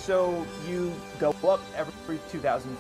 So you go up every 2,000.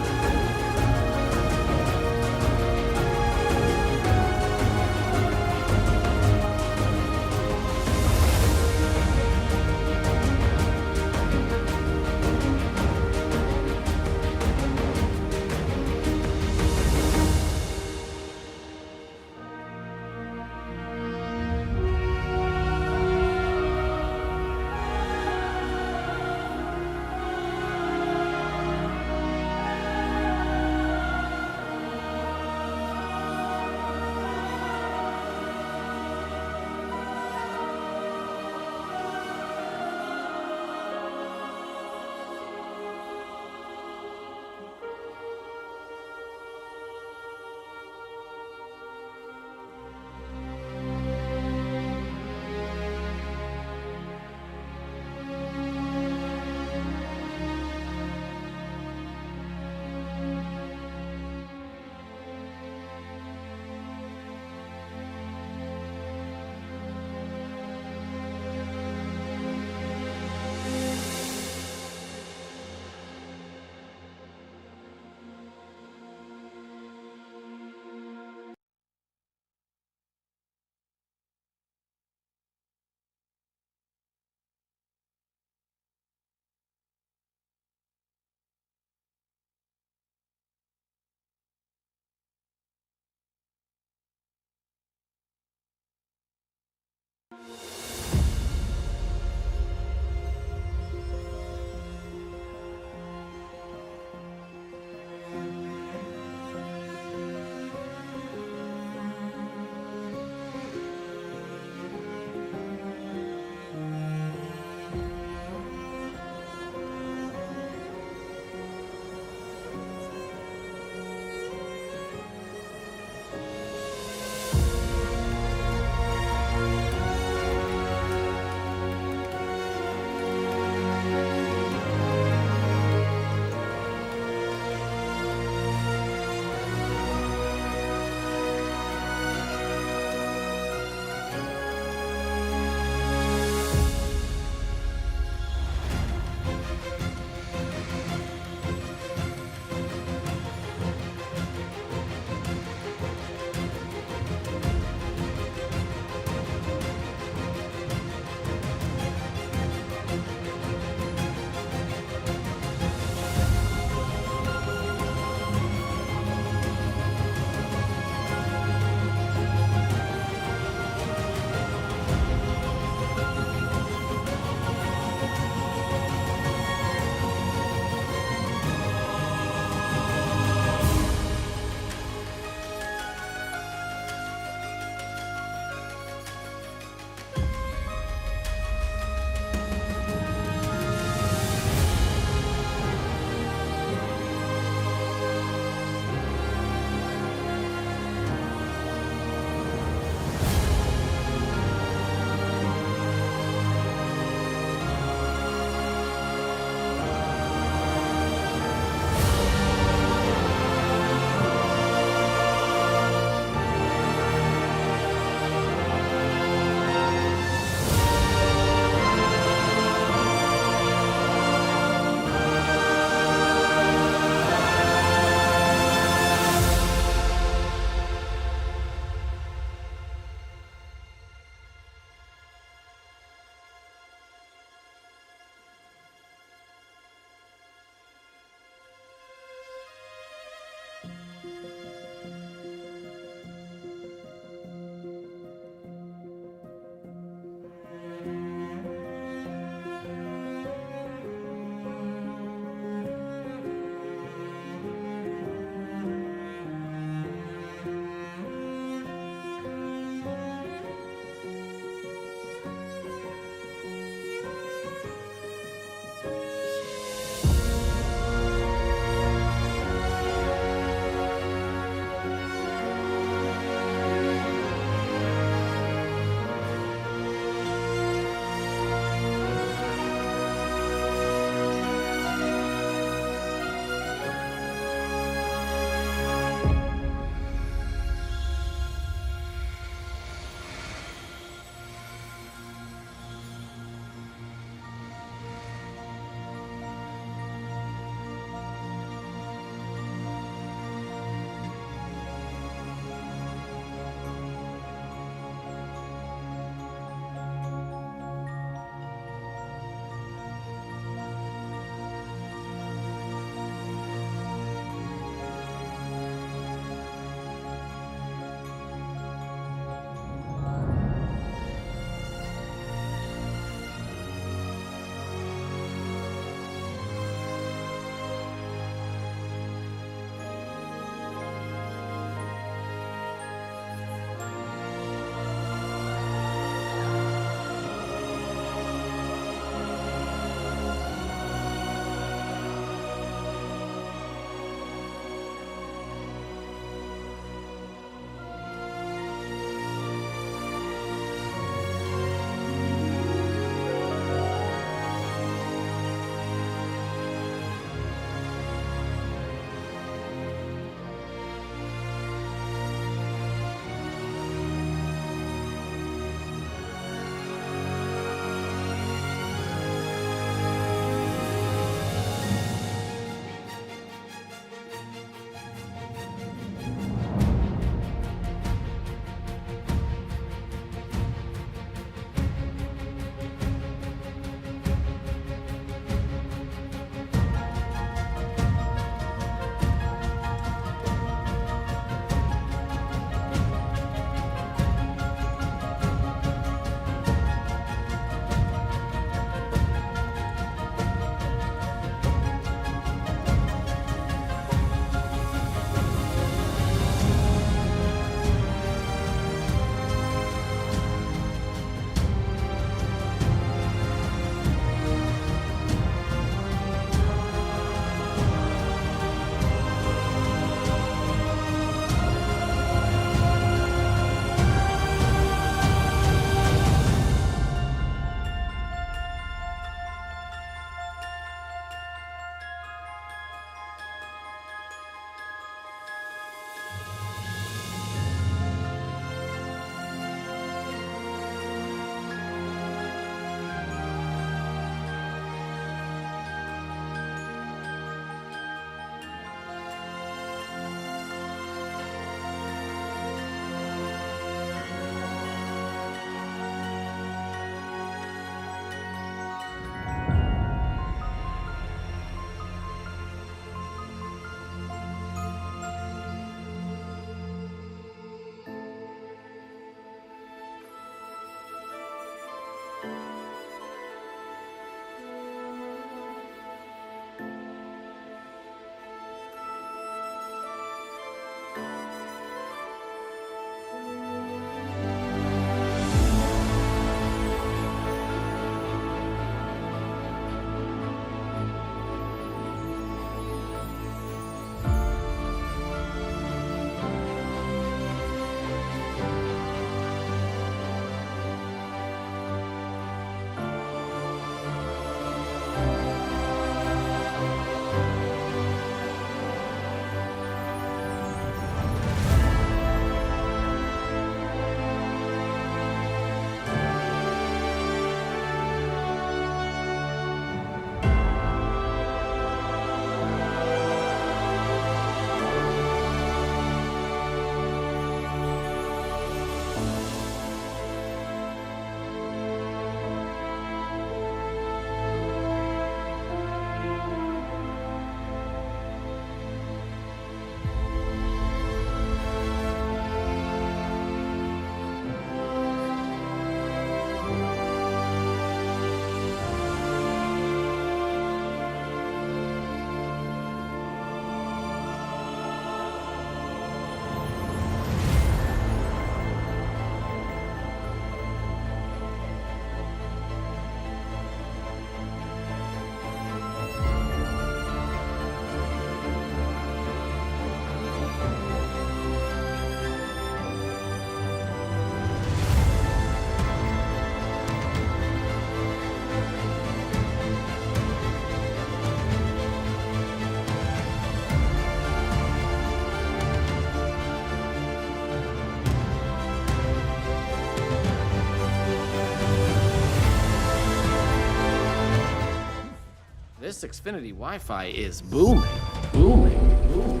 this Xfinity Wi-Fi is booming, booming, booming,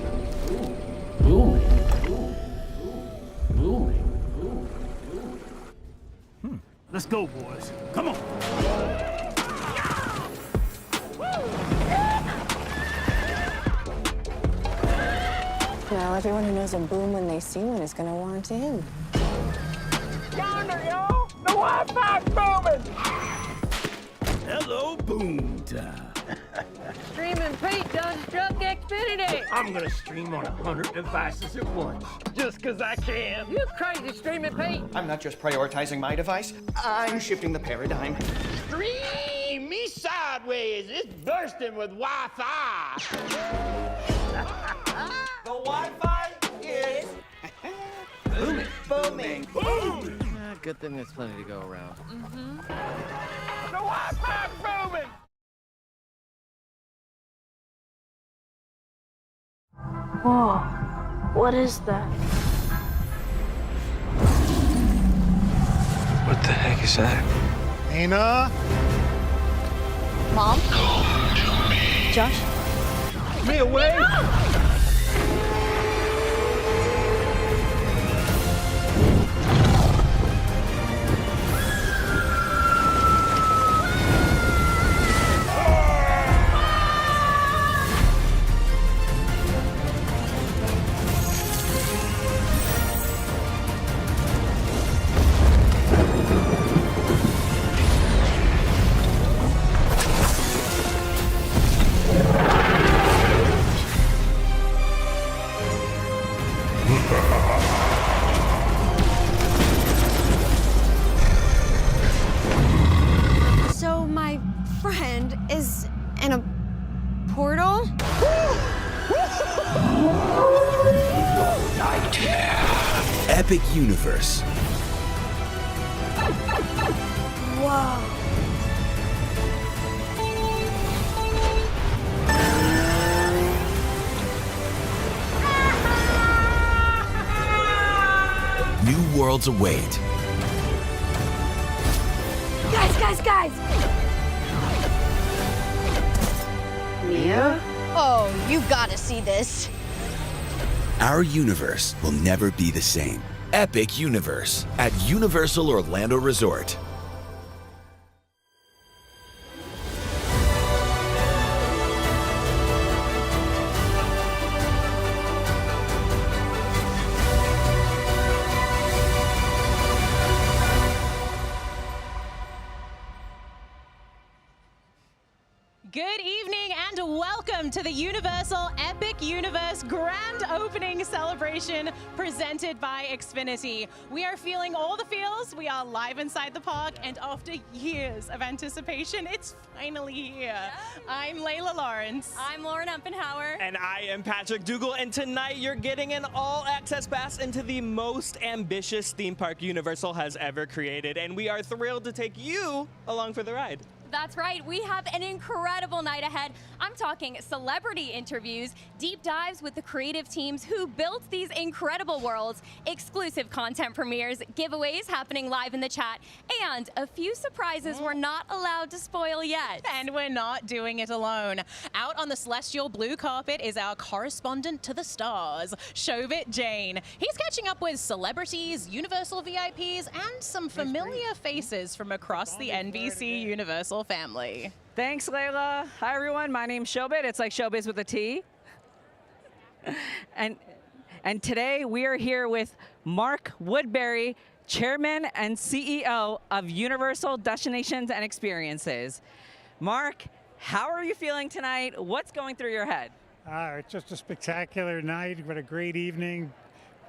booming, booming, booming, booming, booming. Let's go, boys. Come on. Now everyone who knows a boom when they see one is gonna want in. Yonder, yo! The Wi-Fi's booming! Hello, boom time. Streaming Pete done struck Xfinity. I'm gonna stream on 100 devices at once, just 'cause I can. You crazy Streaming Pete. I'm not just prioritizing my device, I'm shifting the paradigm. Stream me sideways. It's bursting with Wi-Fi. The Wi-Fi is Booming. booming. Good thing there's plenty to go around. The Wi-Fi's booming! Whoa, what is that? What the heck is that? Nina? Mom? Josh? Me away. So my friend is in a portal? Epic Universe. Whoa. New worlds await. Guys! Mia? Oh, you gotta see this. Our universe will never be the same. Epic Universe at Universal Orlando Resort. Good evening and welcome to the Universal Epic Universe Grand Opening Celebration presented by Xfinity. We are feeling all the feels. We are live inside the park, and after years of anticipation, it's finally here. I'm Layla Lawrence. I'm Lauren Uppenhauer. And I am Patrick Dougal, and tonight you're getting an all-access pass into the most ambitious theme park Universal has ever created, and we are thrilled to take you along for the ride. That's right, we have an incredible night ahead. I'm talking celebrity interviews, deep dives with the creative teams who built these incredible worlds, exclusive content premieres, giveaways happening live in the chat, and a few surprises we're not allowed to spoil yet. And we're not doing it alone. Out on the celestial blue carpet is our correspondent to the stars, Showit Jane. He's catching up with celebrities, Universal VIPs, and some familiar faces from across the NBC Universal family. Thanks, Layla. Hi, everyone. My name's Showbit. It's like showbiz with a T. And today we are here with Mark Woodbury, Chairman and CEO of Universal Destinations and Experiences. Mark, how are you feeling tonight? What's going through your head? It's just a spectacular night. What a great evening.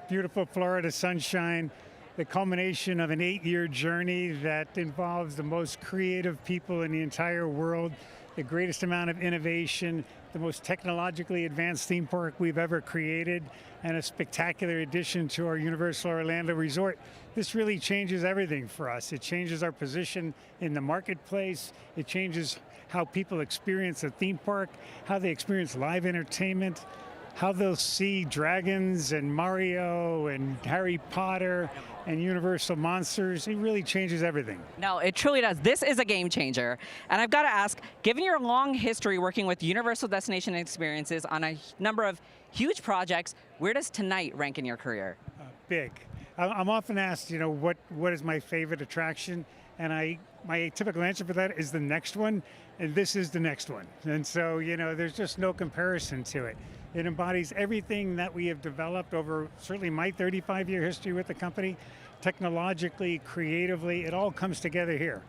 Beautiful Florida sunshine. The culmination of an 8-year journey that involves the most creative people in the entire world, the greatest amount of innovation, the most technologically advanced theme park we've ever created, and a spectacular addition to our Universal Orlando Resort. This really changes everything for us. It changes our position in the marketplace. It changes how people experience a theme park, how they experience live entertainment. how they'll see dragons and Mario and Harry Potter and Universal Monsters. It really changes everything. No, it truly does. This is a game changer. And I've got to ask, given your long history working with Universal Destination Experiences on a number of huge projects, where does tonight rank in your career? Big. I'm often asked, what is my favorite attraction? And my typical answer for that is the next one, and this is the next one. And so, there's just no comparison to it. It embodies everything that we have developed over certainly my 35-year history with the company, technologically, creatively. It all comes together here.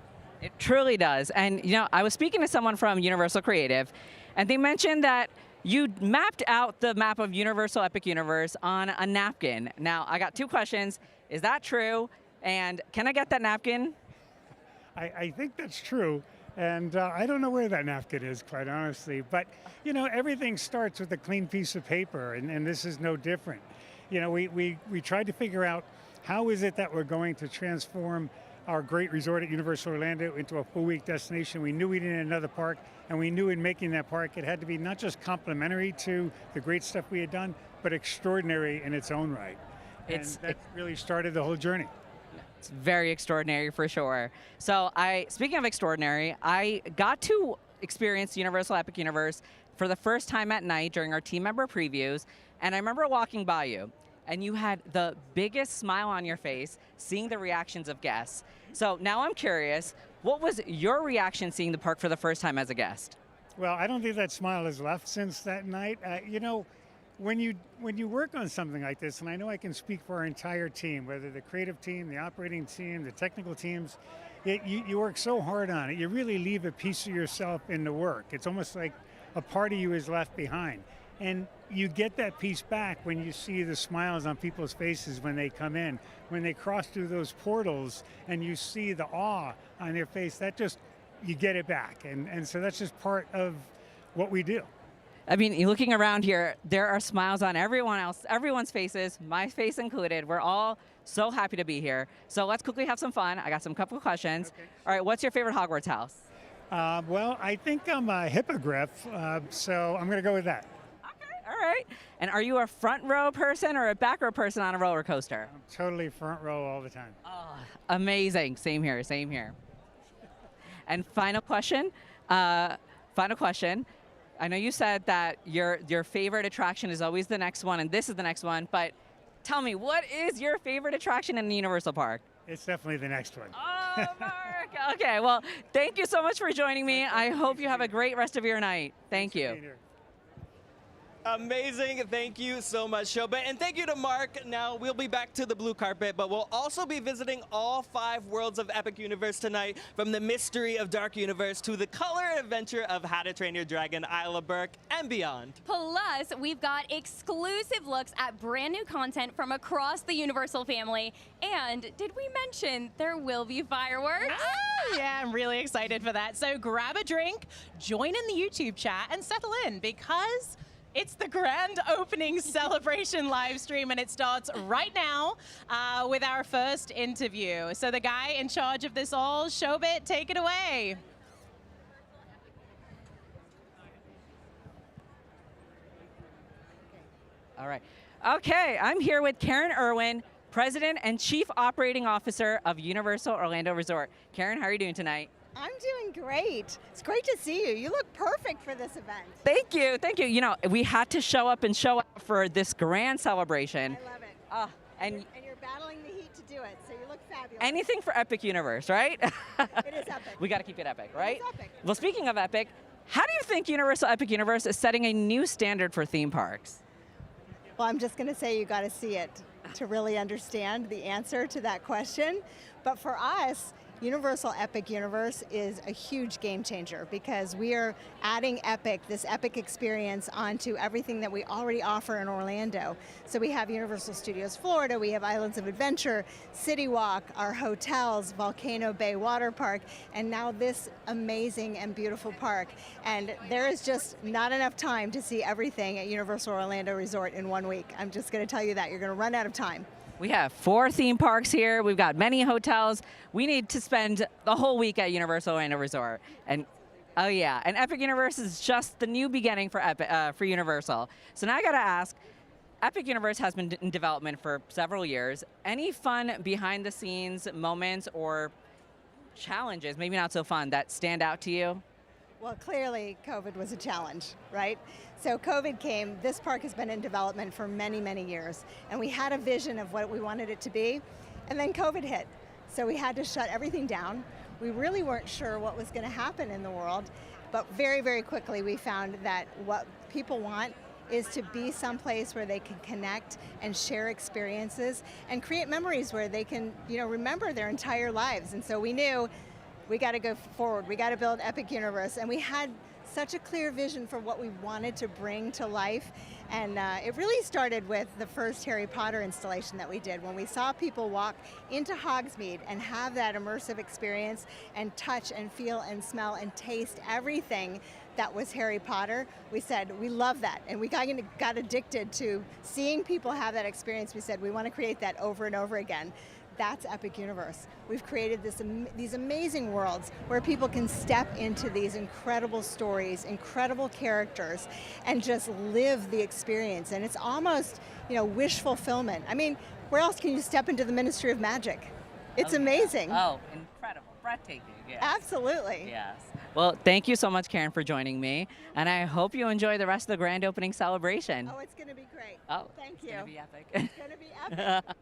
It truly does. And, I was speaking to someone from Universal Creative, and they mentioned that you mapped out the map of Universal Epic Universe on a napkin. Now, I got two questions. Is that true? And can I get that napkin? I think that's true. And I don't know where that napkin is, quite honestly. But, everything starts with a clean piece of paper, and this is no different. We tried to figure out how is it that we're going to transform our great resort at Universal Orlando into a full-week destination. We knew we needed another park, and we knew in making that park it had to be not just complementary to the great stuff we had done, but extraordinary in its own right. And that really started the whole journey. It's very extraordinary for sure. So speaking of extraordinary, I got to experience Universal Epic Universe for the first time at night during our team member previews. And I remember walking by you and you had the biggest smile on your face seeing the reactions of guests. So now I'm curious, what was your reaction seeing the park for the first time as a guest? Well, I don't think that smile has left since that night. When you work on something like this, and I know I can speak for our entire team, whether the creative team, the operating team, the technical teams, you work so hard on it. You really leave a piece of yourself in the work. It's almost like a part of you is left behind. And you get that piece back when you see the smiles on people's faces when they come in, when they cross through those portals and you see the awe on their face. You get it back. And so that's just part of what we do. I mean, looking around here, there are smiles on everyone's faces, my face included. We're all so happy to be here. So let's quickly have some fun. I got some couple questions. Okay. All right, what's your favorite Hogwarts house? Well, I think I'm a hippogriff, so I'm going to go with that. Okay, all right. And are you a front row person or a back row person on a roller coaster? I'm totally front row all the time. Oh, amazing. Same here, same here. And final question. I know you said that your favorite attraction is always the next one, and this is the next one, but tell me, what is your favorite attraction in the Universal Park? It's definitely the next one. Oh, Mark. Okay, well, thank you so much for joining me. I hope you have a great rest of your night. Thank you. Amazing. Thank you so much, Showit. And thank you to Mark. Now, we'll be back to the blue carpet, but we'll also be visiting all 5 worlds of Epic Universe tonight, from the mystery of Dark Universe to the color and adventure of How to Train Your Dragon, Isle of Berk, and beyond. Plus, we've got exclusive looks at brand new content from across the Universal family. And did we mention there will be fireworks? Oh, yeah, I'm really excited for that. So grab a drink, join in the YouTube chat, and settle in, because it's the grand opening celebration live stream, and it starts right now with our first interview. So the guy in charge of this all, Showit, take it away. All right. Okay, I'm here with Karen Irwin, President and Chief Operating Officer of Universal Orlando Resort. Karen, how are you doing tonight? I'm doing great. It's great to see you. You look perfect for this event. Thank you, thank you. We had to show up for this grand celebration. I love it. And you're battling the heat to do it, so you look fabulous. Anything for Epic Universe, right? It is epic. We got to keep it epic, right? It is epic. Well, speaking of epic, how do you think Universal Epic Universe is setting a new standard for theme parks? Well, I'm just going to say you got to see it to really understand the answer to that question. But for us, Universal Epic Universe is a huge game changer, because we are adding this epic experience onto everything that we already offer in Orlando. So we have Universal Studios Florida, we have Islands of Adventure, City Walk, our hotels, Volcano Bay Water Park, and now this amazing and beautiful park. And there is just not enough time to see everything at Universal Orlando Resort in 1 week. I'm just going to tell you that. You're going to run out of time. We have 4 theme parks here. We've got many hotels. We need to spend the whole week at Universal Orlando Resort. And Oh yeah, and Epic Universe is just the new beginning for for Universal. So now I gotta ask, Epic Universe has been in development for several years. Any fun behind the scenes moments or challenges, maybe not so fun, that stand out to you? Well, clearly COVID was a challenge, right? So COVID came, this park has been in development for many, many years, and we had a vision of what we wanted it to be, and then COVID hit. So we had to shut everything down. We really weren't sure what was going to happen in the world, but very, very quickly we found that what people want is to be someplace where they can connect and share experiences and create memories where they can, remember their entire lives. And so we knew we got to go forward. We got to build Epic Universe, and we had such a clear vision for what we wanted to bring to life. And it really started with the first Harry Potter installation that we did, when we saw people walk into Hogsmeade and have that immersive experience and touch and feel and smell and taste everything that was Harry Potter. We said, we love that. And we got addicted to seeing people have that experience. We said, we want to create that over and over again. That's Epic Universe. We've created these amazing worlds where people can step into these incredible stories, incredible characters, and just live the experience. And it's almost, wish fulfillment. I mean, where else can you step into the Ministry of Magic? It's amazing. Oh, incredible, breathtaking. Yes. Absolutely. Yes. Well, thank you so much, Karen, for joining me, and I hope you enjoy the rest of the grand opening celebration. Oh, it's going to be great. Oh, thank you. It's going to be epic. It's going to be epic.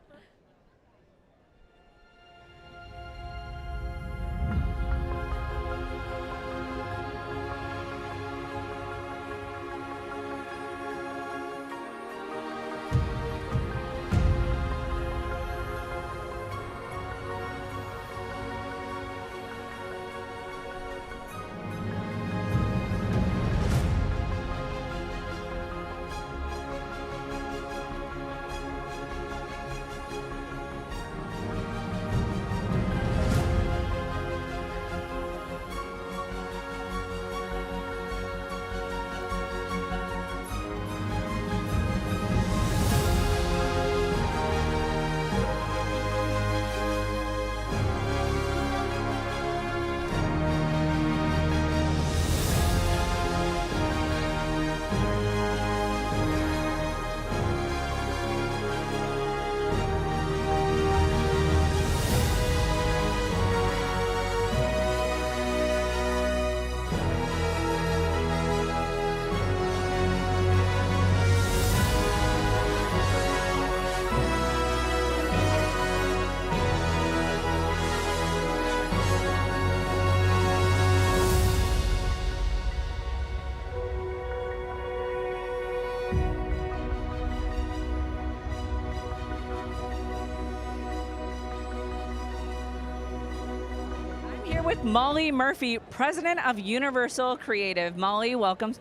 With Molly Murphy, president of Universal Creative. Molly, welcome.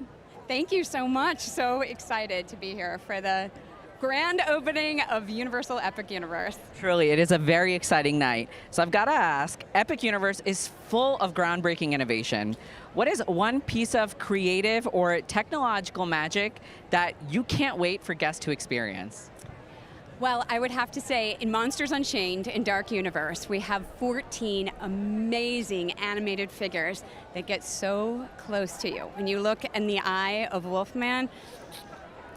Thank you so much. So excited to be here for the grand opening of Universal Epic Universe. Truly, it is a very exciting night. So I've got to ask, Epic Universe is full of groundbreaking innovation. What is one piece of creative or technological magic that you can't wait for guests to experience? Well, I would have to say, in Monsters Unchained, in Dark Universe, we have 14 amazing animated figures that get so close to you. When you look in the eye of Wolfman,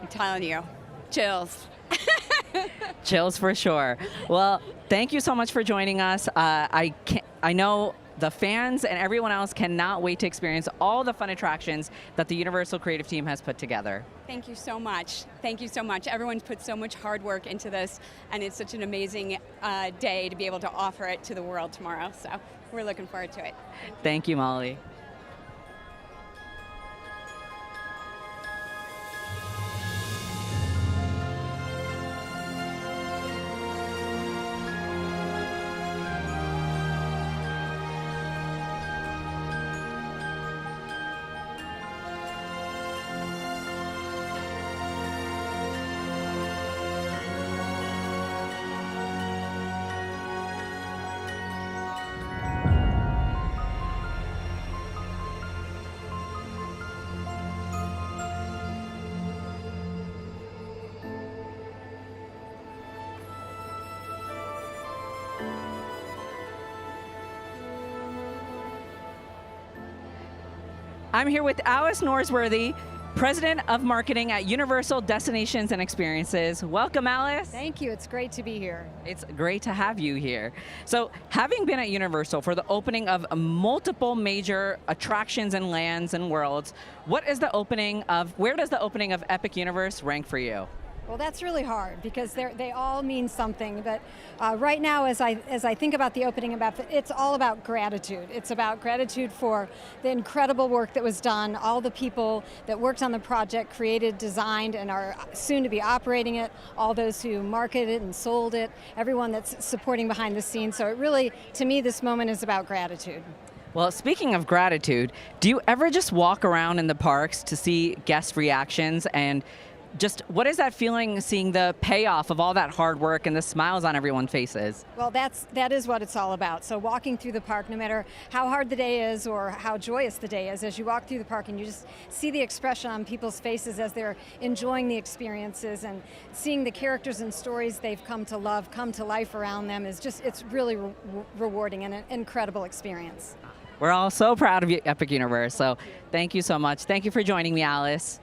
I'm telling you, chills. Chills for sure. Well, thank you so much for joining us. I know the fans and everyone else cannot wait to experience all the fun attractions that the Universal Creative Team has put together. Thank you so much. Thank you so much. Everyone's put so much hard work into this, and it's such an amazing day to be able to offer it to the world tomorrow. So we're looking forward to it. Thank you, Molly. I'm here with Alice Norsworthy, President of Marketing at Universal Destinations and Experiences. Welcome, Alice. Thank you. It's great to be here. It's great to have you here. So, having been at Universal for the opening of multiple major attractions and lands and worlds, where does the opening of Epic Universe rank for you? Well, that's really hard because they all mean something. But right now, as I think about the opening of Epic, it's all about gratitude. It's about gratitude for the incredible work that was done, all the people that worked on the project, created, designed, and are soon to be operating it, all those who marketed it and sold it, everyone that's supporting behind the scenes. So it really, to me, this moment is about gratitude. Well, speaking of gratitude, do you ever just walk around in the parks to see guest reactions, and just what is that feeling seeing the payoff of all that hard work and the smiles on everyone's faces? Well, that is what it's all about. So walking through the park, no matter how hard the day is or how joyous the day is, as you walk through the park and you just see the expression on people's faces as they're enjoying the experiences and seeing the characters and stories they've come to love, come to life around them, is just, it's really rewarding and an incredible experience. We're all so proud of you, Epic Universe, so thank you so much. Thank you for joining me, Alice.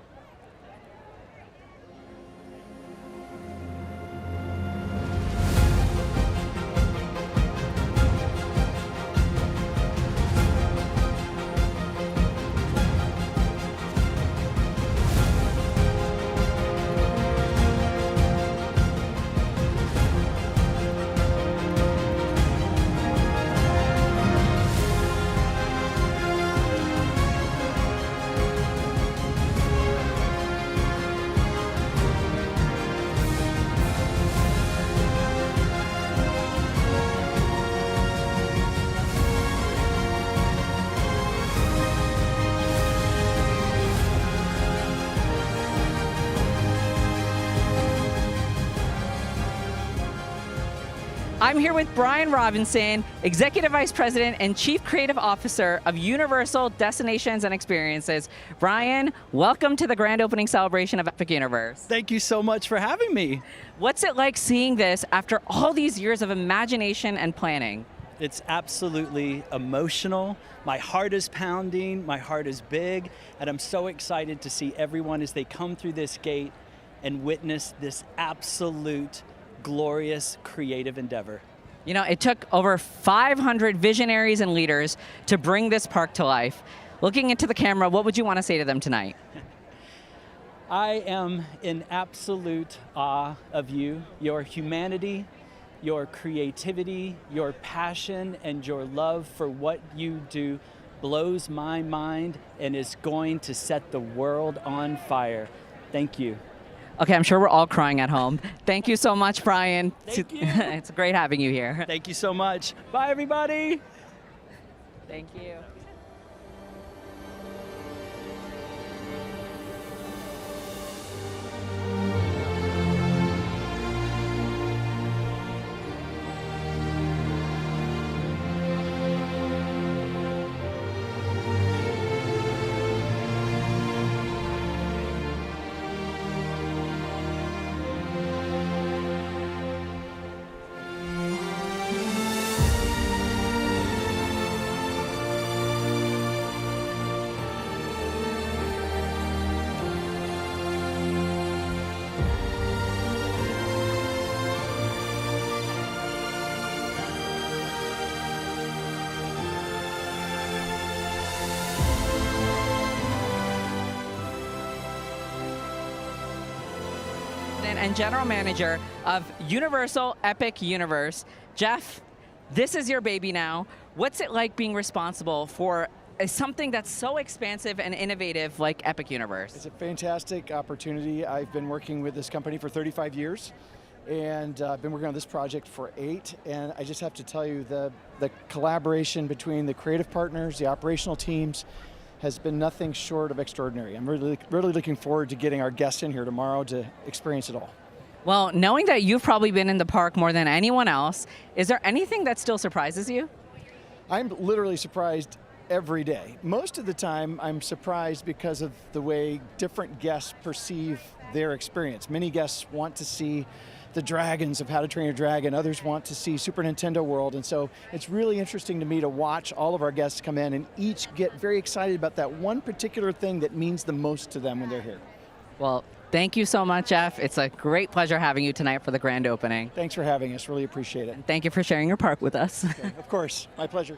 I'm here with Brian Robinson, Executive Vice President and Chief Creative Officer of Universal Destinations and Experiences. Brian, welcome to the grand opening celebration of Epic Universe. Thank you so much for having me. What's it like seeing this after all these years of imagination and planning? It's absolutely emotional. My heart is pounding, my heart is big, and I'm so excited to see everyone as they come through this gate and witness this absolute glorious creative endeavor. You know, it took over 500 visionaries and leaders to bring this park to life. Looking into the camera, what would you want to say to them tonight? I am in absolute awe of you, your humanity, your creativity, your passion, and your love for what you do blows my mind and is going to set the world on fire. Thank you. Okay, I'm sure we're all crying at home. Thank you so much, Brian. Thank you. It's great having you here. Thank you so much. Bye, everybody. Thank you. And General Manager of Universal Epic Universe. Jeff, this is your baby now. What's it like being responsible for something that's so expansive and innovative like Epic Universe? It's a fantastic opportunity. I've been working with this company for 35 years and I've been working on this project for 8. And I just have to tell you, the collaboration between the creative partners, the operational teams, has been nothing short of extraordinary. I'm really looking forward to getting our guests in here tomorrow to experience it all. Well, knowing that you've probably been in the park more than anyone else, is there anything that still surprises you? I'm literally surprised every day. Most of the time, I'm surprised because of the way different guests perceive their experience. Many guests want to see the dragons of How to Train Your Dragon. Others want to see Super Nintendo World. And so it's really interesting to me to watch all of our guests come in and each get very excited about that one particular thing that means the most to them when they're here. Well, thank you so much, Jeff. It's a great pleasure having you tonight for the grand opening. Thanks for having us. Really appreciate it. Thank you for sharing your park with us. Okay, of course. My pleasure.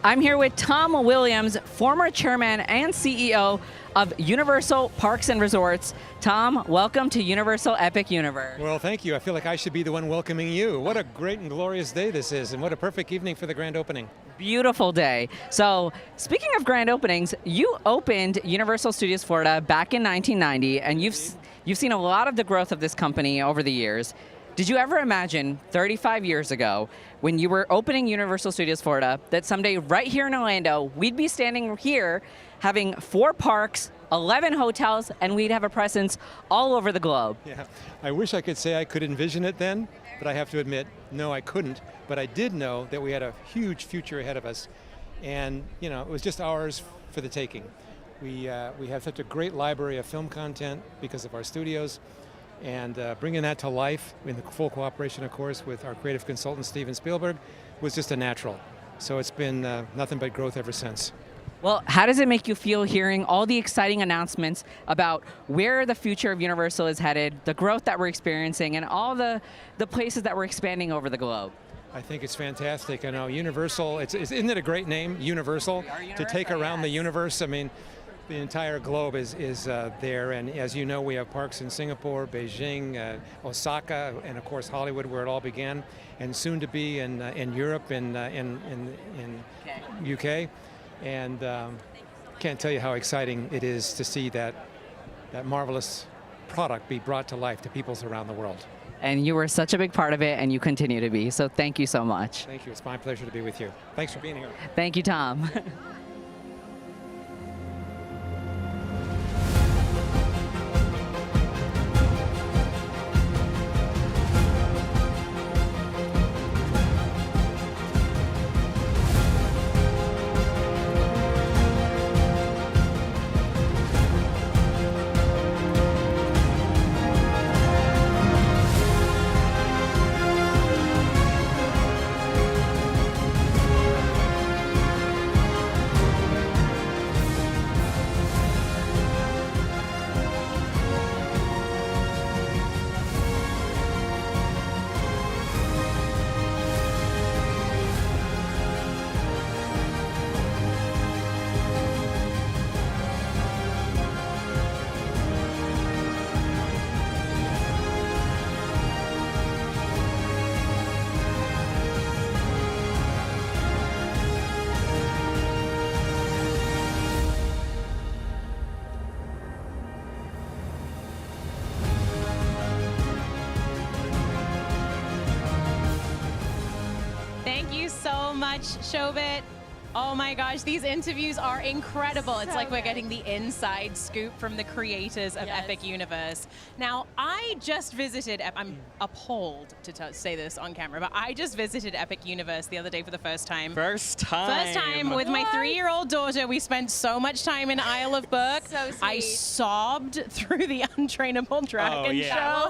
I'm here with Tom Williams, former chairman and CEO of Universal Parks and Resorts. Tom, welcome to Universal Epic Universe. Well, thank you. I feel like I should be the one welcoming you. What a great and glorious day this is, and what a perfect evening for the grand opening. Beautiful day. So, speaking of grand openings, you opened Universal Studios Florida back in 1990, and you've seen a lot of the growth of this company over the years. Did you ever imagine 35 years ago when you were opening Universal Studios Florida that someday right here in Orlando, we'd be standing here having 4 parks, 11 hotels, and we'd have a presence all over the globe? Yeah, I wish I could say I could envision it then, but I have to admit, no, I couldn't. But I did know that we had a huge future ahead of us. And, you know, it was just ours for the taking. We have such a great library of film content because of our studios. And bringing that to life in the full cooperation, of course, with our creative consultant, Steven Spielberg, was just a natural. So it's been nothing but growth ever since. Well, how does it make you feel hearing all the exciting announcements about where the future of Universal is headed, the growth that we're experiencing, and all the places that we're expanding over the globe? I think it's fantastic. I know Universal, isn't it a great name, Universal, to take around the universe? I mean, the entire globe is there, and as you know, we have parks in Singapore, Beijing, Osaka, and of course Hollywood, where it all began, and soon to be in Europe, in UK, and can't tell you how exciting it is to see that marvelous product be brought to life to peoples around the world. And you were such a big part of it, and you continue to be. So thank you so much. Thank you. It's my pleasure to be with you. Thanks for being here. Thank you, Tom. Showit. Oh my gosh, these interviews are incredible. It's like we're getting the inside scoop from the creators of Epic Universe. Now, I just visited, I'm appalled to say this on camera, but I just visited Epic Universe the other day for the first time. First time with my 3-year-old daughter. We spent so much time in Isle of Berk. So sweet. I sobbed through the Untrainable Dragon show.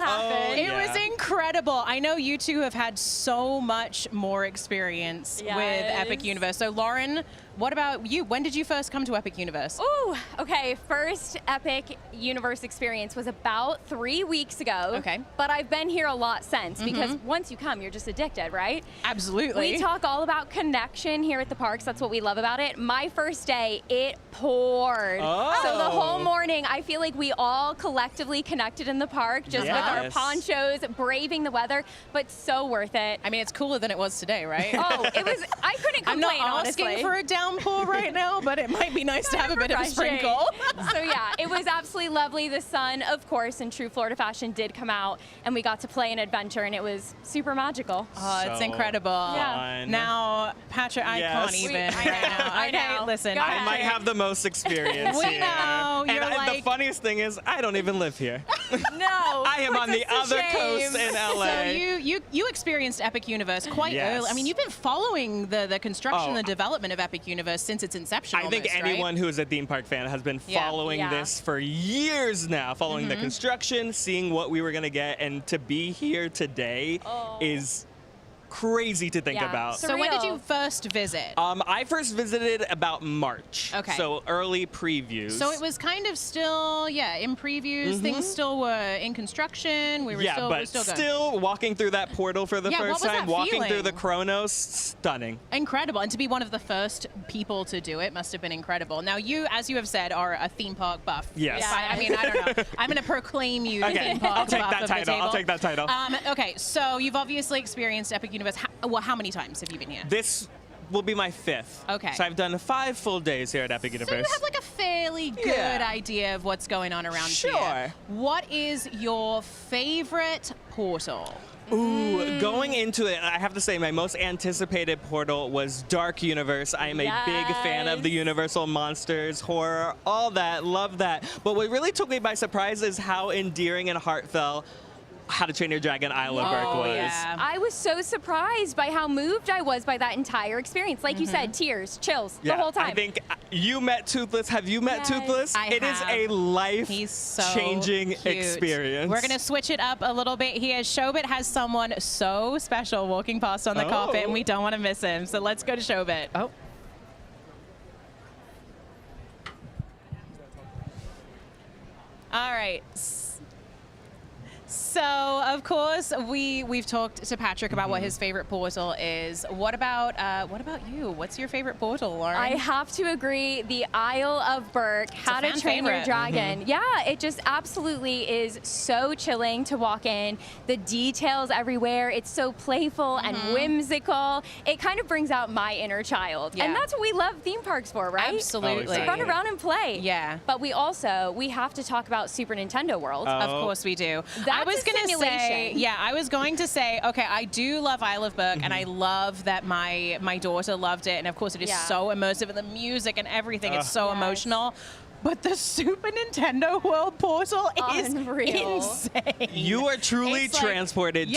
It was incredible. I know you two have had so much more experience with Epic Universe. So Lauren fun. What about you? When did you first come to Epic Universe? Ooh, okay. First Epic Universe experience was about 3 weeks ago. Okay. But I've been here a lot since because once you come, you're just addicted, right? Absolutely. We talk all about connection here at the parks. That's what we love about it. My first day, it poured. Oh. So the whole morning, I feel like we all collectively connected in the park just with our ponchos, braving the weather, but so worth it. I mean, it's cooler than it was today, right? Oh, it was, I couldn't complain, I'm not asking honestly. for a downpour right now, but it might be nice to have a bit of a sprinkle. So yeah, it was absolutely lovely. The sun, of course, in true Florida fashion, did come out, and we got to play an adventure, and it was super magical. Oh, it's incredible. Yeah. Now, Patrick, I can't even right now. I Okay, know. listen. Go I ahead. might have the most experience We here. know, And you're the like- funniest thing is, I don't even live here. No. I am on the that's a other shame. coast in LA. So you experienced Epic Universe quite Yes. early. I mean, you've been following the construction Oh. and development of Epic Universe since its inception. I think almost, anyone right? who is a theme park fan has been following Yeah. this for years now, following the construction, seeing what we were going to get, and to be here today is crazy to think Yeah. about. So when did Surreal. you first visit? I first visited about March. Okay. So early previews. So it was kind of still, in previews. Things still were in construction. We were yeah, still, but we're still going. still walking through that portal for the Yeah, what first was time, that walking through feeling? the Chronos, stunning. Incredible. And to be one of the first people to do it must have been incredible. Now, you, as you have said, are a theme park buff. Yes. If I mean, I don't know. I'm going to proclaim you the Okay, theme park I'll take buff that of the title. I'll table. take that title. Okay, so you've obviously experienced Epic Universe. How many times have you been here? This will be my 5th. Okay. So I've done 5 full days here at Epic So Universe. you have like a fairly good idea of what's going on around Sure. here. What is your favorite portal? Ooh, going into it, I have to say my most anticipated portal was Dark Universe. I am a big fan of the Universal monsters, horror, all that, love that. But what really took me by surprise is how endearing and heartfelt How to Train Your Dragon Isle of Berk was. Yeah. I was so surprised by how moved I was by that entire experience. Like you said, tears, chills the whole time. I think you met Toothless. Have you met Toothless? It is a life-changing experience. We're going to switch it up a little bit here. Showit has someone so special walking past on the carpet, and we don't want to miss him. So let's go to Showit. Oh. All right. So, of course, we've talked to Patrick about what his favorite portal is. What about you? What's your favorite portal, Lauren? I have to agree, the Isle of Berk, How to Train Your Dragon. Yeah, it just absolutely is so chilling to walk in. The details everywhere, it's so playful and whimsical. It kind of brings out my inner child. Yeah. And that's what we love theme parks for, right? Absolutely. To run around and play. Yeah. But we have to talk about Super Nintendo World. Of course we do. That's I was going to say, simulation. I was going to say, okay, I do love Isle of Berk, and I love that my daughter loved it, and of course it is so immersive, and the music and everything, it's so emotional. But the Super Nintendo World portal is insane. You are truly It's like- transported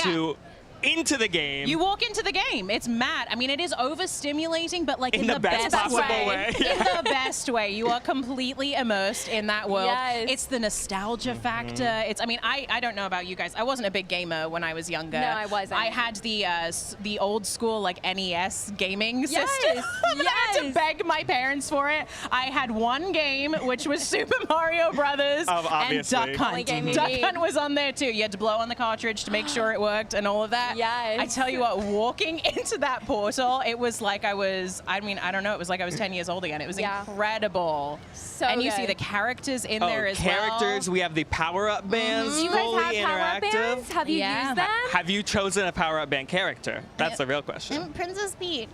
into the game. You walk into the game. It's mad. I mean, it is overstimulating, but like in the best possible way. In the best way. You are completely immersed in that world. Yes. It's the nostalgia factor. It's. I mean, I don't know about you guys. I wasn't a big gamer when I was younger. No, I wasn't. I had the old school like NES gaming system. I had to beg my parents for it. I had one game, which was Super Mario Brothers and obviously. Duck Hunt. Only game you Duck need. Hunt was on there too. You had to blow on the cartridge to make sure it worked and all of that. Yes. I tell you what, walking into that portal, it was like I was, I don't know, it was like I was 10 years old again. It was incredible. So and you good. see the characters in there as characters. well. We have the power-up bands, You guys fully have power-up interactive. bands? Have you used them? Have you chosen a power-up band character? That's the real question. Princess Peach.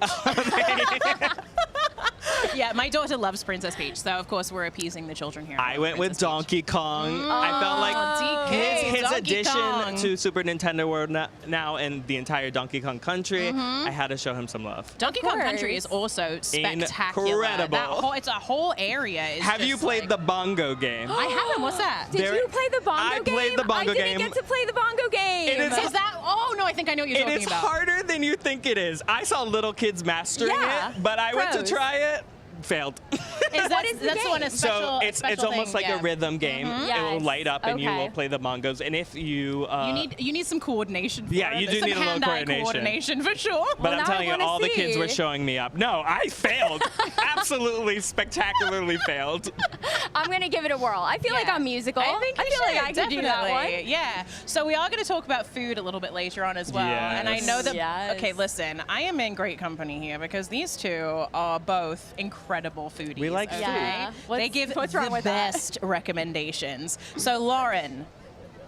Yeah, my daughter loves Princess Peach, so of course we're appeasing the children here. I went with Donkey Kong. I felt like DK, his Donkey addition Kong. to Super Nintendo World now and the entire Donkey Kong Country, I had to show him some love. Donkey Kong Country is also spectacular. Incredible. It's a whole area. Is Have you just played like, the bongo game? I haven't. What's that? Did you play the bongo I game? played the bongo I didn't game. get to play the bongo game. It is- Is that? Oh no, I think I know what you're It talking is about. harder than you think it is. I saw little kids mastering Yeah, it, but I went to pros. try it. failed. That's the one a special. So it's almost like a rhythm game. It will light up and you will play the bongos. And if you you need some coordination. For yeah, it. you There's do need a some little hand-eye coordination for sure. But I'm telling you, all the kids were showing me up. No, I failed. Absolutely spectacularly failed. I'm gonna give it a whirl. I feel like I'm musical. I think I feel like I could do that one. Yeah. So we are going to talk about food a little bit later on as well. Yes. And I know that. Okay, listen. I am in great company here because these two are both incredible foodies. We like food. Yeah. They give what's wrong the with that? best recommendations. So Lauren.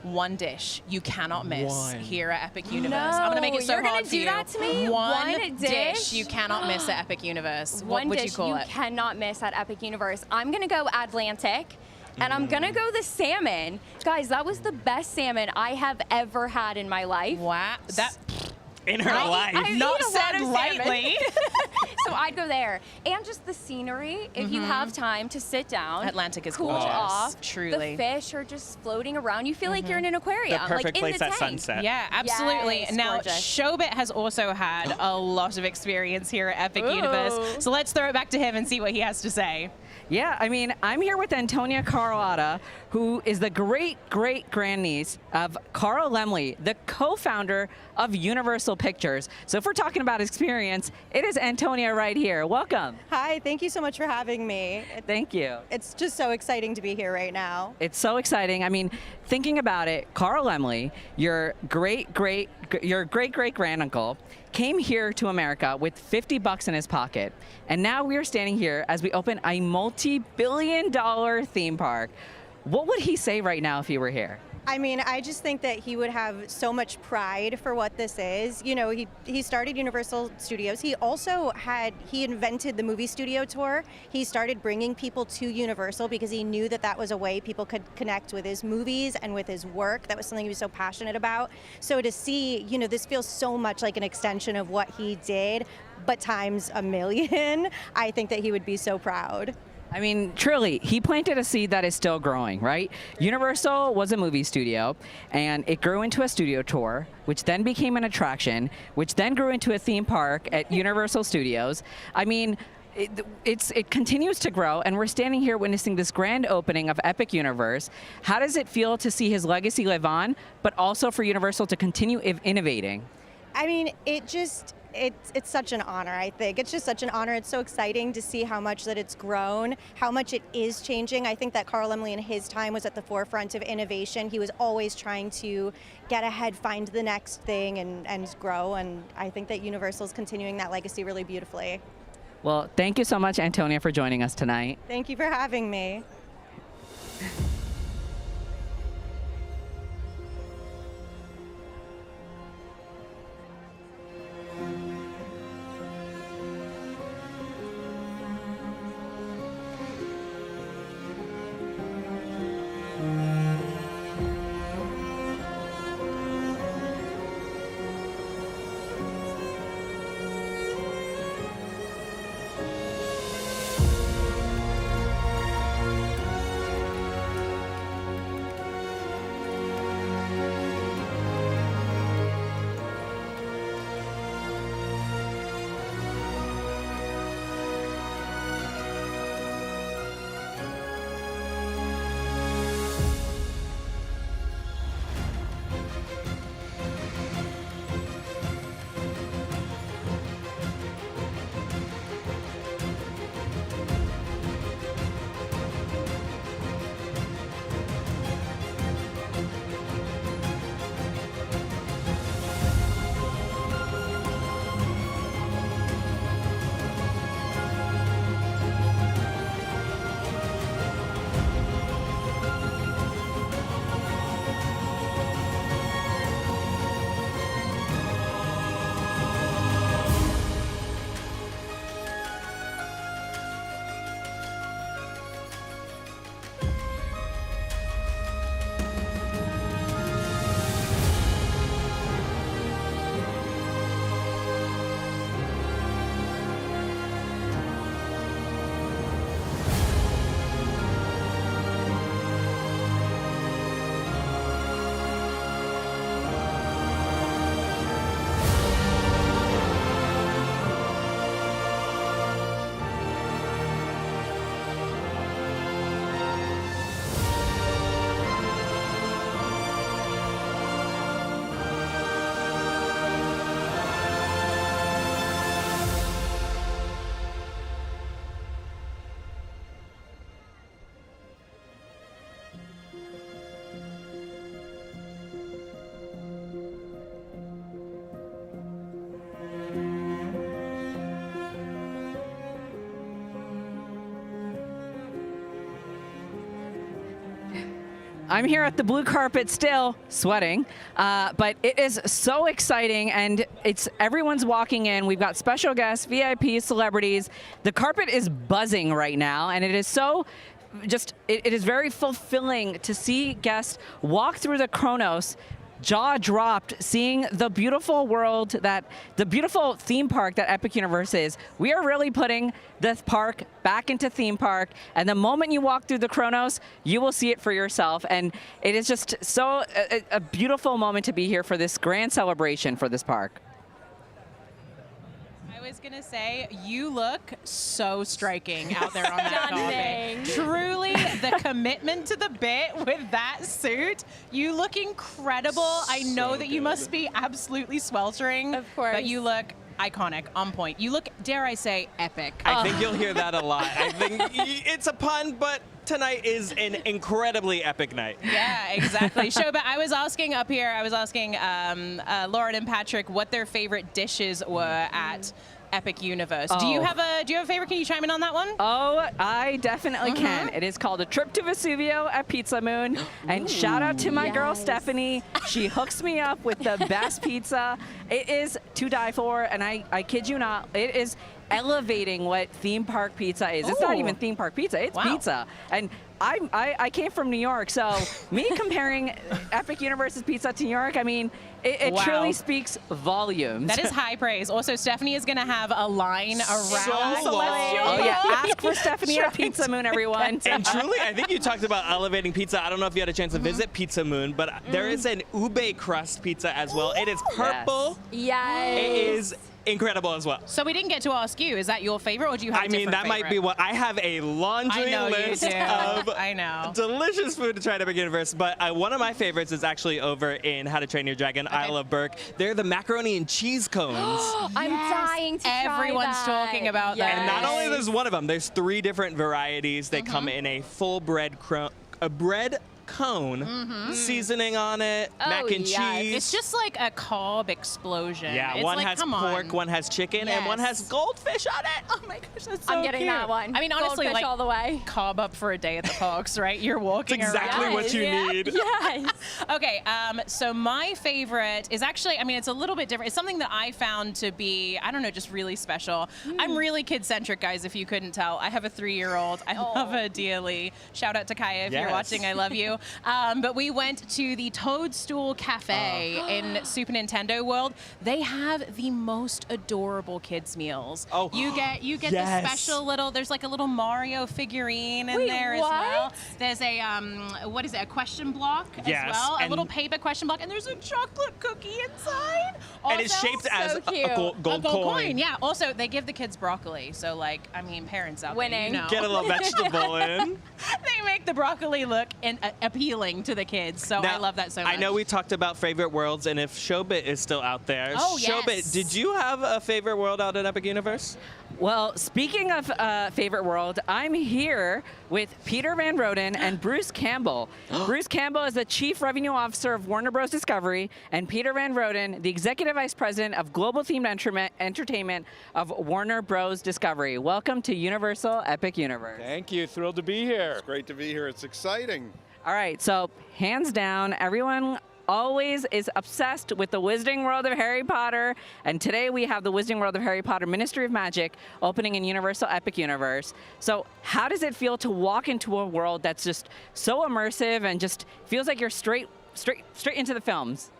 One dish you cannot miss here at Epic Universe. I'm gonna make it so you're hard gonna do that to me? One dish dish you cannot miss at Epic Universe. What One would dish you call it? cannot miss at Epic Universe. I'm gonna go Atlantic. And I'm gonna go the salmon. Guys, that was the best salmon I have ever had in my life. Wow. That in her life. I Not eat a lot said of lightly. So I'd go there. And just the scenery, if you have time to sit down. Atlantic is cool gorgeous. off. Truly. The fish are just floating around. You feel like you're in an aquarium. The perfect like in place the at tank. sunset. Yeah, absolutely. Yes, now, gorgeous. Showit has also had a lot of experience here at Epic Universe. So let's throw it back to him and see what he has to say. Yeah, I mean, I'm here with Antonia Carl-Lemley, who is the great-great-grandniece of Carl-Lemley, the co-founder of Universal Pictures. So if we're talking about experience, it is Antonia right here. Welcome. Hi, thank you so much for having me. Thank you. It's just so exciting to be here right now. It's so exciting. I mean, thinking about it, Carl-Lemley, your great-great-granduncle, came here to America with $50 in his pocket. And now we're standing here as we open a multi-billion-dollar theme park. What would he say right now if he were here? I mean, I just think that he would have so much pride for what this is. You know, he started Universal Studios. He also he invented the movie studio tour. He started bringing people to Universal because he knew that that was a way people could connect with his movies and with his work. That was something he was so passionate about. So to see, you know, this feels so much like an extension of what he did, but times a million. I think that he would be so proud. I mean, truly, he planted a seed that is still growing, right? Universal was a movie studio, and it grew into a studio tour, which then became an attraction, which then grew into a theme park at Universal Studios. I mean, it continues to grow, and we're standing here witnessing this grand opening of Epic Universe. How does it feel to see his legacy live on, but also for Universal to continue innovating? I mean, it's such an honor, I think. It's just such an honor. It's so exciting to see how much that it's grown, how much it is changing. I think that Carl-Lemley in his time was at the forefront of innovation. He was always trying to get ahead, find the next thing, and grow. And I think that Universal's continuing that legacy really beautifully. Well, thank you so much, Antonia, for joining us tonight. Thank you for having me. I'm here at the blue carpet still, sweating, but it is so exciting, and everyone's walking in. We've got special guests, VIP, celebrities. The carpet is buzzing right now, and it is so it is very fulfilling to see guests walk through the Kronos, jaw dropped, seeing the beautiful world, the beautiful theme park that Epic Universe is. We are really putting this park back into theme park, and the moment you walk through the Kronos, you will see it for yourself. And it is just so a beautiful moment to be here for this grand celebration for this park. I was going to say, you look so striking out there on that carpet. Truly, the commitment to the bit with that suit. You look incredible. I know that you must be absolutely sweltering. Of course. But you look iconic, on point. You look, dare I say, epic. I think you'll hear that a lot. I think it's a pun, but tonight is an incredibly epic night. Yeah, exactly. Showit, I was asking up here, Lauren and Patrick what their favorite dishes were at Epic Universe. Do you have a favorite? Can you chime in on that one? Oh, I definitely can. It is called A Trip to Vesuvio at Pizza Moon. And shout out to my girl Stephanie. She hooks me up with the best pizza. It is to die for, and I kid you not, it is elevating what theme park pizza is. It's not even theme park pizza, it's pizza. And I came from New York, so me comparing Epic Universe's pizza to New York, I mean, it truly speaks volumes. That is high praise. Also, Stephanie is going to have a line around Celestial. Oh yeah, ask for Stephanie at Pizza Moon, everyone. And truly, I think you talked about elevating pizza. I don't know if you had a chance to visit Pizza Moon, but there is an ube crust pizza as well. It is purple. Yes. It is incredible as well. So we didn't get to ask you, is that your favorite, or do you have a different that might be what I have a laundry list of delicious food to try at Epic Universe, but one of my favorites is actually over in How to Train Your Dragon, Isle of Berk. They're the macaroni and cheese cones. I'm dying to try Everyone's talking about that. And not only there's one of them, there's 3 different varieties. They come in a full bread cone, seasoning on it, mac and cheese. It's just like a carb explosion. Yeah, it's one like, has pork, one has chicken, and one has goldfish on it. Oh my gosh, that's so I'm getting cute. that one. I mean, honestly, Goldfish like all the way. Carb up for a day at the parks, right? You're walking That's exactly around. what you need. Yes. Okay, so my favorite is actually, I mean, it's a little bit different. It's something that I found to be, I don't know, just really special. I'm really kid-centric, guys, if you couldn't tell. I have a 3-year-old. I love her dearly. Shout out to Kaya if you're watching. I love you. But we went to the Toadstool Cafe in Super Nintendo World. They have the most adorable kids meals. You get the special little, there's like a little Mario figurine in there as well. There's a, what is it, a question block as well. A little paper question block, and there's a chocolate cookie inside. Also, and it's shaped as a gold coin. Yeah, also they give the kids broccoli, so like, I mean, parents out there, you know. Get a little vegetable in. They make the broccoli look appealing to the kids, so I love that so much. I know we talked about favorite worlds, and if Showit is still out there. Showit, did you have a favorite world out at Epic Universe? Well, speaking of favorite world, I'm here with Peter Van Roden and Bruce Campbell. Bruce Campbell is the Chief Revenue Officer of Warner Bros. Discovery, and Peter Van Roden, the Executive Vice President of Global Themed Entertainment of Warner Bros. Discovery. Welcome to Universal Epic Universe. Thank you. Thrilled to be here. It's great to be here. It's exciting. All right, so hands down, everyone always is obsessed with the Wizarding World of Harry Potter, and today we have the Wizarding World of Harry Potter Ministry of Magic opening in Universal Epic Universe. So how does it feel to walk into a world that's just so immersive and just feels like you're straight into the films?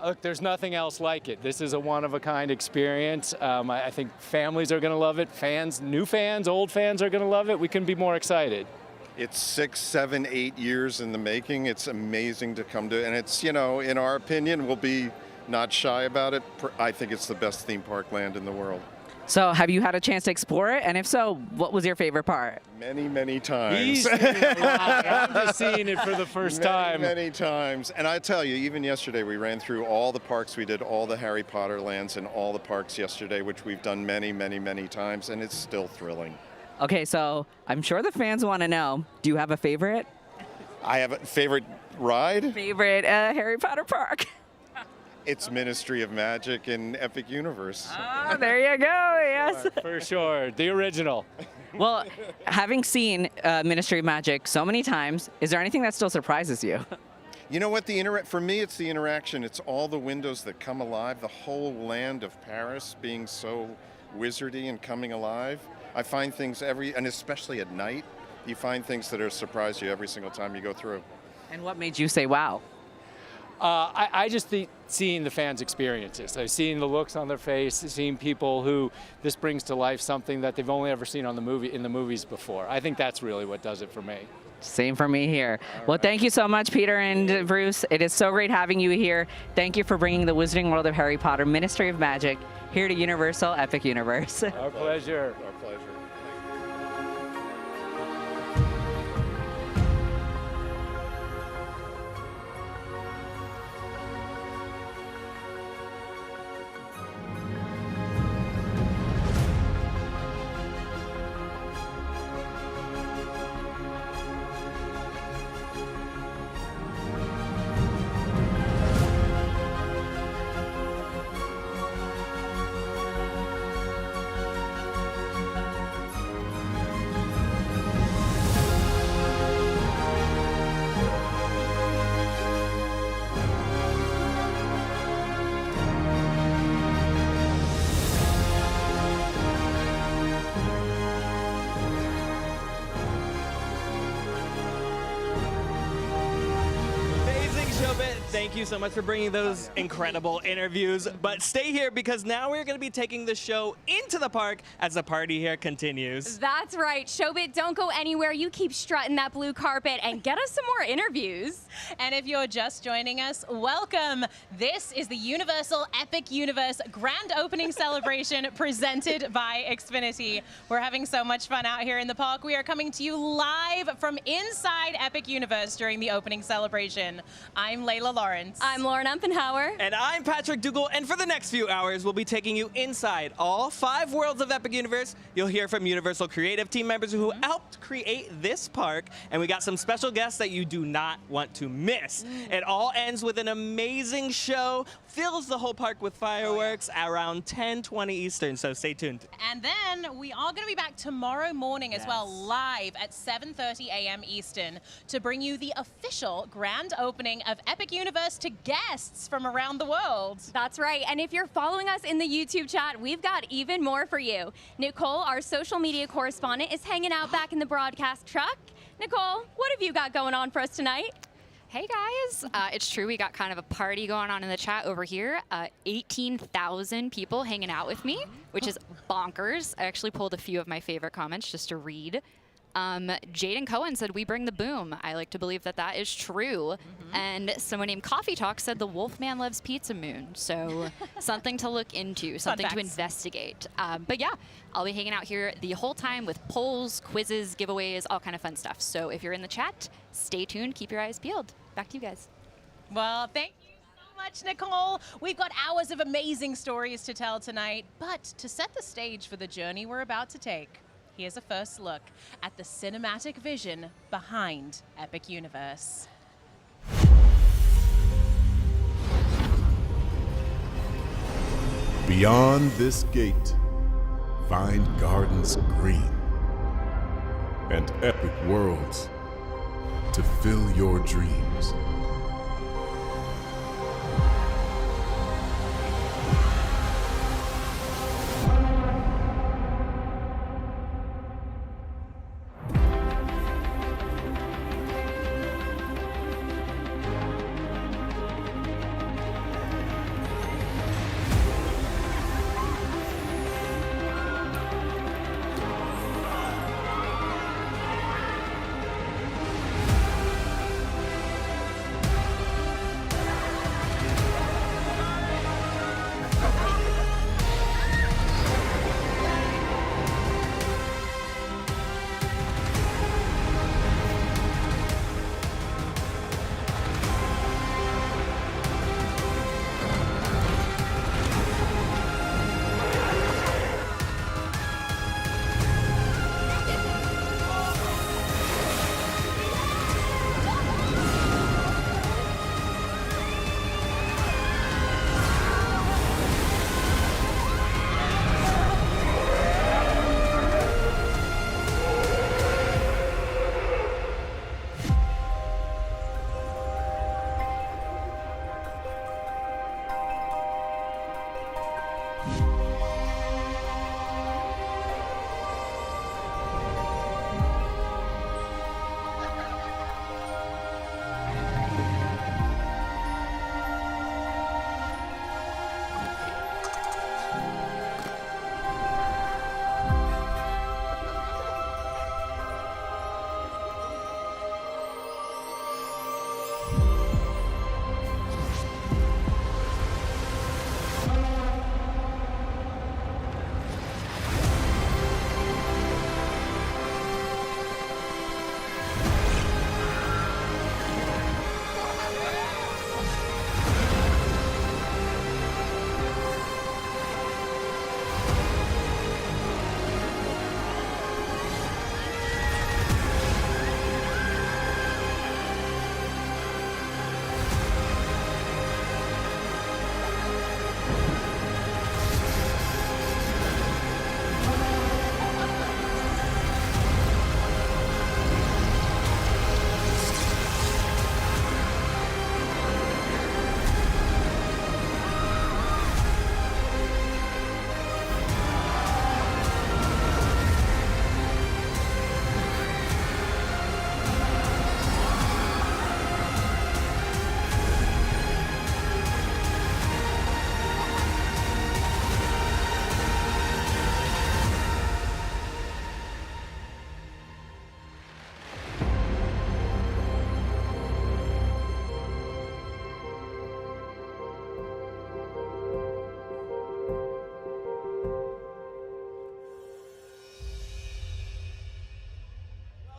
Look, there's nothing else like it. This is a one-of-a-kind experience. I think families are going to love it. Fans, new fans, old fans are going to love it. We couldn't be more excited. It's 6, 7, 8 years in the making. It's amazing to come to, and it's, you know, in our opinion, we'll be not shy about it. I think it's the best theme park land in the world. So have you had a chance to explore it? And if so, what was your favorite part? Many, many times. He's seen it a lot. I'm just seeing it for the first time. Many times. And I tell you, even yesterday, we ran through all the parks. We did all the Harry Potter lands in all the parks yesterday, which we've done many, many, many times, and it's still thrilling. Okay, so I'm sure the fans want to know, do you have a favorite? I have a favorite ride? Favorite Harry Potter park. It's Ministry of Magic and Epic Universe. Oh, there you go. Yes. For sure. The original. Well, having seen Ministry of Magic so many times, is there anything that still surprises you? You know what? For me, it's the interaction. It's all the windows that come alive. The whole land of Paris being so wizardy and coming alive. I find things and especially at night, you find things that are surprise you every single time you go through. And what made you say wow? I just think seeing the fans' experiences, so seeing the looks on their face, seeing people who this brings to life something that they've only ever seen in the movies before. I think that's really what does it for me. Same for me here. Well, thank you so much, Peter and Bruce. It is so great having you here. Thank you for bringing the Wizarding World of Harry Potter, Ministry of Magic, here to Universal Epic Universe. Our pleasure. Our pleasure. Thank you so much for bringing those incredible interviews. But stay here because now we're going to be taking the show into the park as the party here continues. That's right. Showit, don't go anywhere. You keep strutting that blue carpet and get us some more interviews. And if you're just joining us, welcome. This is the Universal Epic Universe Grand Opening Celebration presented by Xfinity. We're having so much fun out here in the park. We are coming to you live from inside Epic Universe during the opening celebration. I'm Layla Lawrence. I'm Lauren Umpenhauer. And I'm Patrick Dougal. And for the next few hours, we'll be taking you inside all 5 worlds of Epic Universe. You'll hear from Universal creative team members who helped create this park. And we got some special guests that you do not want to miss. It all ends with an amazing show, fills the whole park with fireworks around 10:20 Eastern. So stay tuned. And then we are going to be back tomorrow morning as well, live at 7:30 a.m. Eastern to bring you the official grand opening of Epic Universe to guests from around the world. That's right. And if you're following us in the YouTube chat, we've got even more for you. Nicole, our social media correspondent, is hanging out back in the broadcast truck. Nicole, what have you got going on for us tonight? Hey guys, it's true, we got kind of a party going on in the chat over here. 18,000 people hanging out with me, which is bonkers. I actually pulled a few of my favorite comments just to read. Jaden Cohen said, "We bring the boom." I like to believe that that is true. And someone named Coffee Talk said, "The Wolfman loves Pizza Moon." So something to look into, something to investigate. But yeah, I'll be hanging out here the whole time with polls, quizzes, giveaways, all kind of fun stuff. So if you're in the chat, stay tuned, keep your eyes peeled. Back to you guys. Well, thank you so much, Nicole. We've got hours of amazing stories to tell tonight. But to set the stage for the journey we're about to take, here's a first look at the cinematic vision behind Epic Universe. Beyond this gate, find gardens green and epic worlds to fill your dreams.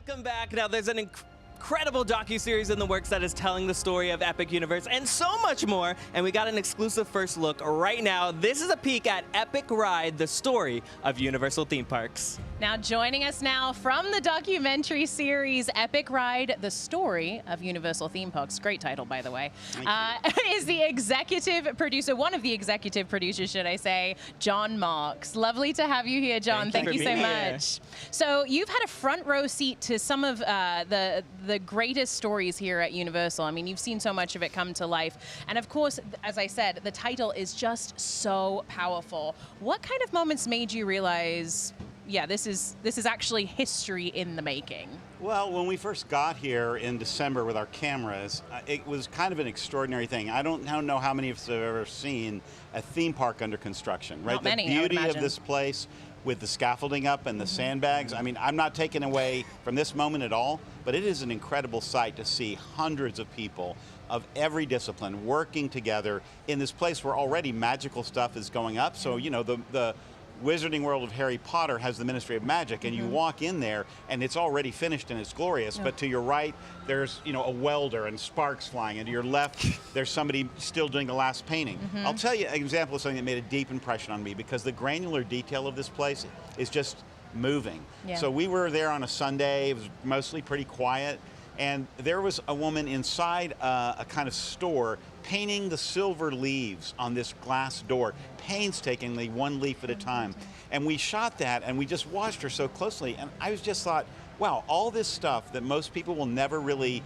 Welcome back. Now, there's an incredible docuseries in the works that is telling the story of Epic Universe and so much more, and we got an exclusive first look right now. This is a peek at Epic Ride, the story of Universal theme parks. Now joining us now from the documentary series Epic Ride, the story of Universal theme parks, great title by the way, is the executive producer, one of the executive producers should I say, John Marks. Lovely to have you here, John. Thank you so much. So you've had a front row seat to some of the greatest stories here at Universal. I mean, you've seen so much of it come to life. And of course, as I said, the title is just so powerful. What kind of moments made you realize, yeah, this is actually history in the making? Well, when we first got here in December with our cameras, it was kind of an extraordinary thing. I don't know how many of us have ever seen a theme park under construction, right? Not many, the beauty I would imagine. of this place with the scaffolding up and the sandbags. I mean, I'm not taking away from this moment at all, but it is an incredible sight to see hundreds of people of every discipline working together in this place where already magical stuff is going up. So, you know, the Wizarding World of Harry Potter has the Ministry of Magic, and you walk in there and it's already finished and it's glorious, but to your right there's, you know, a welder and sparks flying, and to your left there's somebody still doing the last painting. I'll tell you an example of something that made a deep impression on me, because the granular detail of this place is just moving. So we were there on a Sunday, it was mostly pretty quiet, and there was a woman inside a kind of store painting the silver leaves on this glass door, painstakingly, one leaf at a time. And we shot that, and we just watched her so closely, and I was just thought, wow, all this stuff that most people will never really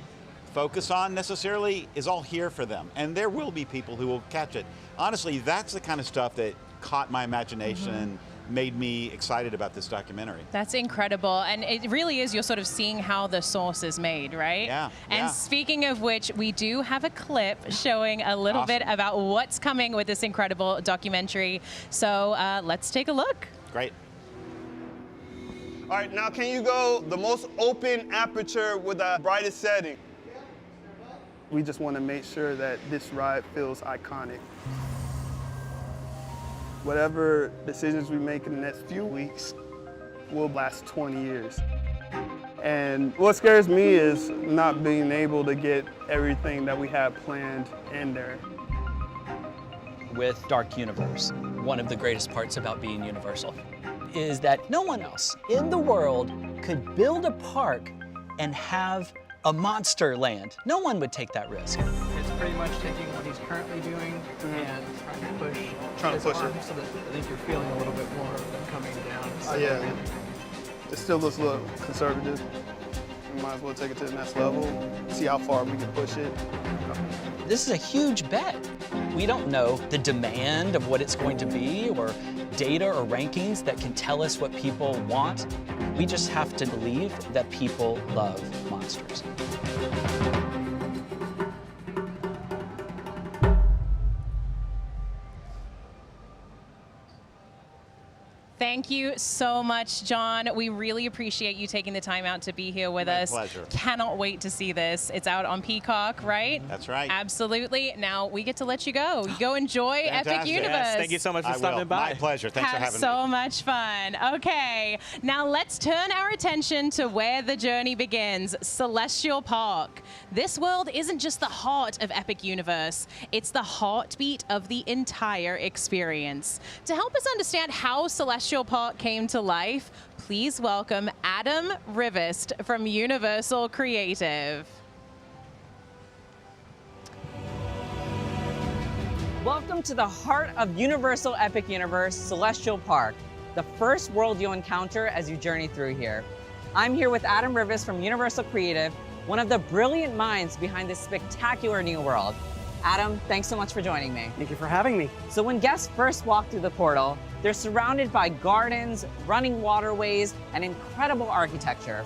focus on necessarily is all here for them. And there will be people who will catch it. Honestly, that's the kind of stuff that caught my imagination and made me excited about this documentary. That's incredible. And it really is, you're sort of seeing how the sauce is made, right? Yeah. And speaking of which, we do have a clip showing a little bit about what's coming with this incredible documentary. So let's take a look. Great. All right, now can you go the most open aperture with the brightest setting? We just want to make sure that this ride feels iconic. Whatever decisions we make in the next few weeks will last 20 years. And what scares me is not being able to get everything that we have planned in there. With Dark Universe, one of the greatest parts about being Universal is that no one else in the world could build a park and have a monster land. No one would take that risk. It's pretty much taking what he's currently doing and trying to push his arm so that I think you're feeling a little bit more of them coming down. Yeah, it still looks a little conservative. We might as well take it to the next level, see how far we can push it. This is a huge bet. We don't know the demand of what it's going to be or data or rankings that can tell us what people want. We just have to believe that people love monsters. Thank you so much, John. We really appreciate you taking the time out to be here with us. My pleasure. Cannot wait to see this. It's out on Peacock, right? That's right. Absolutely. Now we get to let you go. Go enjoy Epic Universe. Yes, thank you so much for stopping by. My pleasure. Thanks for having me. So much fun. Okay, now let's turn our attention to where the journey begins, Celestial Park. This world isn't just the heart of Epic Universe, it's the heartbeat of the entire experience. To help us understand how Celestial Park came to life, please welcome Adam Rivest from Universal Creative. Welcome to the heart of Universal Epic Universe, Celestial Park, the first world you'll encounter as you journey through here. I'm here with Adam Rivest from Universal Creative, one of the brilliant minds behind this spectacular new world. Adam, thanks so much for joining me. Thank you for having me. So when guests first walk through the portal, they're surrounded by gardens, running waterways, and incredible architecture.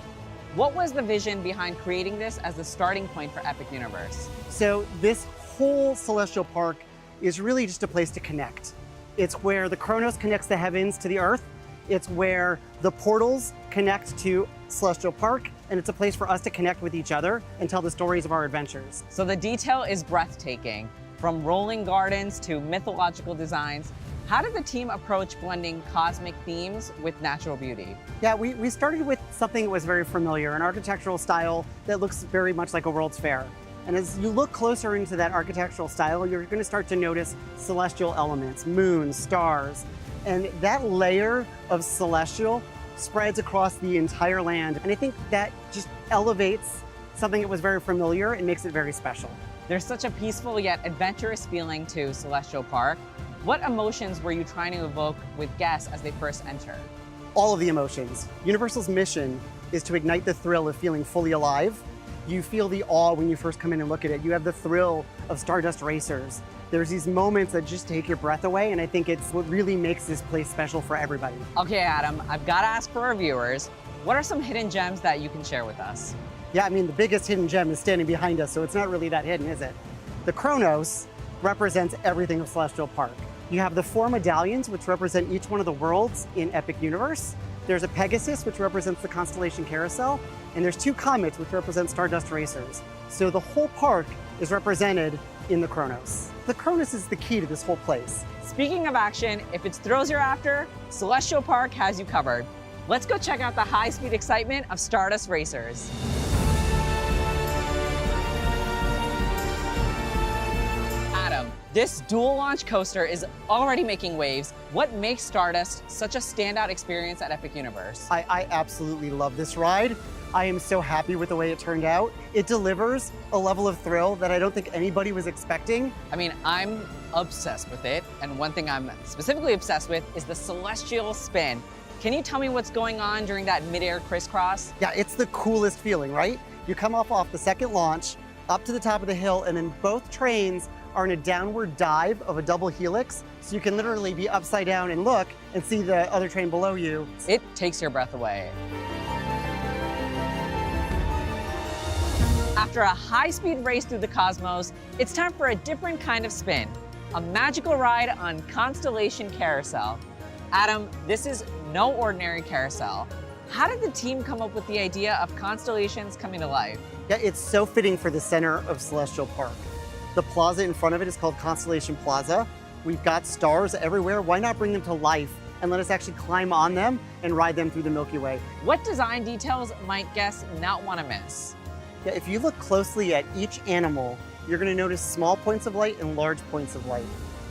What was the vision behind creating this as the starting point for Epic Universe? So this whole Celestial Park is really just a place to connect. It's where the Chronos connects the heavens to the earth. It's where the portals connect to Celestial Park, and it's a place for us to connect with each other and tell the stories of our adventures. So the detail is breathtaking, from rolling gardens to mythological designs. How did the team approach blending cosmic themes with natural beauty? Yeah, we started with something that was very familiar, an architectural style that looks very much like a World's Fair. And as you look closer into that architectural style, you're going to start to notice celestial elements, moons, stars. And that layer of celestial spreads across the entire land. And I think that just elevates something that was very familiar and makes it very special. There's such a peaceful yet adventurous feeling to Celestial Park. What emotions were you trying to evoke with guests as they first enter? All of the emotions. Universal's mission is to ignite the thrill of feeling fully alive. You feel the awe when you first come in and look at it. You have the thrill of Stardust Racers. There's these moments that just take your breath away, and I think it's what really makes this place special for everybody. Okay, Adam, I've got to ask for our viewers, what are some hidden gems that you can share with us? Yeah, I mean, the biggest hidden gem is standing behind us, so it's not really that hidden, is it? The Kronos represents everything of Celestial Park. You have the 4 medallions, which represent each one of the worlds in Epic Universe. There's a Pegasus, which represents the constellation Carousel, and there's 2 comets, which represent Stardust Racers. So the whole park is represented in the Kronos. The Kronos is the key to this whole place. Speaking of action, if it's thrills you're after, Celestial Park has you covered. Let's go check out the high-speed excitement of Stardust Racers. Adam, this dual launch coaster is already making waves. What makes Stardust such a standout experience at Epic Universe? I absolutely love this ride. I am so happy with the way it turned out. It delivers a level of thrill that I don't think anybody was expecting. I mean, I'm obsessed with it, and one thing I'm specifically obsessed with is the celestial spin. Can you tell me what's going on during that mid-air crisscross? Yeah, it's the coolest feeling, right? You come off the second launch, up to the top of the hill, and then both trains are in a downward dive of a double helix. So you can literally be upside down and look and see the other train below you. It takes your breath away. After a high-speed race through the cosmos, it's time for a different kind of spin, a magical ride on Constellation Carousel. Adam, this is no ordinary carousel. How did the team come up with the idea of constellations coming to life? Yeah, it's so fitting for the center of Celestial Park. The plaza in front of it is called Constellation Plaza. We've got stars everywhere. Why not bring them to life and let us actually climb on them and ride them through the Milky Way? What design details might guests not want to miss? Yeah, if you look closely at each animal, you're going to notice small points of light and large points of light.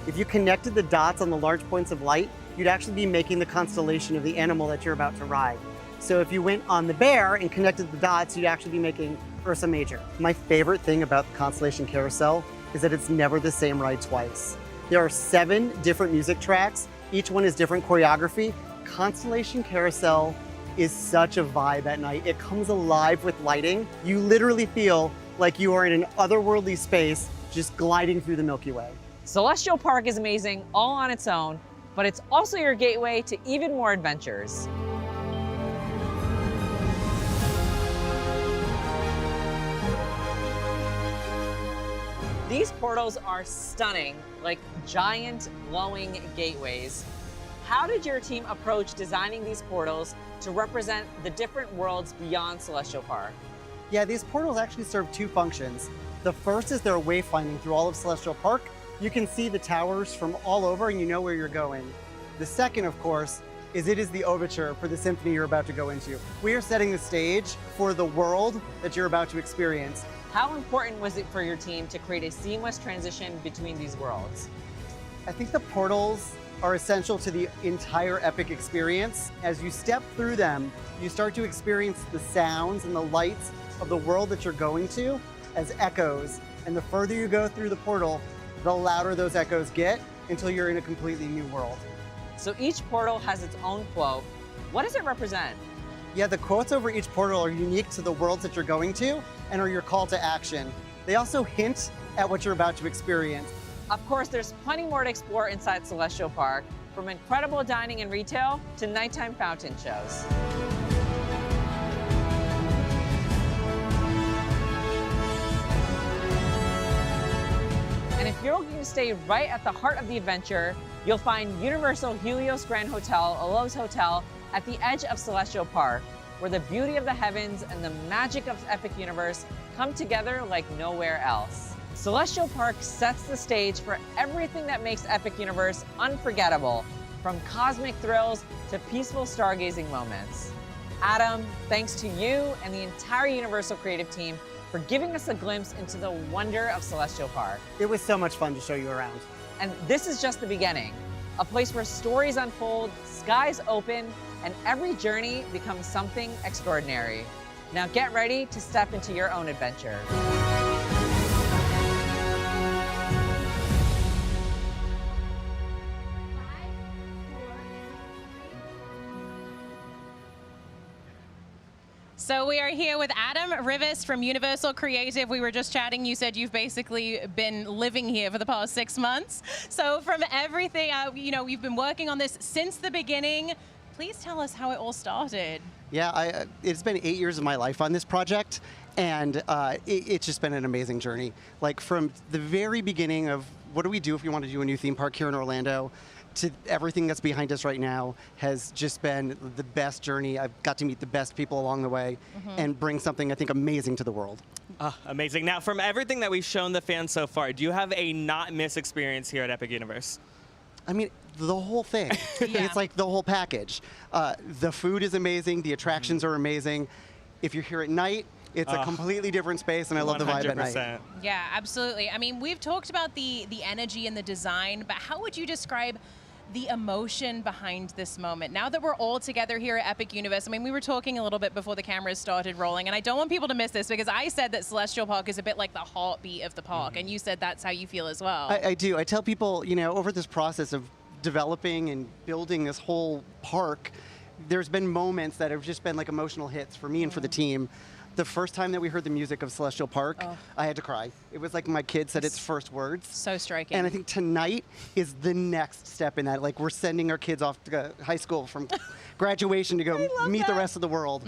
If you connected the dots on the large points of light, you'd actually be making the constellation of the animal that you're about to ride. So if you went on the bear and connected the dots, you'd actually be making Ursa Major. My favorite thing about the Constellation Carousel is that it's never the same ride twice. There are 7 different music tracks. Each one is different choreography. Constellation Carousel is such a vibe at night. It comes alive with lighting. You literally feel like you are in an otherworldly space just gliding through the Milky Way. Celestial Park is amazing all on its own, but it's also your gateway to even more adventures. These portals are stunning, like giant glowing gateways. How did your team approach designing these portals to represent the different worlds beyond Celestial Park? Yeah, these portals actually serve 2 functions. The first is their wayfinding through all of Celestial Park. You can see the towers from all over and you know where you're going. The second, of course, is it is the overture for the symphony you're about to go into. We are setting the stage for the world that you're about to experience. How important was it for your team to create a seamless transition between these worlds? I think the portals are essential to the entire Epic experience. As you step through them, you start to experience the sounds and the lights of the world that you're going to as echoes. And the further you go through the portal, the louder those echoes get until you're in a completely new world. So each portal has its own quote. What does it represent? Yeah, the quotes over each portal are unique to the worlds that you're going to and are your call to action. They also hint at what you're about to experience. Of course, there's plenty more to explore inside Celestial Park, from incredible dining and retail to nighttime fountain shows. And if you're looking to stay right at the heart of the adventure, you'll find Universal Helios Grand Hotel, a Lowe's hotel, at the edge of Celestial Park, where the beauty of the heavens and the magic of Epic Universe come together like nowhere else. Celestial Park sets the stage for everything that makes Epic Universe unforgettable, from cosmic thrills to peaceful stargazing moments. Adam, thanks to you and the entire Universal creative team for giving us a glimpse into the wonder of Celestial Park. It was so much fun to show you around. And this is just the beginning, a place where stories unfold, skies open, and every journey becomes something extraordinary. Now get ready to step into your own adventure. So we are here with Adam Rivas from Universal Creative. We were just chatting. You said you've basically been living here for the past 6 months. So from everything, you've been working on this since the beginning. Please tell us how it all started. Yeah, it's been 8 years of my life on this project, and it's just been an amazing journey. Like from the very beginning of what do we do if we want to do a new theme park here in Orlando, to everything that's behind us right now has just been the best journey. I've got to meet the best people along the way and bring something, I think, amazing to the world. Amazing. Now, from everything that we've shown the fans so far, do you have a not miss experience here at Epic Universe? I mean, the whole thing. It's like the whole package. The food is amazing. The attractions are amazing. If you're here at night, it's a completely different space, and I love the vibe at night. Yeah, absolutely. I mean, we've talked about the energy and the design, but how would you describe the emotion behind this moment? Now that we're all together here at Epic Universe, I mean, we were talking a little bit before the cameras started rolling, and I don't want people to miss this because I said that Celestial Park is a bit like the heartbeat of the park, and you said that's how you feel as well. I do. I tell people, over this process of developing and building this whole park, there's been moments that have just been like emotional hits for me and for the team. The first time that we heard the music of Celestial Park, I had to cry. It was like my kid said its first words. So striking. And I think tonight is the next step in that. Like, we're sending our kids off to high school from graduation to go meet the rest of the world.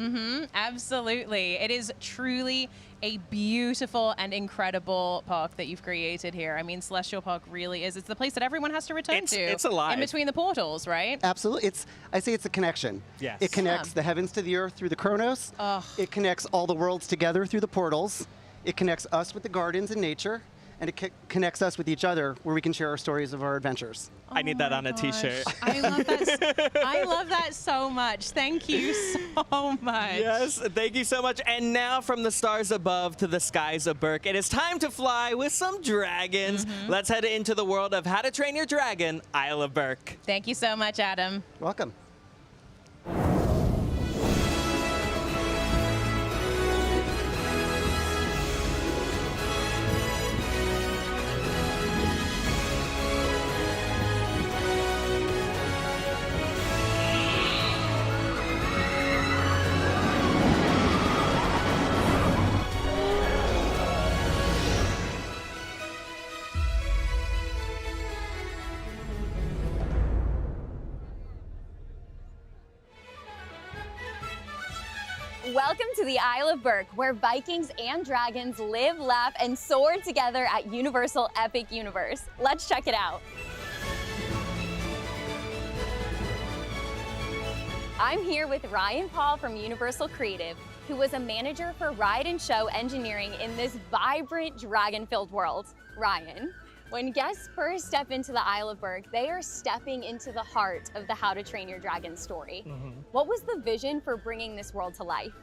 Absolutely. It is truly a beautiful and incredible park that you've created here. I mean, Celestial Park really is. It's the place that everyone has to return to. It's alive. In between the portals, right? Absolutely. I say it's a connection. Yes. It connects the heavens to the earth through the Chronos. It connects all the worlds together through the portals. It connects us with the gardens and nature. And it connects us with each other, where we can share our stories of our adventures. I need that on a t-shirt. I love that. I love that so much. Thank you so much. Yes, thank you so much. And now from the stars above to the skies of Berk, it is time to fly with some dragons. Let's head into the world of How to Train Your Dragon, Isle of Berk. Thank you so much, Adam. Welcome. Welcome to the Isle of Berk, where Vikings and dragons live, laugh, and soar together at Universal Epic Universe. Let's check it out. I'm here with Ryan Paul from Universal Creative, who was a manager for ride and show engineering in this vibrant dragon-filled world. Ryan, when guests first step into the Isle of Berk, they are stepping into the heart of the How to Train Your Dragon story. What was the vision for bringing this world to life?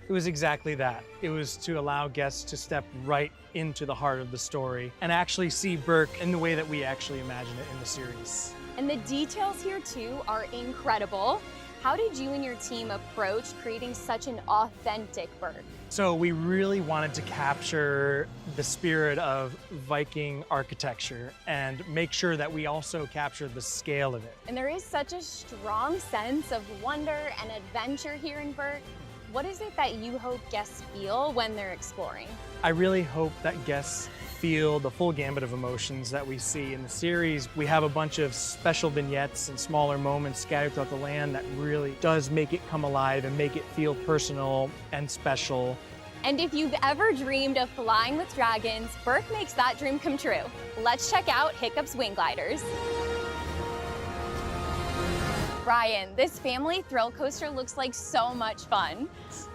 It was exactly that. It was to allow guests to step right into the heart of the story and actually see Berk in the way that we actually imagine it in the series. And the details here too are incredible. How did you and your team approach creating such an authentic Berk? So we really wanted to capture the spirit of Viking architecture and make sure that we also captured the scale of it. And there is such a strong sense of wonder and adventure here in Berk. What is it that you hope guests feel when they're exploring? I really hope that guests feel the full gambit of emotions that we see in the series. We have a bunch of special vignettes and smaller moments scattered throughout the land that really does make it come alive and make it feel personal and special. And if you've ever dreamed of flying with dragons, Berk makes that dream come true. Let's check out Hiccup's Wing Gliders. Ryan, this family thrill coaster looks like so much fun.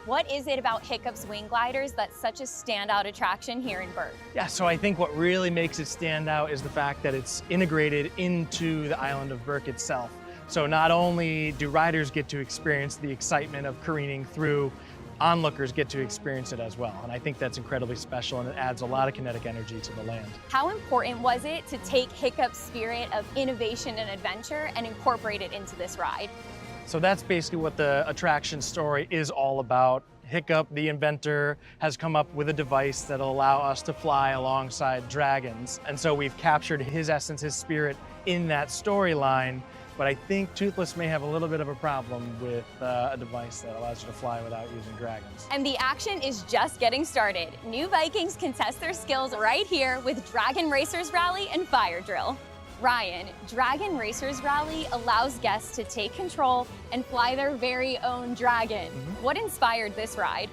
What is it about Hiccup's wing gliders that's such a standout attraction here in Berk? Yeah, so I think what really makes it stand out is the fact that it's integrated into the island of Berk itself. So not only do riders get to experience the excitement of careening through, onlookers get to experience it as well. And I think that's incredibly special, and it adds a lot of kinetic energy to the land. How important was it to take Hiccup's spirit of innovation and adventure and incorporate it into this ride? So that's basically what the attraction story is all about. Hiccup, the inventor, has come up with a device that'll allow us to fly alongside dragons. And so we've captured his essence, his spirit in that storyline. But I think Toothless may have a little bit of a problem with a device that allows you to fly without using dragons. And the action is just getting started. New Vikings can test their skills right here with Dragon Racers Rally and Fire Drill. Ryan, Dragon Racers Rally allows guests to take control and fly their very own dragon. What inspired this ride?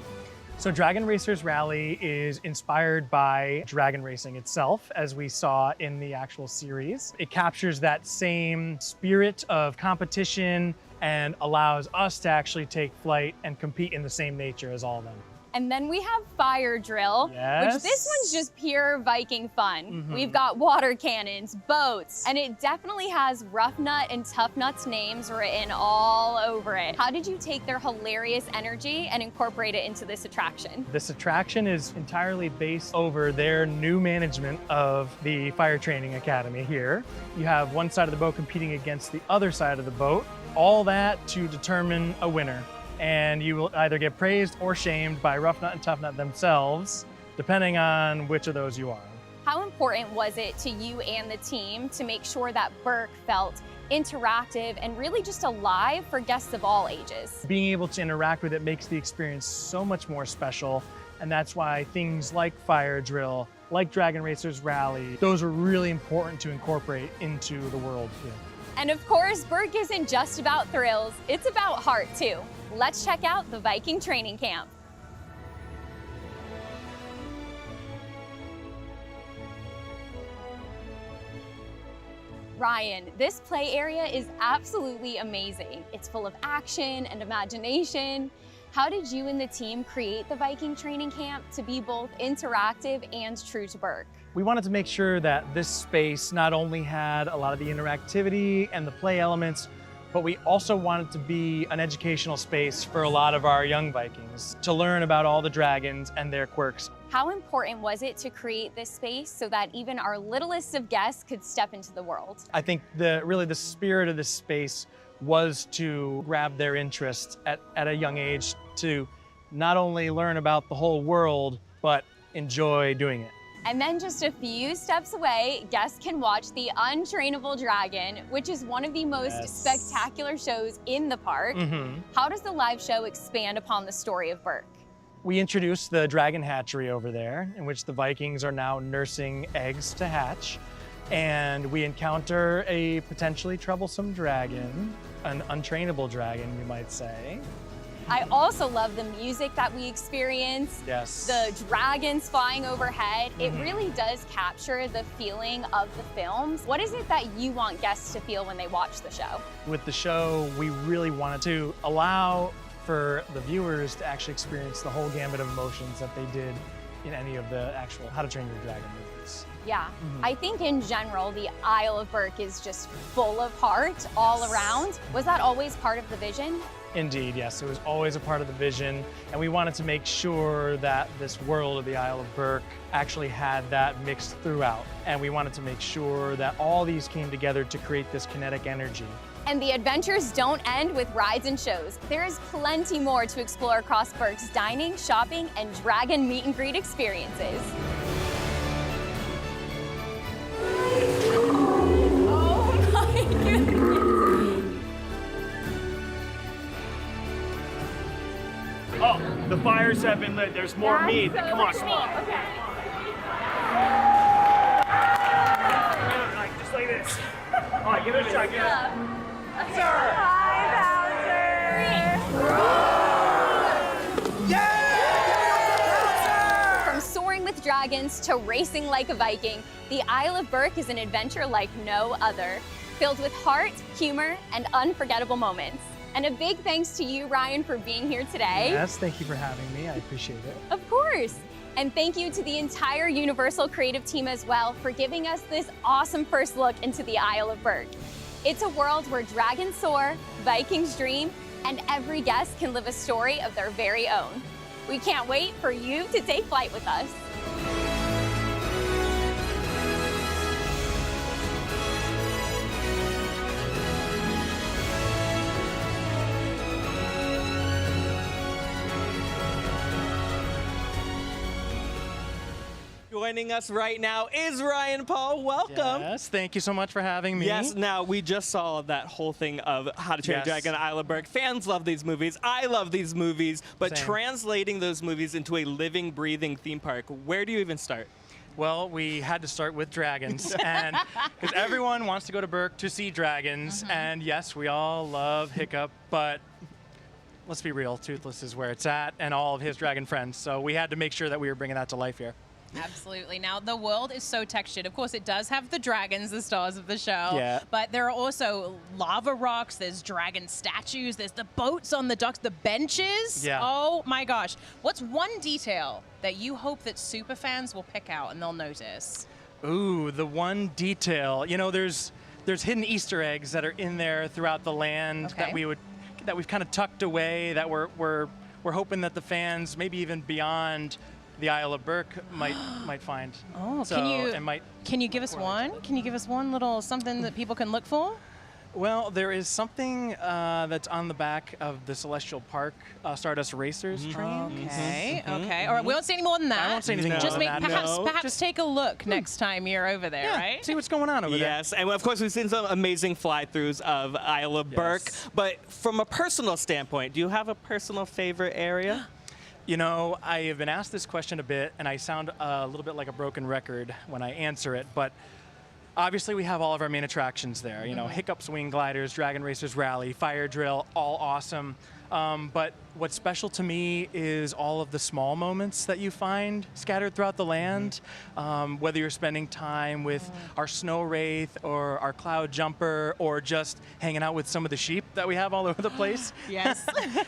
So Dragon Racers Rally is inspired by dragon racing itself, as we saw in the actual series. It captures that same spirit of competition and allows us to actually take flight and compete in the same nature as all of them. And then we have Fire Drill, Yes. which this one's just pure Viking fun. We've got water cannons, boats, and it definitely has Rough Nut and Tough Nut's names written all over it. How did you take their hilarious energy and incorporate it into this attraction? This attraction is entirely based over their new management of the Fire Training Academy here. You have one side of the boat competing against the other side of the boat, all that to determine a winner. And you will either get praised or shamed by Rough Nut and Tough Nut themselves, depending on which of those you are. How important was it to you and the team to make sure that Berk felt interactive and really just alive for guests of all ages? Being able to interact with it makes the experience so much more special, and that's why things like Fire Drill, like Dragon Racers Rally, those are really important to incorporate into the world here. And of course, Berk isn't just about thrills, it's about heart too. Let's check out the Viking training camp. Ryan, this play area is absolutely amazing. It's full of action and imagination. How did you and the team create the Viking training camp to be both interactive and true to Berk? We wanted to make sure that this space not only had a lot of the interactivity and the play elements, but we also wanted to be an educational space for a lot of our young Vikings to learn about all the dragons and their quirks. How important was it to create this space so that even our littlest of guests could step into the world? I think really the spirit of this space was to grab their interest at a young age, to not only learn about the whole world, but enjoy doing it. And then just a few steps away, guests can watch the Untrainable Dragon, which is one of the most spectacular shows in the park. How does the live show expand upon the story of Berk? We introduced the dragon hatchery over there, in which the Vikings are now nursing eggs to hatch. And we encounter a potentially troublesome dragon, an untrainable dragon, you might say. I also love the music that we experience. Yes. The dragons flying overhead. It really does capture the feeling of the films. What is it that you want guests to feel when they watch the show? With the show, we really wanted to allow for the viewers to actually experience the whole gamut of emotions that they did in any of the actual How to Train Your Dragon movies. Yeah, I think in general, the Isle of Berk is just full of heart all around. Was that always part of the vision? Indeed, yes. It was always a part of the vision, and we wanted to make sure that this world of the Isle of Berk actually had that mixed throughout. And we wanted to make sure that all these came together to create this kinetic energy. And the adventures don't end with rides and shows. There is plenty more to explore across Berk's dining, shopping, and dragon meet and greet experiences. Oh my goodness. Oh, the fires have been lit. There's more meat. Come on, come on. Okay. Like, just like this. All right, give it a shot. Give it a Sir! From soaring with dragons to racing like a Viking, the Isle of Berk is an adventure like no other. filled with heart, humor, and unforgettable moments. And a big thanks to you, Ryan, for being here today. Yes, thank you for having me. I appreciate it. Of course. And thank you to the entire Universal creative team as well for giving us this awesome first look into the Isle of Berk. It's a world where dragons soar, Vikings dream, and every guest can live a story of their very own. We can't wait for you to take flight with us. Joining us right now is Ryan Paul. Welcome. Yes, thank you so much for having me. Yes, now we just saw that whole thing of How to Train Your Dragon, Isle of Berk. Fans love these movies. I love these movies. But Same. translating those movies into a living, breathing theme park, where do you even start? Well, we had to start with dragons, and because everyone wants to go to Berk to see dragons, and yes, we all love Hiccup, but let's be real, Toothless is where it's at, and all of his dragon friends. So we had to make sure that we were bringing that to life here. Absolutely. Now, the world is so textured. Of course, it does have the dragons, the stars of the show. Yeah. But there are also lava rocks. There's dragon statues. There's the boats on the docks, the benches. Yeah. Oh, my gosh. What's one detail that you hope that super fans will pick out and they'll notice? Ooh, the one detail. You know, there's hidden Easter eggs that are in there throughout the land that we've kind of tucked away, that we're hoping that the fans, maybe even beyond the Isle of Berk, might find. Oh, so, can you give us one? Can you give us one little something that people can look for? Well, there is something that's on the back of the Celestial Park Stardust Racers train. Okay, okay. All right, we won't say any more than that. I won't say anything more Just than that. perhaps Just take a look next time you're over there, right? See what's going on over there. Yes, and of course we've seen some amazing fly-throughs of Isle of Berk. But from a personal standpoint, do you have a personal favorite area? You know, I have been asked this question a bit, and I sound a little bit like a broken record when I answer it, but obviously we have all of our main attractions there. You know, Hiccup Swing Gliders, Dragon Racers Rally, Fire Drill, all awesome. But what's special to me is all of the small moments that you find scattered throughout the land. Whether you're spending time with our Snow Wraith or our Cloud Jumper, or just hanging out with some of the sheep that we have all over the place. Yes.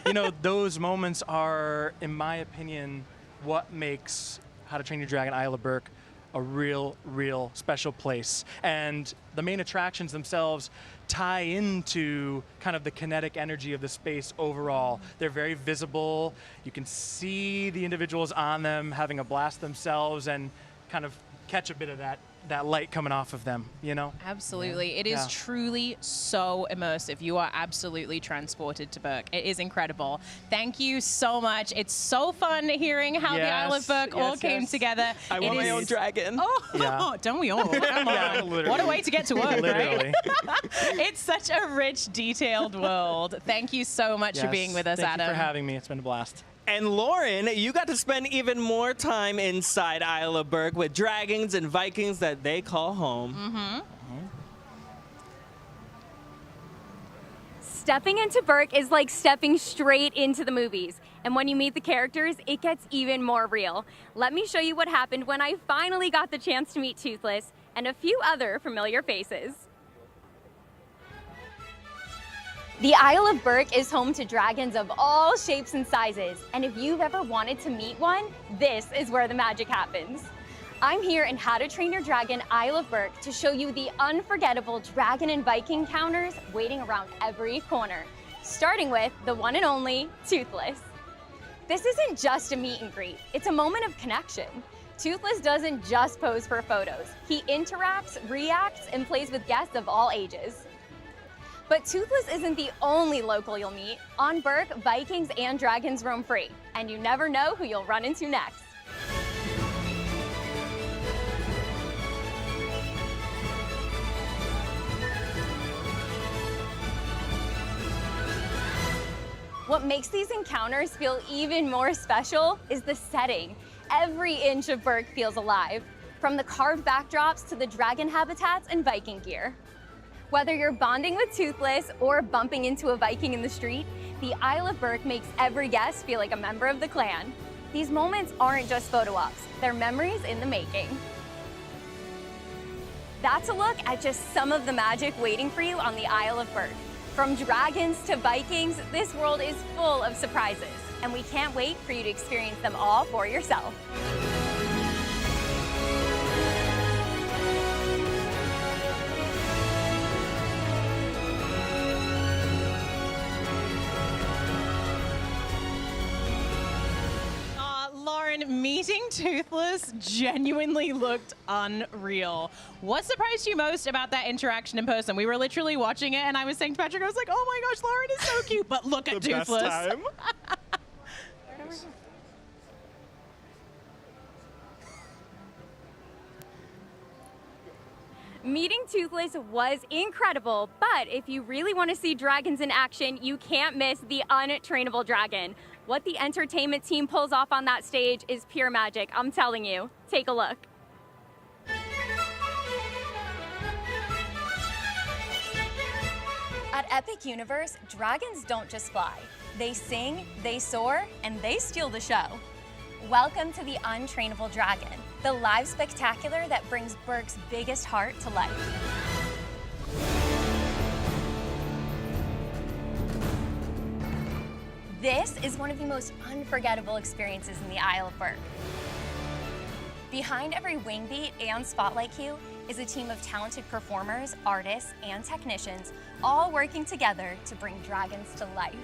You know, those moments are, in my opinion, what makes How to Train Your Dragon Isle of Berk a real special place. And the main attractions themselves tie into kind of the kinetic energy of the space overall. They're very visible. You can see the individuals on them having a blast themselves and kind of catch a bit of that light coming off of them, you know? Absolutely. It is truly so immersive. You are absolutely transported to Berk. It is incredible. Thank you so much. It's so fun hearing how the Isle of Berk all came together. I want my own dragon. Oh, don't we all? Come on. What a way to get to work, right? It's such a rich, detailed world. Thank you so much for being with us, Thank Adam. you for having me. It's been a blast. And Lauren, you got to spend even more time inside Isle of Berk with dragons and Vikings that they call home. Stepping into Berk is like stepping straight into the movies. And when you meet the characters, it gets even more real. Let me show you what happened when I finally got the chance to meet Toothless and a few other familiar faces. The Isle of Berk is home to dragons of all shapes and sizes, and if you've ever wanted to meet one, this is where the magic happens. I'm here in How to Train Your Dragon Isle of Berk to show you the unforgettable dragon and Viking encounters waiting around every corner, starting with the one and only Toothless. This isn't just a meet and greet, it's a moment of connection. Toothless doesn't just pose for photos. He interacts, reacts, and plays with guests of all ages. But Toothless isn't the only local you'll meet. On Berk, Vikings and dragons roam free, and you never know who you'll run into next. What makes these encounters feel even more special is the setting. Every inch of Berk feels alive, from the carved backdrops to the dragon habitats and Viking gear. Whether you're bonding with Toothless or bumping into a Viking in the street, the Isle of Berk makes every guest feel like a member of the clan. These moments aren't just photo ops, they're memories in the making. That's a look at just some of the magic waiting for you on the Isle of Berk. From dragons to Vikings, this world is full of surprises, and we can't wait for you to experience them all for yourself. Meeting Toothless genuinely looked unreal. What surprised you most about that interaction in person? We were literally watching it, and I was saying to Patrick, I was like, oh my gosh, Lauren is so cute, but look at Toothless. Best time. Meeting Toothless was incredible, but if you really want to see dragons in action, you can't miss the untrainable dragon. What the entertainment team pulls off on that stage is pure magic, I'm telling you. Take a look. At Epic Universe, dragons don't just fly. They sing, they soar, and they steal the show. Welcome to the Untrainable Dragon, the live spectacular that brings Berk's biggest heart to life. This is one of the most unforgettable experiences in the Isle of Berk. Behind every wing beat and spotlight cue is a team of talented performers, artists, and technicians, all working together to bring dragons to life.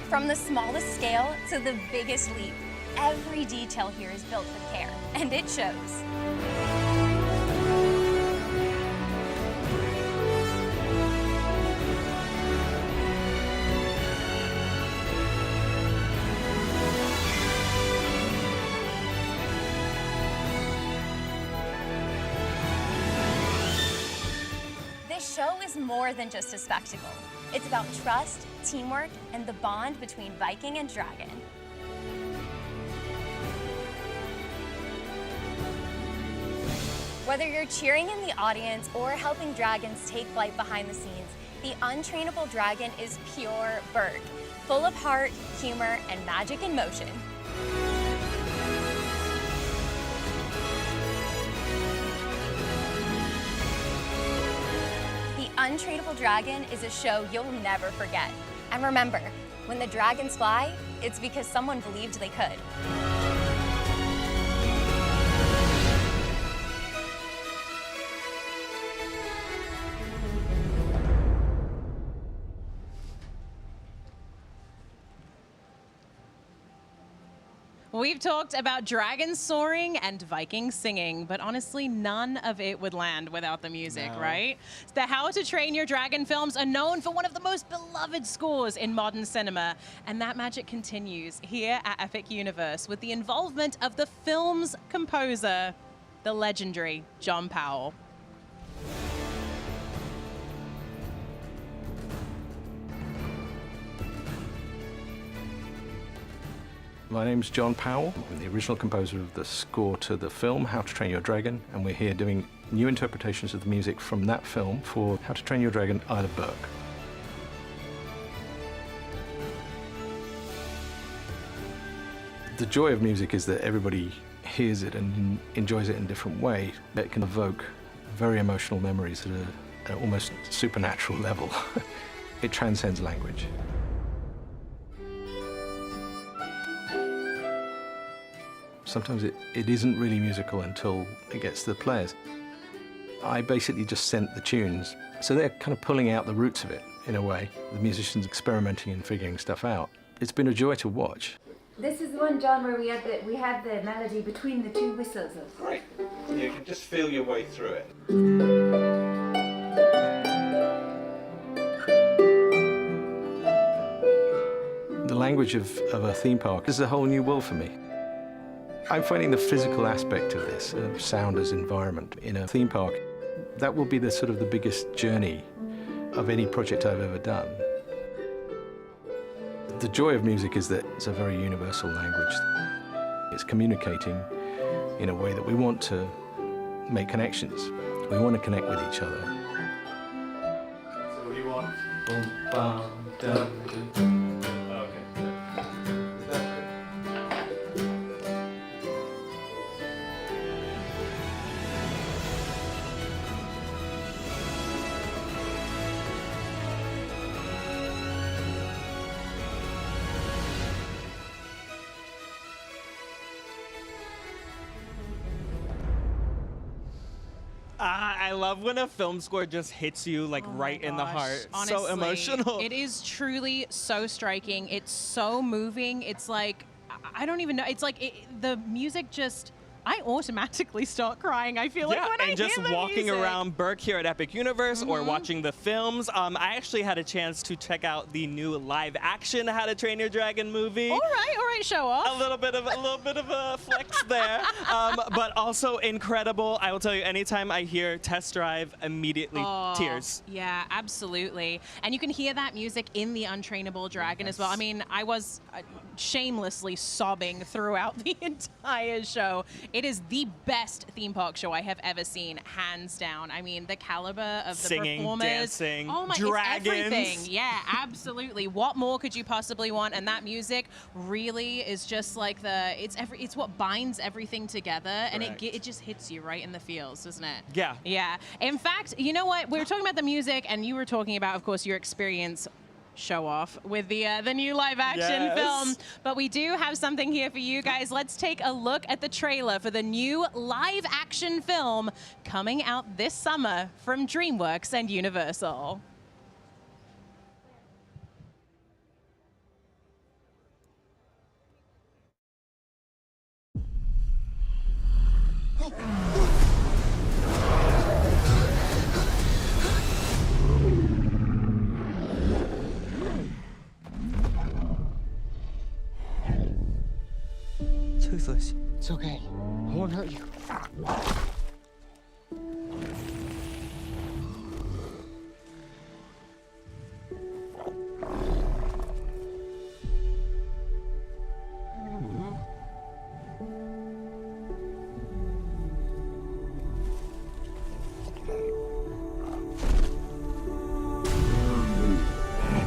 From the smallest scale to the biggest leap, every detail here is built with care, and it shows. This show is more than just a spectacle. It's about trust, teamwork, and the bond between Viking and dragon. Whether you're cheering in the audience or helping dragons take flight behind the scenes, the Untrainable Dragon is pure Berk, full of heart, humor, and magic in motion. Untrainable Dragon is a show you'll never forget. And remember, when the dragons fly, it's because someone believed they could. We've talked about dragons soaring and Vikings singing, but honestly, none of it would land without the music, right? The How to Train Your Dragon films are known for one of the most beloved scores in modern cinema, and that magic continues here at Epic Universe with the involvement of the film's composer, the legendary John Powell. My name's John Powell. I'm the original composer of the score to the film How to Train Your Dragon, and we're here doing new interpretations of the music from that film for How to Train Your Dragon, Isle of Berk. The joy of music is that everybody hears it and enjoys it in a different way. It can evoke very emotional memories at an almost supernatural level. It transcends language. Sometimes it isn't really musical until it gets to the players. I basically just sent the tunes, so they're kind of pulling out the roots of it, in a way. The musicians experimenting and figuring stuff out. It's been a joy to watch. This is the one, John, where we had the melody between the two whistles. Right. You can just feel your way through it. The language of a theme park is a whole new world for me. I'm finding the physical aspect of this, of sound as environment in a theme park, that will be the sort of the biggest journey of any project I've ever done. The joy of music is that it's a very universal language. It's communicating in a way that we want to make connections. We want to connect with each other. So what do you want? Boom, bam, dum, dum. Okay. I love when a film score just hits you like right in the heart. Honestly, so emotional. It is truly so striking. It's so moving. It's like, I don't even know. It's like the music just, I automatically start crying. I feel like when I hear the just walking music. around Berk here at Epic Universe or watching the films. I actually had a chance to check out the new live-action How to Train Your Dragon movie. All right, show off. A little bit of a flex there, but also incredible. I will tell you, anytime I hear Test Drive, immediately tears. Yeah, absolutely. And you can hear that music in the Untrainable Dragon as well. I mean, I was shamelessly sobbing throughout the entire show. It is the best theme park show I have ever seen, hands down. I mean, the caliber of the Singing, performers. dancing, oh my, dragons. It's everything. Yeah, absolutely. What more could you possibly want? And that music really is just like it's what binds everything together, and it just hits you right in the feels, doesn't it? Yeah. Yeah. In fact, you know what? We were talking about the music, and you were talking about, of course, your experience show off with the new live action film, but we do have something here for you guys. Let's take a look at the trailer for the new live action film coming out this summer from DreamWorks and Universal. Toothless. It's okay. I won't hurt you.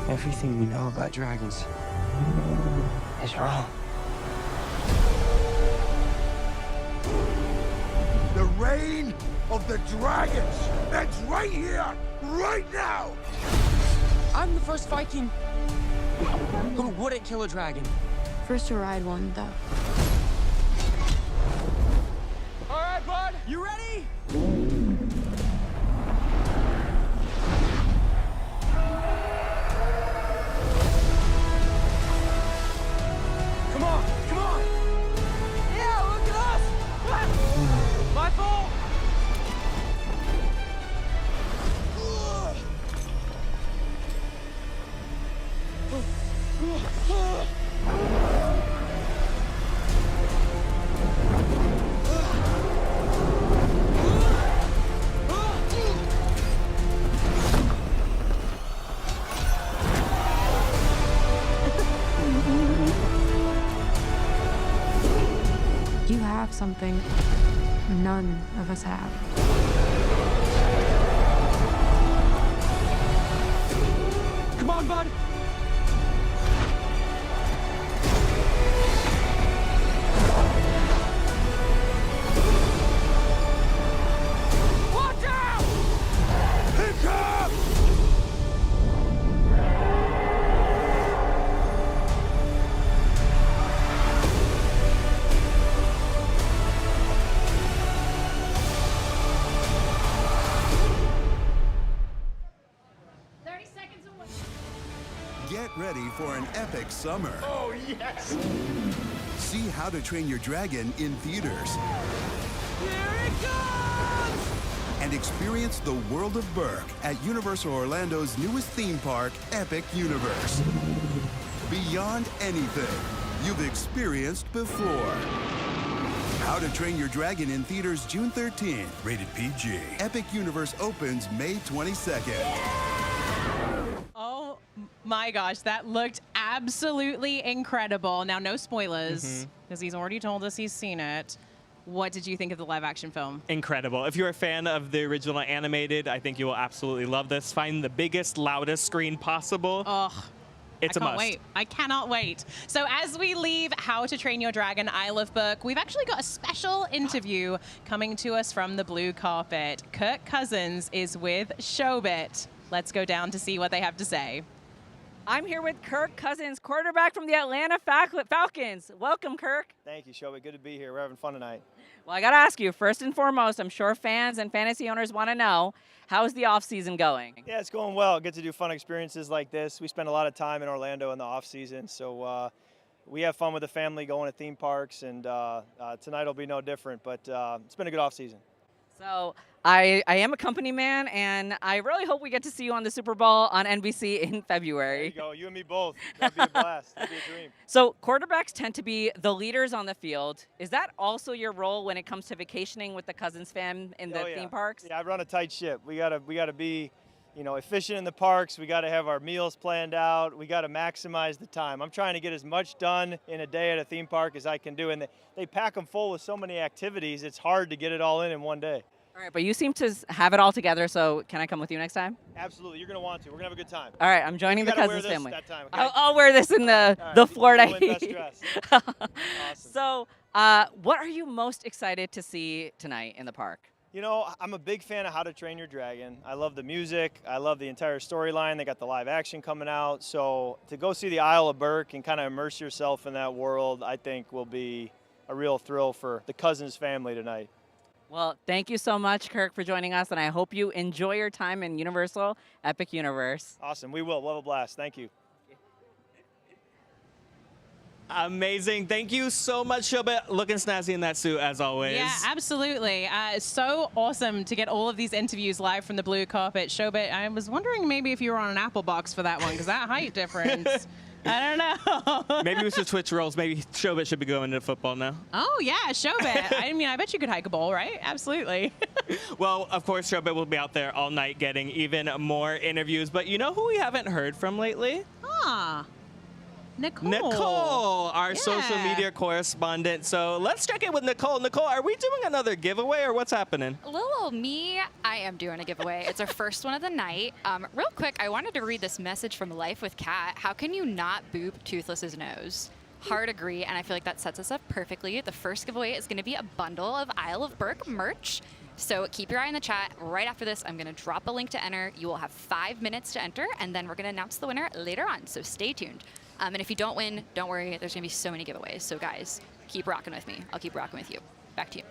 Everything we know about dragons is wrong. The reign of the dragons ends right here, right now! I'm the first Viking who wouldn't kill a dragon. First to ride one, though. All right, bud, you ready? Come on, come on! Yeah, look at us! My fault! You have something none of us have. Come on, bud! Watch out! Here comes! Get ready for an epic summer. Oh, yes! See How to Train Your Dragon in theaters. Here it comes! And experience the world of Berk at Universal Orlando's newest theme park, Epic Universe. Beyond anything you've experienced before. How to Train Your Dragon in theaters June 13th. Rated PG. Epic Universe opens May 22nd. Oh my gosh, that looked absolutely incredible. Now, no spoilers, because he's already told us he's seen it. What did you think of the live action film? Incredible. If you're a fan of the original animated, I think you will absolutely love this. Find the biggest, loudest screen possible. Oh, it's a must. Wait. I cannot wait. So as we leave How to Train Your Dragon Isle of Berk, we've actually got a special interview coming to us from the blue carpet. Kirk Cousins is with Showit. Let's go down to see what they have to say. I'm here with Kirk Cousins, quarterback from the Atlanta Falcons. Welcome, Kirk. Thank you, Showit. Good to be here. We're having fun tonight. Well, I got to ask you, first and foremost, I'm sure fans and fantasy owners want to know, how's the offseason going? Yeah, it's going well. Get to do fun experiences like this. We spend a lot of time in Orlando in the offseason, so we have fun with the family going to theme parks, and tonight will be no different, but it's been a good offseason. So I am a company man, and I really hope we get to see you on the Super Bowl on NBC in February. There you go. You and me both. That'd be a blast. That'd be a dream. So quarterbacks tend to be the leaders on the field. Is that also your role when it comes to vacationing with the Cousins fam in the theme parks? Yeah, I run a tight ship. We gotta be, efficient in the parks. We gotta have our meals planned out. We gotta maximize the time. I'm trying to get as much done in a day at a theme park as I can do, and they pack them full with so many activities. It's hard to get it all in one day. All right, but you seem to have it all together, so can I come with you next time? Absolutely. You're going to want to. We're going to have a good time. All right, I'm joining the You gotta Cousins wear this family. that time, okay? I'll wear this in the right, Florida you win best heat. dress. Awesome. So what are you most excited to see tonight in the park? I'm a big fan of How to Train Your Dragon. I love the music. I love the entire storyline. They got the live action coming out. So to go see the Isle of Berk and kind of immerse yourself in that world, I think will be a real thrill for the Cousins family tonight. Well, thank you so much, Kirk, for joining us, and I hope you enjoy your time in Universal Epic Universe. Awesome. We will. We'll have a blast. Thank you. Amazing. Thank you so much, Showit. Looking snazzy in that suit, as always. Yeah, absolutely. So awesome to get all of these interviews live from the blue carpet. Showit, I was wondering maybe if you were on an Apple box for that one, because that height difference, I don't know. Maybe we should switch roles. Maybe Showit should be going into football now. Oh, yeah, Showit. I bet you could hike a bowl, right? Absolutely. Well, of course, Showit will be out there all night getting even more interviews. But you know who we haven't heard from lately? Nicole, our social media correspondent. So let's check in with Nicole. Nicole, are we doing another giveaway or what's happening? Little old me, I am doing a giveaway. It's our first one of the night. Real quick, I wanted to read this message from Life with Kat. How can you not boop Toothless's nose? Hard agree, and I feel like that sets us up perfectly. The first giveaway is going to be a bundle of Isle of Berk merch. So keep your eye on the chat. Right after this, I'm going to drop a link to enter. You will have 5 minutes to enter, and then we're going to announce the winner later on. So stay tuned. And if you don't win, don't worry. There's going to be so many giveaways. So guys, keep rocking with me. I'll keep rocking with you. Back to you.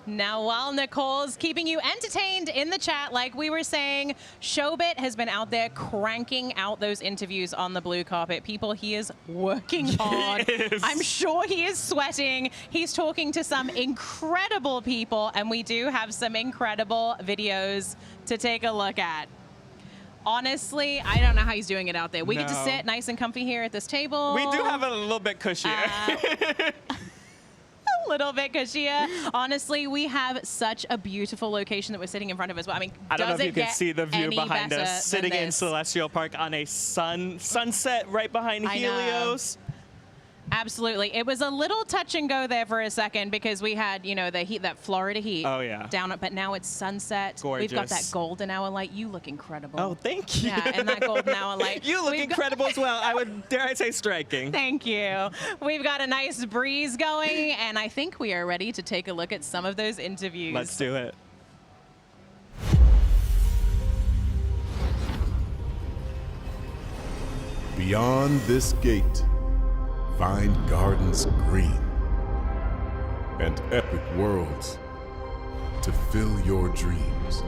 Now, while Nicole's keeping you entertained in the chat, like we were saying, Showit has been out there cranking out those interviews on the blue carpet. People he is working hard. I'm sure he is sweating. He's talking to some incredible people, and we do have some incredible videos to take a look at. Honestly, I don't know how he's doing it out there. We get to sit nice and comfy here at this table. We do have it a little bit cushier. A little bit cushier. Honestly, we have such a beautiful location that we're sitting in front of as well. I mean, I don't know if you can see the view any behind better us, sitting than in this? Celestial Park on a sunset right behind I know. Helios. Absolutely. It was a little touch and go there for a second because we had, the heat, that Florida heat. Oh, yeah. Down, but now it's sunset. Gorgeous. We've got that golden hour light. You look incredible. Oh, thank you. Yeah, and that golden hour light. You look incredible as well. Dare I say, striking. Thank you. We've got a nice breeze going, and I think we are ready to take a look at some of those interviews. Let's do it. Beyond this gate, find gardens green and epic worlds to fill your dreams.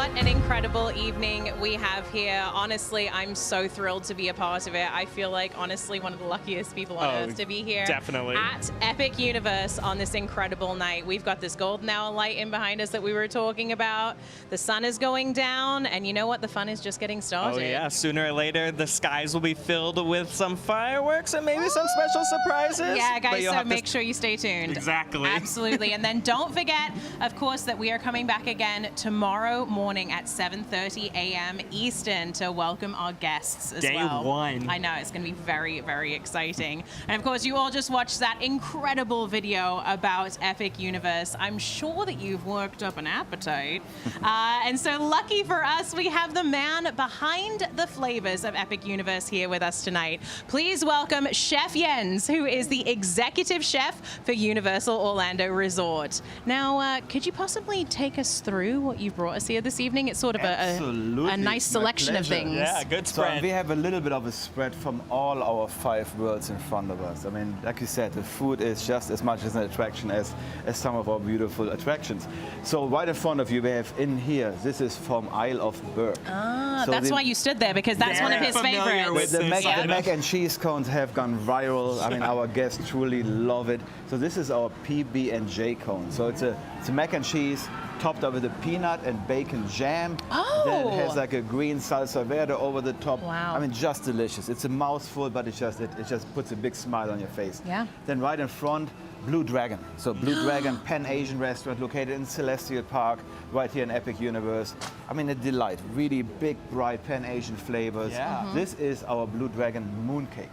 What an incredible evening we have here. Honestly, I'm so thrilled to be a part of it. I feel like, honestly, one of the luckiest people on earth to be here definitely. at Epic Universe on this incredible night. We've got this golden hour light in behind us that we were talking about. The sun is going down, and you know what? The fun is just getting started. Oh yeah, sooner or later the skies will be filled with some fireworks and maybe some special surprises. Yeah, But guys, you'll so have to make sure you stay tuned. Exactly. Absolutely. And then don't forget, of course, that we are coming back again tomorrow morning at 7:30 a.m. Eastern to welcome our guests as Day well. one. I know, it's going to be very, very exciting. And of course, you all just watched that incredible video about Epic Universe. I'm sure that you've worked up an appetite. And so lucky for us, we have the man behind the flavors of Epic Universe here with us tonight. Please welcome Chef Jens, who is the executive chef for Universal Orlando Resort. Now, could you possibly take us through what you brought us here this evening? It's sort of a nice selection of things. Yeah, good spread. So we have a little bit of a spread from all our 5 worlds in front of us. I mean, like you said, the food is just as much as an attraction as some of our beautiful attractions. So right in front of you, we have in here, this is from Isle of Berk. Ah, so that's why you stood there, because that's one of his favorites. The mac and cheese cones have gone viral. I mean, our guests truly love it. So this is our PB&J cone. So it's a mac and cheese topped up with a peanut and bacon jam. Oh. Then it has like a green salsa verde over the top. Wow. I mean, just delicious. It's a mouthful, but it just puts a big smile on your face. Yeah. Then right in front, Blue Dragon. So Blue Dragon, Pan-Asian restaurant located in Celestial Park, right here in Epic Universe. I mean, a delight. Really big, bright Pan-Asian flavors. Yeah. This is our Blue Dragon mooncake.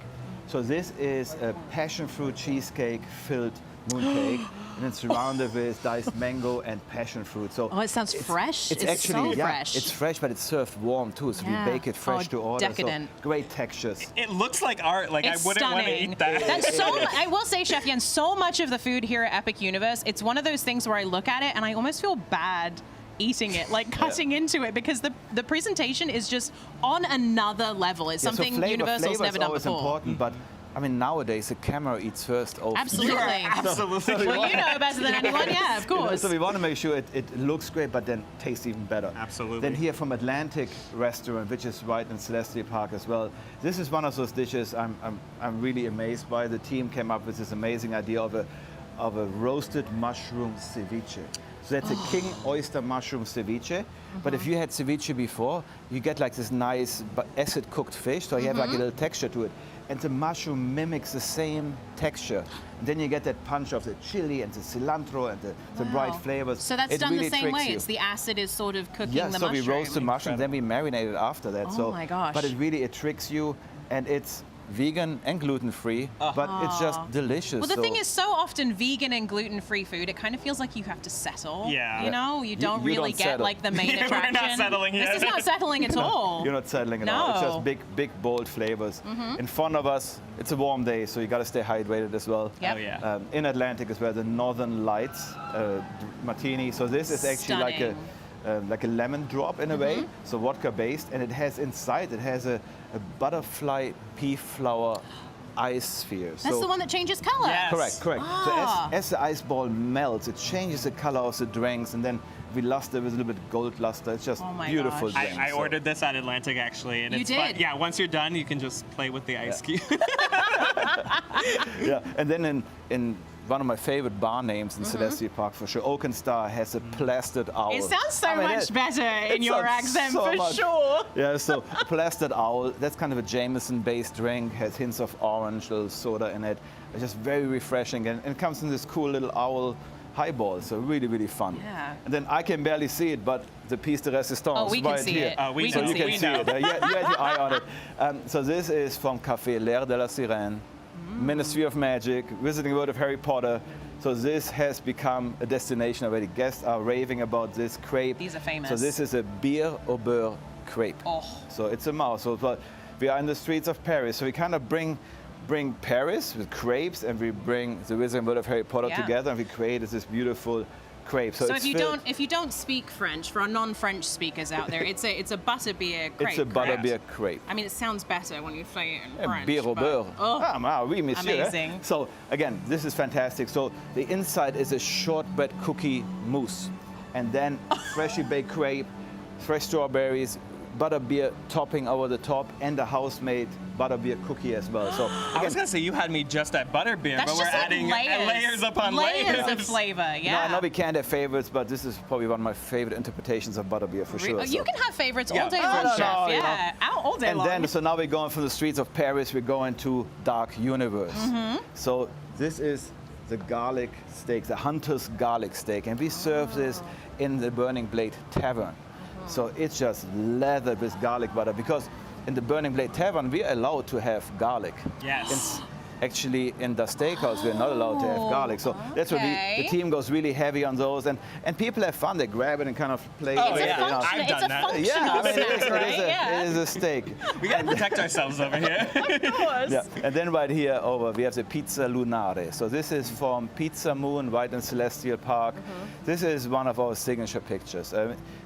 So this is a passion fruit cheesecake filled mooncake, and it's surrounded with diced mango and passion fruit. So it sounds fresh. It's actually, so fresh. It's fresh, but it's served warm too. So we bake it fresh to order. Decadent. So great textures. It looks like art. Like It's I wouldn't want to stunning. eat that. That's so. I will say, Chef Jens, so much of the food here at Epic Universe, it's one of those things where I look at it and I almost feel bad eating it, like cutting into it, because the presentation is just on another level. It's something Universal's never done before. Important, but I mean, nowadays the camera eats first. Absolutely. Absolutely. Well, you know better than anyone, yeah, of course. So we want to make sure it looks great, but then tastes even better. Absolutely. Then here from Atlantic Restaurant, which is right in Celestial Park as well. This is one of those dishes I'm really amazed by. The team came up with this amazing idea of a roasted mushroom ceviche. So that's a king oyster mushroom ceviche. But if you had ceviche before, you get like this nice acid cooked fish, so you have like a little texture to it. And the mushroom mimics the same texture. And then you get that punch of the chili and the cilantro and the bright flavors. So that's it done really the same way. tricks you. It's the acid is sort of cooking Yeah, the so mushroom. we roast the mushroom, then we marinate it after that. Oh my gosh. But it tricks you, and it's vegan and gluten-free, but it's just delicious. Well, the thing is, so often vegan and gluten-free food, it kind of feels like you have to settle. Yeah. You know, you don't you really don't get settle. like the main attraction. We're not settling here. This is not settling at all. You're not settling at all. It's just big, bold flavors. In front of us, it's a warm day, so you got to stay hydrated as well. Yep. Oh, yeah. In Atlantic as well, the Northern Lights martini. So this is actually like a lemon drop in a way, so vodka based, and it has inside, it has a butterfly pea flower ice sphere. That's the one that changes color. Correct. So as the ice ball melts, it changes the color of the drinks, and then we luster with a little bit of gold luster. It's just beautiful drink. I ordered this at Atlantic actually, and it's fun. Yeah, once you're done, you can just play with the ice cube. Yeah, and then in one of my favorite bar names in Celestial Park for sure, Oak and Star has a plastered owl. It sounds so much better in your accent for sure. Yeah, so plastered owl, that's kind of a Jameson-based drink, has hints of orange, little soda in it. It's just very refreshing, and it comes in this cool little owl highball, so really, really fun. Yeah. And then I can barely see it, but the piece de resistance we can right see here. it. We so can you see can it. see it. You had your eye on it. So this is from Café L'Air de la Sirène, Ministry of Magic, Visiting World of Harry Potter. So this has become a destination already. Guests are raving about this crepe. These are famous. So this is a beer au beurre crepe. Oh. So it's a mouse. So we are in the streets of Paris. So we kind of bring Paris with crepes, and we bring the Wizarding World of Harry Potter together, and we create this beautiful crepe. So if you don't speak French, for our non-French speakers out there, it's a butterbeer crepe. It's a butterbeer crepe. I mean, it sounds better when you say it in French. Beer au beurre. Oui, monsieur. Amazing. So again, this is fantastic. So the inside is a shortbread cookie mousse, and then freshly baked crepe, fresh strawberries, butterbeer topping over the top, and a house-made butterbeer cookie as well. So I was gonna say you had me just at butterbeer, That's but we're just like adding layers upon layers of flavor. you know, Yeah. I know we can't have favorites, but this is probably one of my favorite interpretations of butterbeer for sure. You can have favorites all day No, long, no, chef. no, you know. Yeah, out all day And long. then, so now we're going from the streets of Paris, we're going to Dark Universe. So this is the garlic steak, the Hunter's garlic steak, and we serve this in the Burning Blade Tavern. So it's just lathered with garlic butter, because in the Burning Blade Tavern, we're allowed to have garlic. Yes. Actually, in the steakhouse, we're not allowed to have garlic. So that's why the team goes really heavy on those. And people have fun. They grab it and kind of play with it. I've done that. It is a steak. We gotta protect ourselves over here. Yeah. And then right here over, we have the Pizza Lunare. So this is from Pizza Moon, right in Celestial Park. This is one of our signature pictures.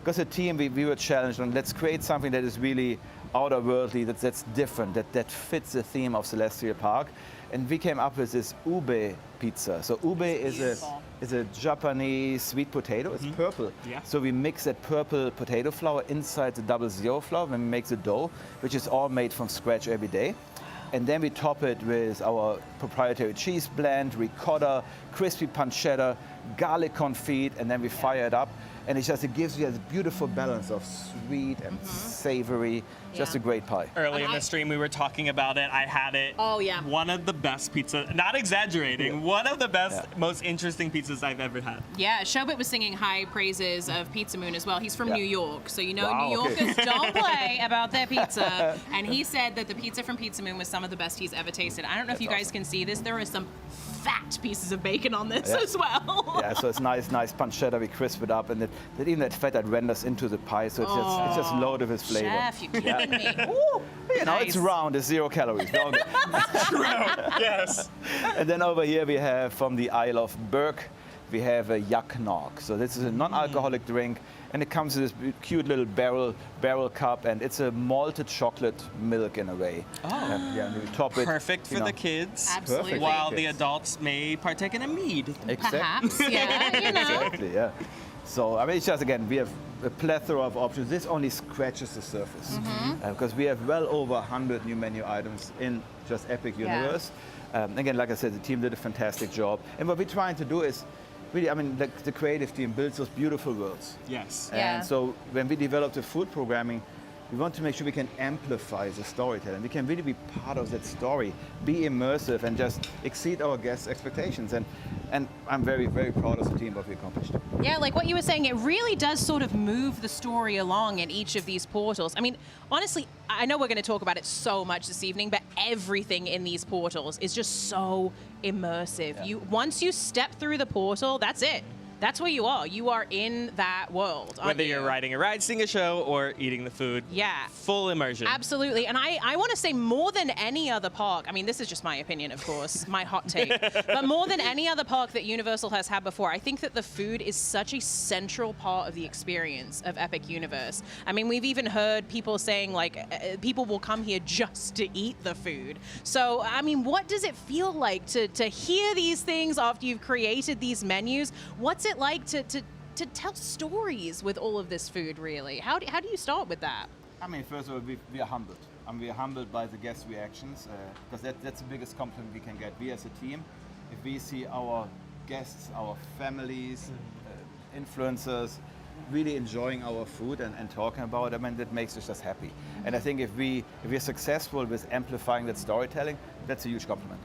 Because the team, we were challenged on, let's create something that is really outer-worldly, that's different, that fits the theme of Celestial Park. And we came up with this ube pizza. So ube is a Japanese sweet potato. It's purple. Yeah. So we mix that purple potato flour inside the 00 flour when we make the dough, which is all made from scratch every day. And then we top it with our proprietary cheese blend, ricotta, crispy pancetta, garlic confit, and then we fire it up. And it gives you a beautiful balance of sweet and savory. Just a great pie. Early in the stream, we were talking about it. I had it. Oh, yeah. One of the best pizza, not exaggerating, one of the best, most interesting pizzas I've ever had. Yeah, Showit was singing high praises of Pizza Moon as well. He's from New York, so you know Wow, New okay. Yorkers don't play about their pizza. And he said that the pizza from Pizza Moon was some of the best he's ever tasted. I don't know if you guys can see this. There are some fat pieces of bacon on this as well. Yeah, so it's nice pancetta. We crisp it up, and even that fat that renders into the pie. So it's just loaded with flavor. Chef, you kidding me? You know, it's round. It's 0 calories. Don't it? True. Yes. And then over here we have from the Isle of Berk, we have a yak nog. So this is a non-alcoholic drink, and it comes in this cute little barrel cup, and it's a malted chocolate milk in a way. Oh. Yeah, and we top it. Perfect for the kids. Absolutely. While the adults may partake in a mead. Perhaps, yeah, you know. Exactly, yeah. So, I mean, it's just, again, we have a plethora of options. This only scratches the surface. Because we have well over 100 new menu items in just Epic Universe. Again, like I said, the team did a fantastic job. And what we're trying to do is, really, I mean, the creative team builds those beautiful worlds. Yes. And so when we develop the food programming, we want to make sure we can amplify the storytelling. We can really be part of that story, be immersive, and just exceed our guests' expectations. And I'm very, very proud of the team, what we accomplished. Yeah, like what you were saying, it really does sort of move the story along in each of these portals. I mean, honestly, I know we're going to talk about it so much this evening, but everything in these portals is just so immersive. Yeah. Once you step through the portal, that's it. That's where you are. You are in that world. Whether you're riding a ride, seeing a show, or eating the food. Yeah. Full immersion. Absolutely. And I want to say more than any other park, I mean, this is just my opinion, of course, my hot take, but more than any other park that Universal has had before, I think that the food is such a central part of the experience of Epic Universe. I mean, we've even heard people saying, like, people will come here just to eat the food. So, I mean, what does it feel like to hear these things after you've created these menus? What's it like to tell stories with all of this food, really? How do you start with that? I mean, first of all, we are humbled. I mean, we are humbled by the guest reactions, because that's the biggest compliment we can get. We as a team, if we see our guests, our families, influencers, really enjoying our food and talking about it, I mean, that makes us just happy. And I think if we're successful with amplifying that storytelling, that's a huge compliment.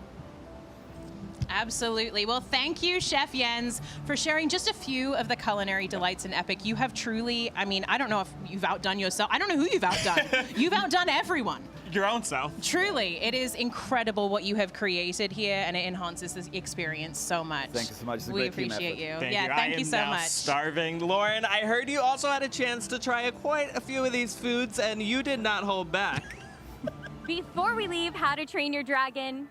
Absolutely. Well, thank you, Chef Jens, for sharing just a few of the culinary delights in Epic. You have truly, I mean, I don't know if you've outdone yourself. I don't know who you've outdone. You've outdone everyone. Your own self. Truly, it is incredible what you have created here, and it enhances this experience so much. Thank you so much. It's a We great team appreciate you. Thank yeah, you. thank I you am so now much. Starving. Lauren, I heard you also had a chance to try quite a few of these foods, and you did not hold back. Before we leave How to Train Your Dragon,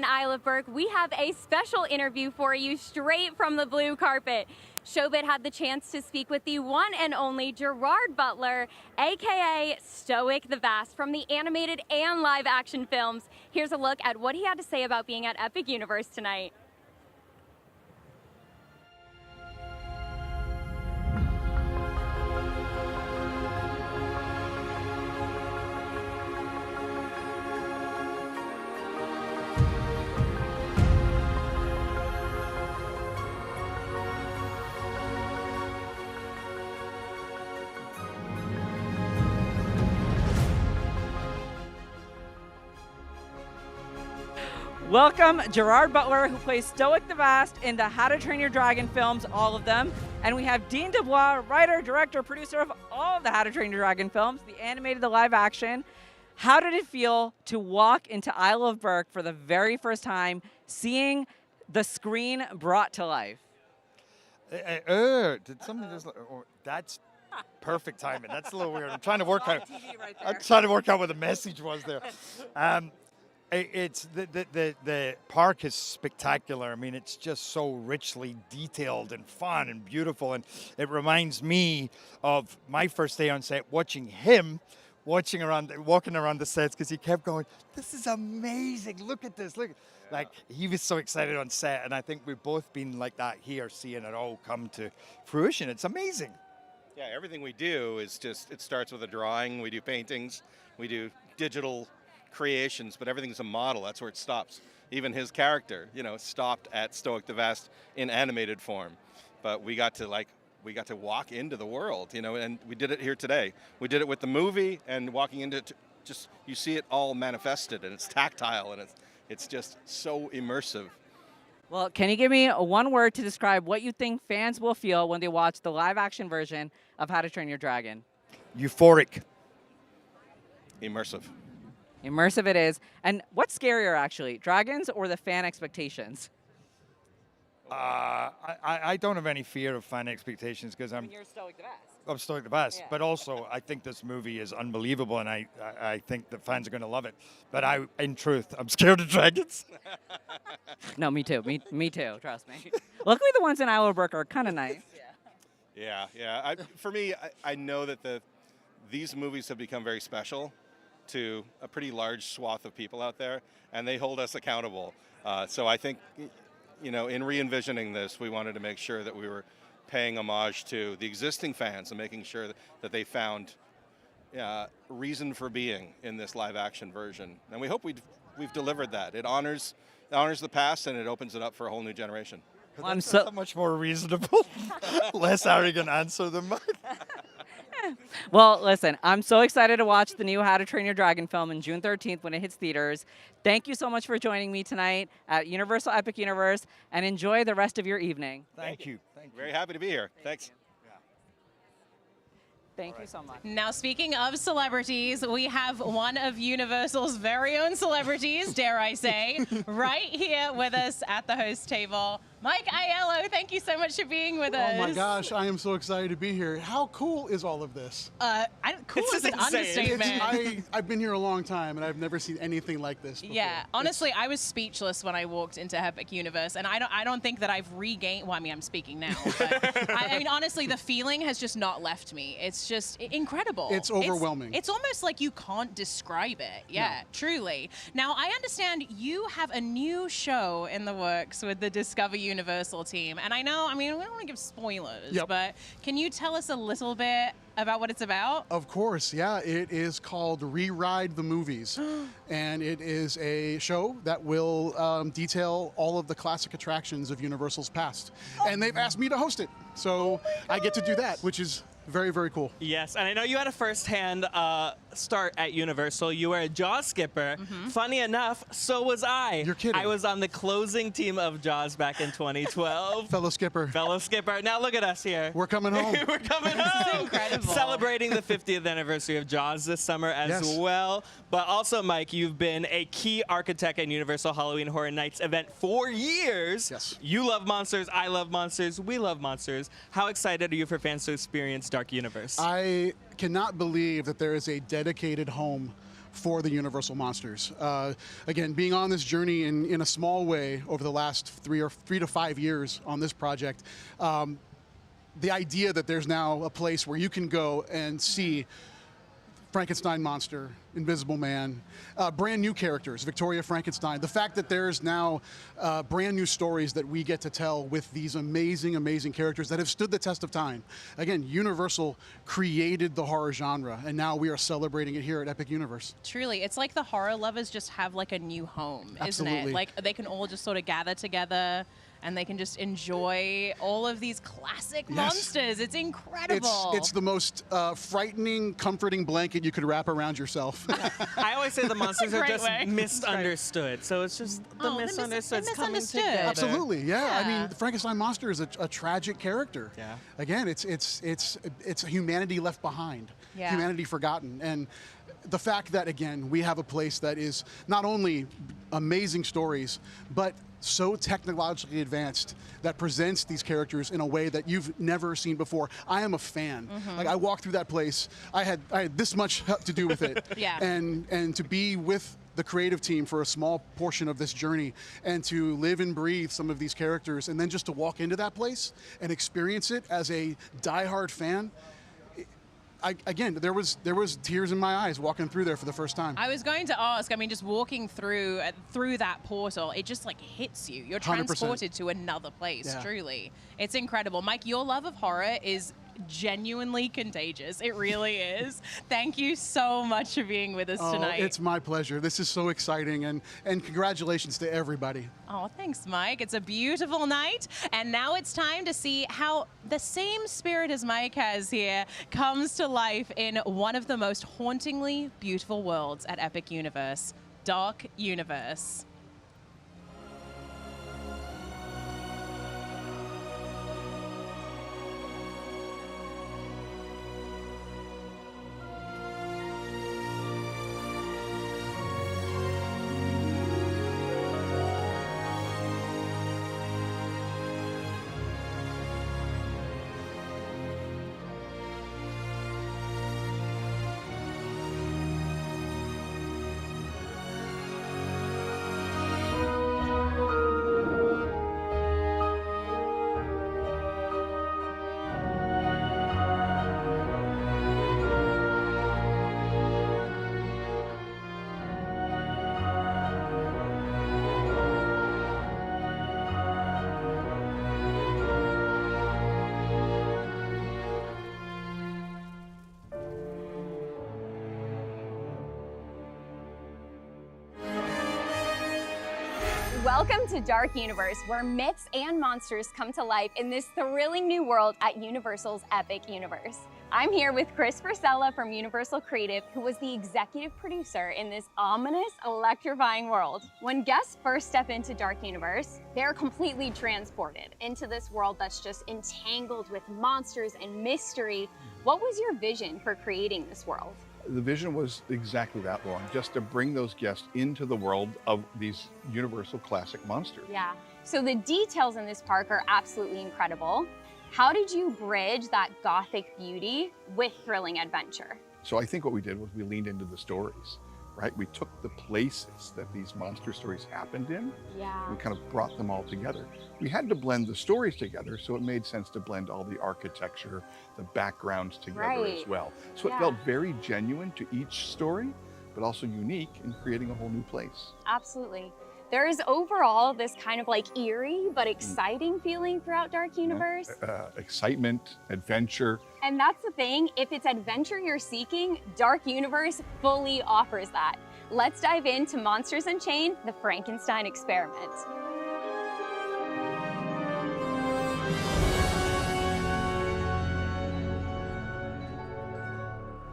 Isle of Berk, we have a special interview for you straight from the blue carpet. Showit had the chance to speak with the one and only Gerard Butler, aka Stoic the Vast, from the animated and live action films. Here's a look at what he had to say about being at Epic Universe tonight. Welcome Gerard Butler, who plays Stoic the Vast in the How to Train Your Dragon films, all of them. And we have Dean Dubois, writer, director, producer of all of the How to Train Your Dragon films, the animated, the live action. How did it feel to walk into Isle of Berk for the very first time, seeing the screen brought to life? Did something just? Oh, that's perfect timing. That's a little weird. I'm trying to work out. I'm trying to work out what the message was there. It's the park is spectacular. I mean, it's just so richly detailed and fun and beautiful, and it reminds me of my first day on set, watching him. Walking around the sets, because he kept going, "This is amazing! Look at this! Look!" Yeah. Like, he was so excited on set, and I think we've both been like that here, seeing it all come to fruition. It's amazing. Yeah, everything we do is it starts with a drawing. We do paintings, we do digital creations, but everything's a model. That's where it stops. Even his character, stopped at Stoic the Vast in animated form, but we got to walk into the world, and we did it here today. We did it with the movie, and walking into it, you see it all manifested, and it's tactile, and it's just so immersive. Well, can you give me one word to describe what you think fans will feel when they watch the live action version of How to Train Your Dragon? Euphoric. Immersive. Immersive it is. And what's scarier, actually, dragons or the fan expectations? I don't have any fear of fan expectations, because You're Stoic the Vast. I'm Stoic the Vast, Yeah. But also I think this movie is unbelievable, and I think the fans are going to love it. But in truth, I'm scared of dragons. No, me too. Me too. Trust me. Luckily, the ones in Isle of Berk are kind of nice. Yeah. For me, I know that these movies have become very special to a pretty large swath of people out there, and they hold us accountable. So I think, in re-envisioning this, we wanted to make sure that we were paying homage to the existing fans and making sure that they found reason for being in this live-action version. And we hope we've delivered that. It honors the past, and it opens it up for a whole new generation. I'm so much more reasonable, less arrogant answer than mine. Well, listen, I'm so excited to watch the new How to Train Your Dragon film on June 13th when it hits theaters. Thank you so much for joining me tonight at Universal Epic Universe, and enjoy the rest of your evening. Thank you. Very happy to be here. Thanks. Thank you so much. Now, speaking of celebrities, we have one of Universal's very own celebrities, dare I say, right here with us at the host table. Mike Aiello, thank you so much for being with us. Oh my gosh, I am so excited to be here. How cool is all of this? Cool is an understatement. I've been here a long time, and I've never seen anything like this before. Yeah, honestly, I was speechless when I walked into Epic Universe, and I don't think that I've regained. Well, I mean, I'm speaking now, but I mean, honestly, the feeling has just not left me. It's just incredible. It's overwhelming. It's almost like you can't describe it. Yeah, truly. Now, I understand you have a new show in the works with the Discover Universal team, and I know, I mean, we don't want to give spoilers, but can you tell us a little bit about what it's about? Of course, yeah. It is called Reride the Movies, and it is a show that will detail all of the classic attractions of Universal's past. And they've asked me to host it, so I get to do that, which is very, very cool. Yes, and I know you had a first-hand start at Universal. You were a Jaws skipper. Funny enough, so was I. You're kidding. I was on the closing team of Jaws back in 2012. Fellow skipper. Fellow skipper. Now look at us here. We're coming home. We're coming home. Incredible. Celebrating the 50th anniversary of Jaws this summer as well. But also, Mike, you've been a key architect at Universal Halloween Horror Nights event for years. Yes. You love monsters. I love monsters. We love monsters. How excited are you for fans to experience Dark Universe? I cannot believe that there is a dedicated home for the Universal monsters. Again, being on this journey in a small way over the last 3 to 5 years on this project, the idea that there's now a place where you can go and see Frankenstein monster, Invisible Man, brand new characters, Victoria Frankenstein. The fact that there's now brand new stories that we get to tell with these amazing, amazing characters that have stood the test of time. Again, Universal created the horror genre, and now we are celebrating it here at Epic Universe. Truly, it's like the horror lovers just have like a new home, isn't Absolutely. it? Like they can all just sort of gather together and they can just enjoy all of these classic monsters. It's incredible. It's the most frightening, comforting blanket you could wrap around yourself. I always say the monsters are great just way. misunderstood. So it's just the misunderstood coming together. Absolutely, yeah. I mean, the Frankenstein monster is a tragic character. Yeah. Again, it's humanity left behind, Yeah. humanity forgotten, and the fact that again we have a place that is not only amazing stories, but so technologically advanced that presents these characters in a way that you've never seen before. I am a fan. Like I walked through that place, I had this much to do with it. Yeah. And to be with the creative team for a small portion of this journey and to live and breathe some of these characters and then just to walk into that place and experience it as a diehard fan. Again, there was tears in my eyes walking through there for the first time. I was going to ask, I mean, just walking through that portal, it just like hits you. You're 100%. transported to another place, truly. It's incredible. Mike, your love of horror is genuinely contagious. It really is. Thank you so much for being with us tonight. It's my pleasure. This is so exciting, and congratulations to everybody. Oh, thanks, Mike. It's a beautiful night, and now it's time to see how the same spirit as Mike has here comes to life in one of the most hauntingly beautiful worlds at Epic Universe, Dark Universe. Welcome to Dark Universe, where myths and monsters come to life in this thrilling new world at Universal's Epic Universe. I'm here with Chris Frisella from Universal Creative, who was the executive producer in this ominous, electrifying world. When guests first step into Dark Universe, they're completely transported into this world that's just entangled with monsters and mystery. What was your vision for creating this world? The vision was exactly that, Lauren, just to bring those guests into the world of these Universal classic monsters. Yeah, so the details in this park are absolutely incredible. How did you bridge that gothic beauty with thrilling adventure? So I think what we did was we leaned into the stories, right? We took the places that these monster stories happened in, we kind of brought them all together. We had to blend the stories together, so it made sense to blend all the architecture, the backgrounds together as well. So it felt very genuine to each story, but also unique in creating a whole new place. Absolutely. There is overall this kind of like eerie but exciting feeling throughout Dark Universe. Excitement, adventure. And that's the thing, if it's adventure you're seeking, Dark Universe fully offers that. Let's dive into Monsters Unchained, the Frankenstein Experiment.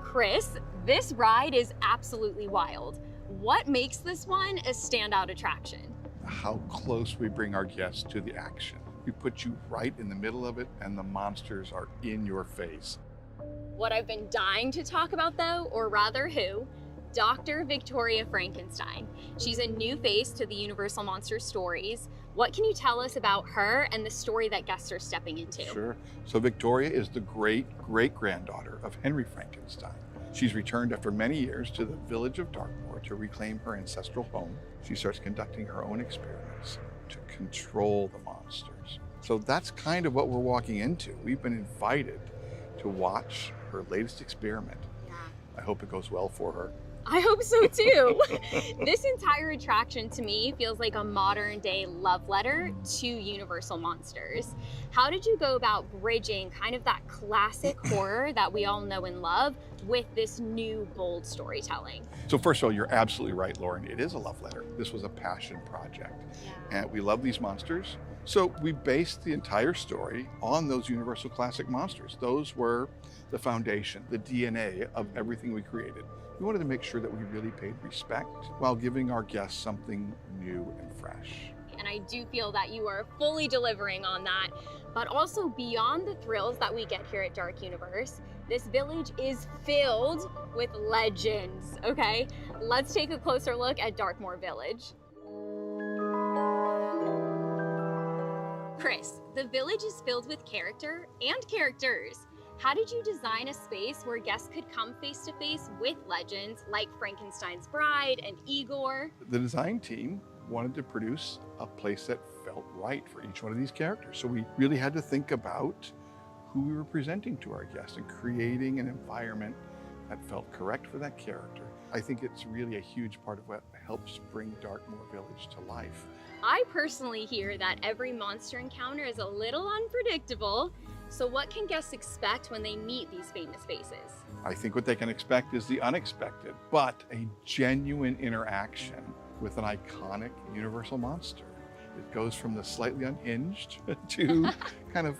Chris, this ride is absolutely wild. What makes this one a standout attraction? How close we bring our guests to the action. We put you right in the middle of it, and the monsters are in your face. What I've been dying to talk about though, or rather who, Dr. Victoria Frankenstein. She's a new face to the Universal Monster stories. What can you tell us about her and the story that guests are stepping into? Sure. So Victoria is the great-great-granddaughter of Henry Frankenstein. She's returned after many years to the village of Dartmoor to reclaim her ancestral home. She starts conducting her own experiments to control the monsters. So that's kind of what we're walking into. We've been invited to watch her latest experiment. I hope it goes well for her. I hope so too. This entire attraction to me feels like a modern day love letter to Universal Monsters. How did you go about bridging kind of that classic horror that we all know and love with this new bold storytelling? So first of all, you're absolutely right, Lauren. It is a love letter. This was a passion project. And we love these monsters. So we based the entire story on those Universal Classic monsters. Those were the foundation, the DNA of everything we created. We wanted to make sure that we really paid respect while giving our guests something new and fresh. And I do feel that you are fully delivering on that. But also beyond the thrills that we get here at Dark Universe, this village is filled with legends, okay? Let's take a closer look at Darkmoor Village. Chris, the village is filled with character and characters. How did you design a space where guests could come face to face with legends like Frankenstein's Bride and Igor? The design team wanted to produce a place that felt right for each one of these characters. So we really had to think about who we were presenting to our guests and creating an environment that felt correct for that character. I think it's really a huge part of what helps bring Darkmoor Village to life. I personally hear that every monster encounter is a little unpredictable. So what can guests expect when they meet these famous faces? I think what they can expect is the unexpected, but a genuine interaction with an iconic Universal monster. It goes from the slightly unhinged to kind of,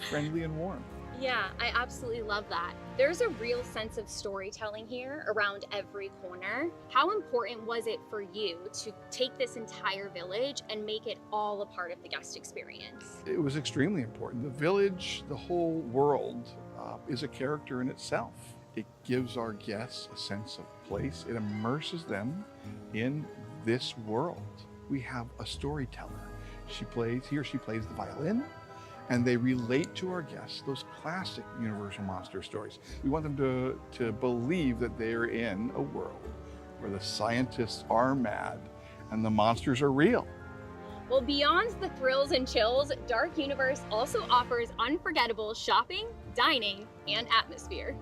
friendly and warm. Yeah, I absolutely love that. There's a real sense of storytelling here around every corner. How important was it for you to take this entire village and make it all a part of the guest experience? It was extremely important. The village, the whole world, is a character in itself. It gives our guests a sense of place. It immerses them in this world. We have a storyteller. He or she plays the violin, and they relate to our guests those classic Universal monster stories. We want them to believe that they're in a world where the scientists are mad and the monsters are real. Well, beyond the thrills and chills, Dark Universe also offers unforgettable shopping, dining, and atmosphere.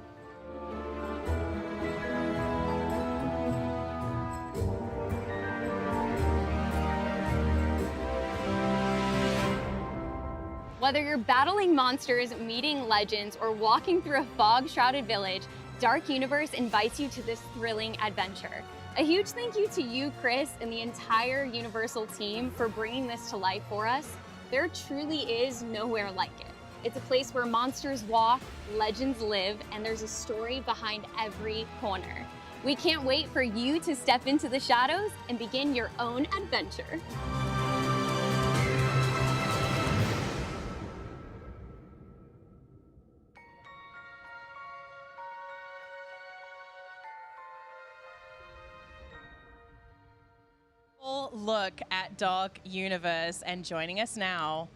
Whether you're battling monsters, meeting legends, or walking through a fog-shrouded village, Dark Universe invites you to this thrilling adventure. A huge thank you to you, Chris, and the entire Universal team for bringing this to life for us. There truly is nowhere like it. It's a place where monsters walk, legends live, and there's a story behind every corner. We can't wait for you to step into the shadows and begin your own adventure. Look at Dark Universe, and joining us now,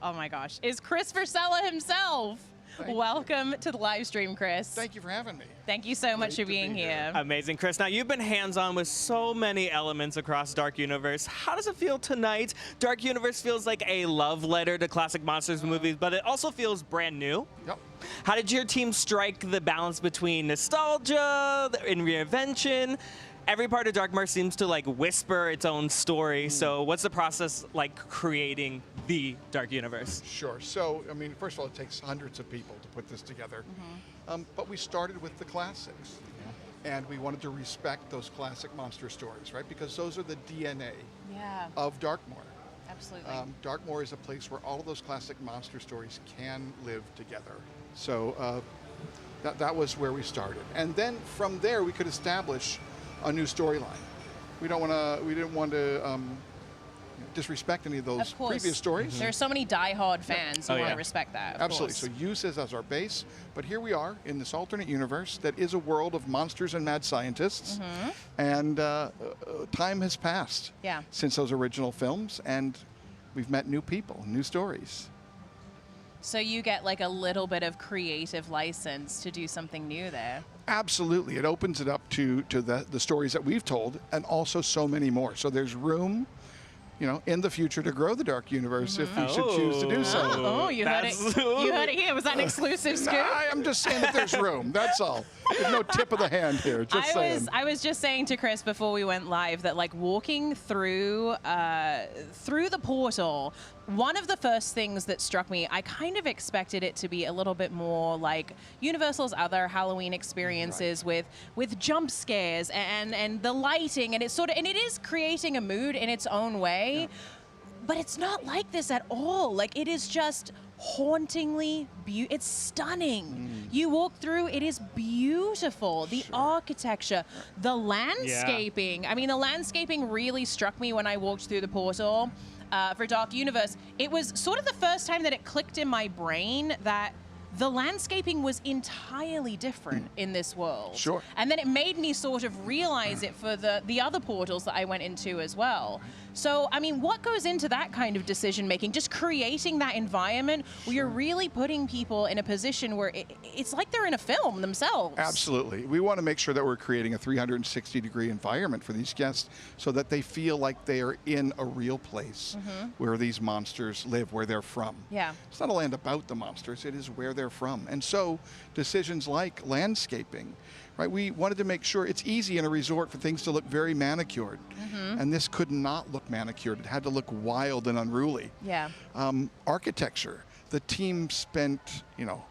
oh my gosh, is Chris Versella himself. Welcome to the live stream, Chris. Thank you for having me. Thank you so much for being here. Amazing, Chris. Now, you've been hands-on with so many elements across Dark Universe. How does it feel tonight? Dark Universe feels like a love letter to classic monsters movies, but it also feels brand new. Yep. How did your team strike the balance between nostalgia and reinvention? Every part of Darkmoor seems to whisper its own story. So what's the process like creating the Dark Universe? Sure. So, first of all, it takes hundreds of people to put this together. But we started with the classics. And we wanted to respect those classic monster stories, right? Because those are the DNA of Darkmoor. Absolutely. Darkmoor is a place where all of those classic monster stories can live together. So that was where we started. And then from there, we could establish a new storyline. We didn't want to disrespect any of those previous stories. There are so many die-hard fans who want to respect that. Absolutely. So use this as our base. But here we are in this alternate universe that is a world of monsters and mad scientists. And time has passed since those original films, and we've met new people, new stories. So you get a little bit of creative license to do something new there. Absolutely. It opens it up to the stories that we've told, and also so many more. So there's room, in the future to grow the Dark Universe if we should choose to do so. Oh, you heard it. You heard it here. Was that an exclusive scoop? I'm just saying that there's room. That's all. There's no tip of the hand here. I was just saying to Chris before we went live that walking through the portal one of the first things that struck me, I kind of expected it to be a little bit more like Universal's other Halloween experiences with jump scares and the lighting, and it is creating a mood in its own way. But it's not like this at all. Like, it is just hauntingly beautiful. It's stunning. You walk through, it is beautiful. The architecture, the landscaping. I mean, the landscaping really struck me when I walked through the portal for Dark Universe. It was sort of the first time that it clicked in my brain that the landscaping was entirely different in this world. Sure. And then it made me sort of realize it for the other portals that I went into as well. So, I mean, what goes into that kind of decision making? Just creating that environment where you're really putting people in a position where it's like they're in a film themselves. Absolutely. We want to make sure that we're creating a 360-degree environment for these guests so that they feel like they are in a real place where these monsters live, where they're from. Yeah. It's not a land about the monsters, it is where they're from. And so decisions like landscaping, right? We wanted to make sure it's easy in a resort for things to look very manicured. And this could not look manicured. It had to look wild and unruly. Yeah. Architecture. The team spent,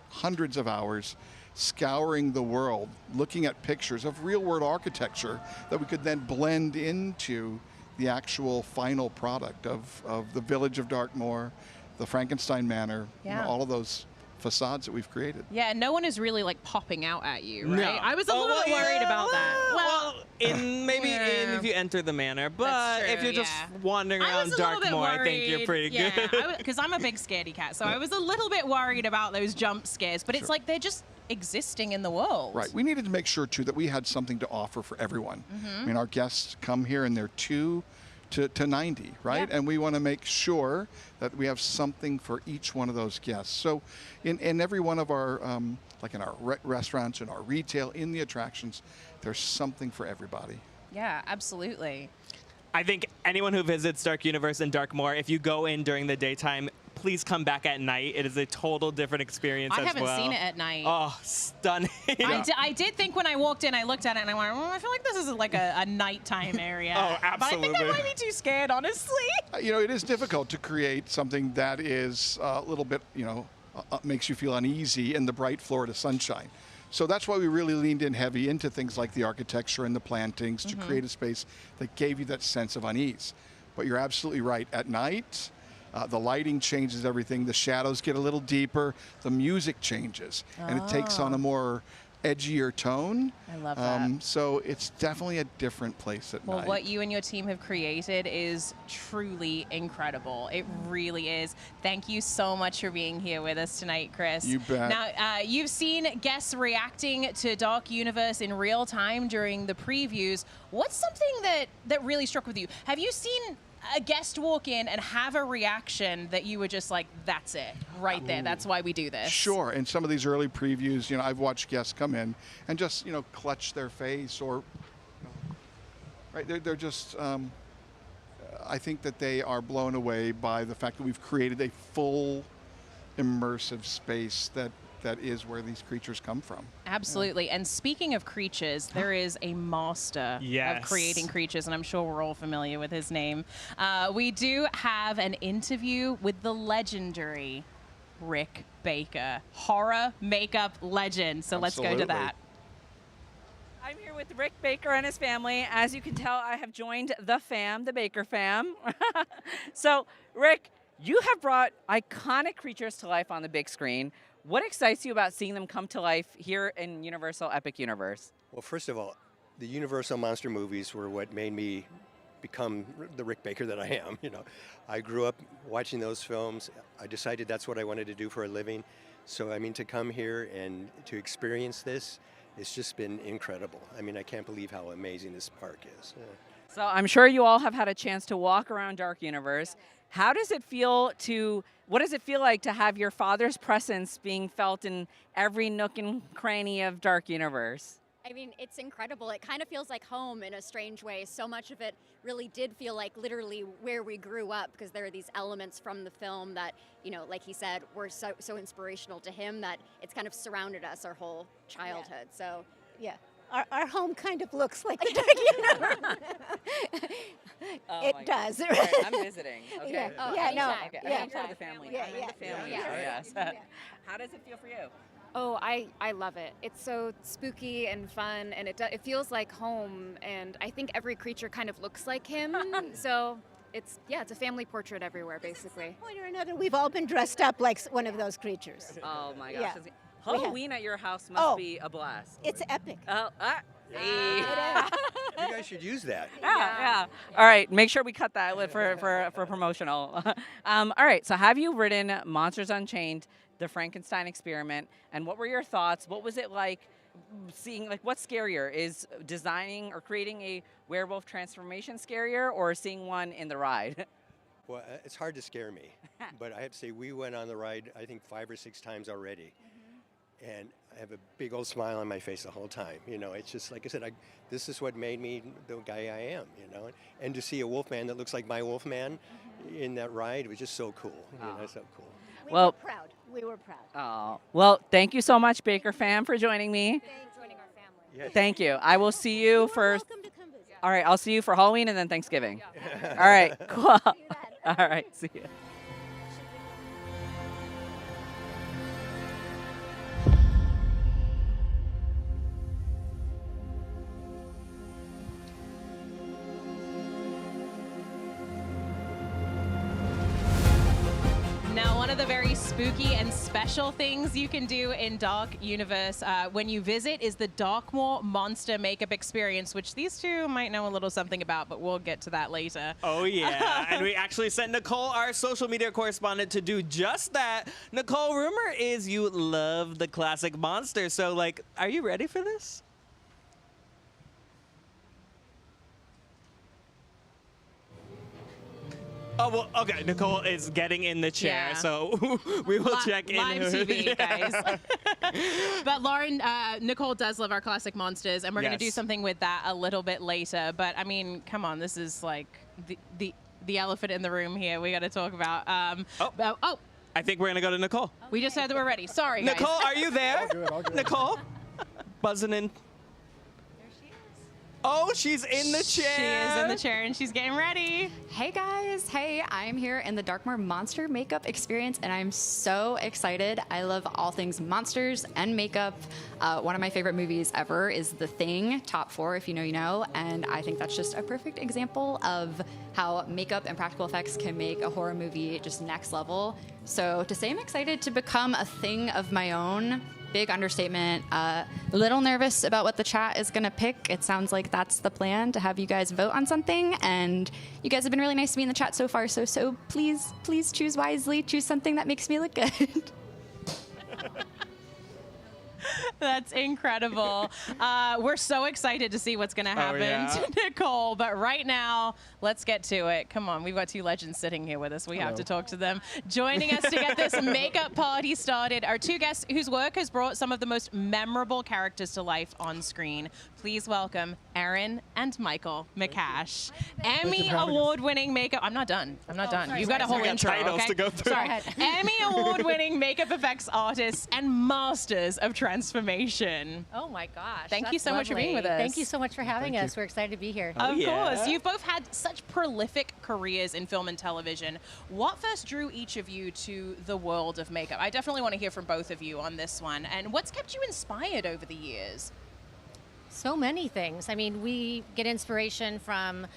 hundreds of hours scouring the world, looking at pictures of real-world architecture that we could then blend into the actual final product of the Village of Darkmoor, the Frankenstein Manor, all of those facades that we've created. Yeah, no one is really like popping out at you, right? No. I was a little bit worried about that. Well, if you enter the manor, but if you're just wandering around Darkmoor, I think you're pretty good. Because I'm a big scaredy cat, so I was a little bit worried about those jump scares, but it's like they're just existing in the world. Right. We needed to make sure, too, that we had something to offer for everyone. I mean, our guests come here and they're 2 to 90, right? And we want to make sure that we have something for each one of those guests. So in every one of our, like in our restaurants, in our retail, in the attractions, there's something for everybody. Yeah, absolutely. I think anyone who visits Dark Universe and Darkmoor, if you go in during the daytime, please come back at night. It is a total different experience as well. I haven't seen it at night. Oh, stunning. I did think when I walked in, I looked at it and I went, I feel like this is like a nighttime area. Oh, absolutely. But I think I might be too scared, honestly. It is difficult to create something that is a little bit, makes you feel uneasy in the bright Florida sunshine. So that's why we really leaned in heavy into things like the architecture and the plantings to create a space that gave you that sense of unease. But you're absolutely right. At night, the lighting changes everything. The shadows get a little deeper. The music changes. And it takes on a more edgier tone. I love that. So it's definitely a different place at night. Well, what you and your team have created is truly incredible. It really is. Thank you so much for being here with us tonight, Chris. You bet. Now, you've seen guests reacting to Dark Universe in real time during the previews. What's something that really struck with you? Have you seen a guest walk in and have a reaction that you were just like, that's it, right there. That's why we do this. Sure. In some of these early previews, I've watched guests come in and just, clutch their face or, right, they're just, I think that they are blown away by the fact that we've created a full immersive space that is where these creatures come from. Absolutely. And speaking of creatures, there is a master of creating creatures, and I'm sure we're all familiar with his name. We do have an interview with the legendary Rick Baker, horror makeup legend. So let's go to that. I'm here with Rick Baker and his family. As you can tell, I have joined the fam, the Baker fam. So, Rick, you have brought iconic creatures to life on the big screen. What excites you about seeing them come to life here in Universal Epic Universe? Well, first of all, the Universal monster movies were what made me become the Rick Baker that I am. I grew up watching those films. I decided that's what I wanted to do for a living. So, to come here and to experience this, it's just been incredible. I can't believe how amazing this park is. So I'm sure you all have had a chance to walk around Dark Universe. What does it feel like to have your father's presence being felt in every nook and cranny of Dark Universe? It's incredible. It kind of feels like home in a strange way. So much of it really did feel like literally where we grew up, because there are these elements from the film that, like he said, were so inspirational to him that it's kind of surrounded us our whole childhood. So, yeah. our home kind of looks like the Dark Universe. It does. All right, I'm visiting. Okay. Yeah, Oh, yeah, no. Okay. Yeah. I'm part of the family. Yeah, I'm in the family. yeah. So yes. How does it feel for you? Oh, I love it. It's so spooky and fun, and it feels like home. And I think every creature kind of looks like him. So it's a family portrait everywhere, basically. At some point or another, we've all been dressed up like one of those creatures. Oh my gosh. Yeah. Halloween at your house must be a blast. It's epic. Oh, hey. You guys should use that. Yeah. All right, make sure we cut that for promotional. All right, so have you written Monsters Unchained, The Frankenstein Experiment, and what were your thoughts? What was it like seeing, like, what's scarier? Is designing or creating a werewolf transformation scarier, or seeing one in the ride? Well, it's hard to scare me, but I have to say we went on the ride, I think 5 or 6 times already. And I have a big old smile on my face the whole time. You know, it's just, like I said, this is what made me the guy I am, you know. And to see a wolfman that looks like my wolfman in that ride was just so cool. You know, so cool. We were proud. We were proud. Oh, well, thank you so much, Baker fam, for joining me. Thanks for joining our family. Yes. Thank you. I will see you for. All right, I'll see you for Halloween and then Thanksgiving. All right, cool. All right, see you. Now, one of the very spooky and special things you can do in Dark Universe when you visit is the Darkmoor Monster Makeup Experience, which these two might know a little something about, but we'll get to that later. Oh, yeah. And we actually sent Nicole, our social media correspondent, to do just that. Nicole, rumor is you love the classic monster. So, like, are you ready for this? Oh, well, okay. Nicole is getting in the chair, Yeah. so we will check in. Live TV, guys. But Lauren, Nicole does love our classic monsters, and we're going to do Yes. something with that a little bit later. But, I mean, come on. This is like the elephant in the room here we got to talk about. I think we're going to go to Nicole. We just said that we're ready. Sorry, guys. Nicole, are you there? All good, all good. Nicole? Buzzing in. Oh, she's in the chair. She is in the chair, and she's getting ready. Hey guys, hey, I'm here in the Darkmoor Monster Makeup Experience, and I'm so excited. I love all things monsters and makeup. One of my favorite movies ever is The Thing, top 4 if you know, you know, and I think that's just a perfect example of how makeup and practical effects can make a horror movie just next level. So to say I'm excited to become a thing of my own, big understatement. A little nervous about what the chat is going to pick. It sounds like that's the plan, to have you guys vote on something. And you guys have been really nice to me in the chat so far. So please choose wisely. Choose something that makes me look good. That's incredible. We're so excited to see what's going to happen to Nicole. But right now, let's get to it. Come on. We've got 2 legends sitting here with us. We have to talk to them. Joining us to get this makeup party started are 2 guests whose work has brought some of the most memorable characters to life on screen. Please welcome Erin and Michael McCash. Emmy Award-winning makeup. I'm not done. Sorry, You've got a whole intro. titles Okay? to go through. Sorry. Emmy Award-winning makeup effects artists and masters of transformation. Oh my gosh. Thank you that's so much for being lovely. with us. Thank you so much for having us. We're excited to be here. Of course. You've both had such prolific careers in film and television. What first drew each of you to the world of makeup? I definitely want to hear from both of you on this one. And what's kept you inspired over the years? So many things. I mean, we get inspiration from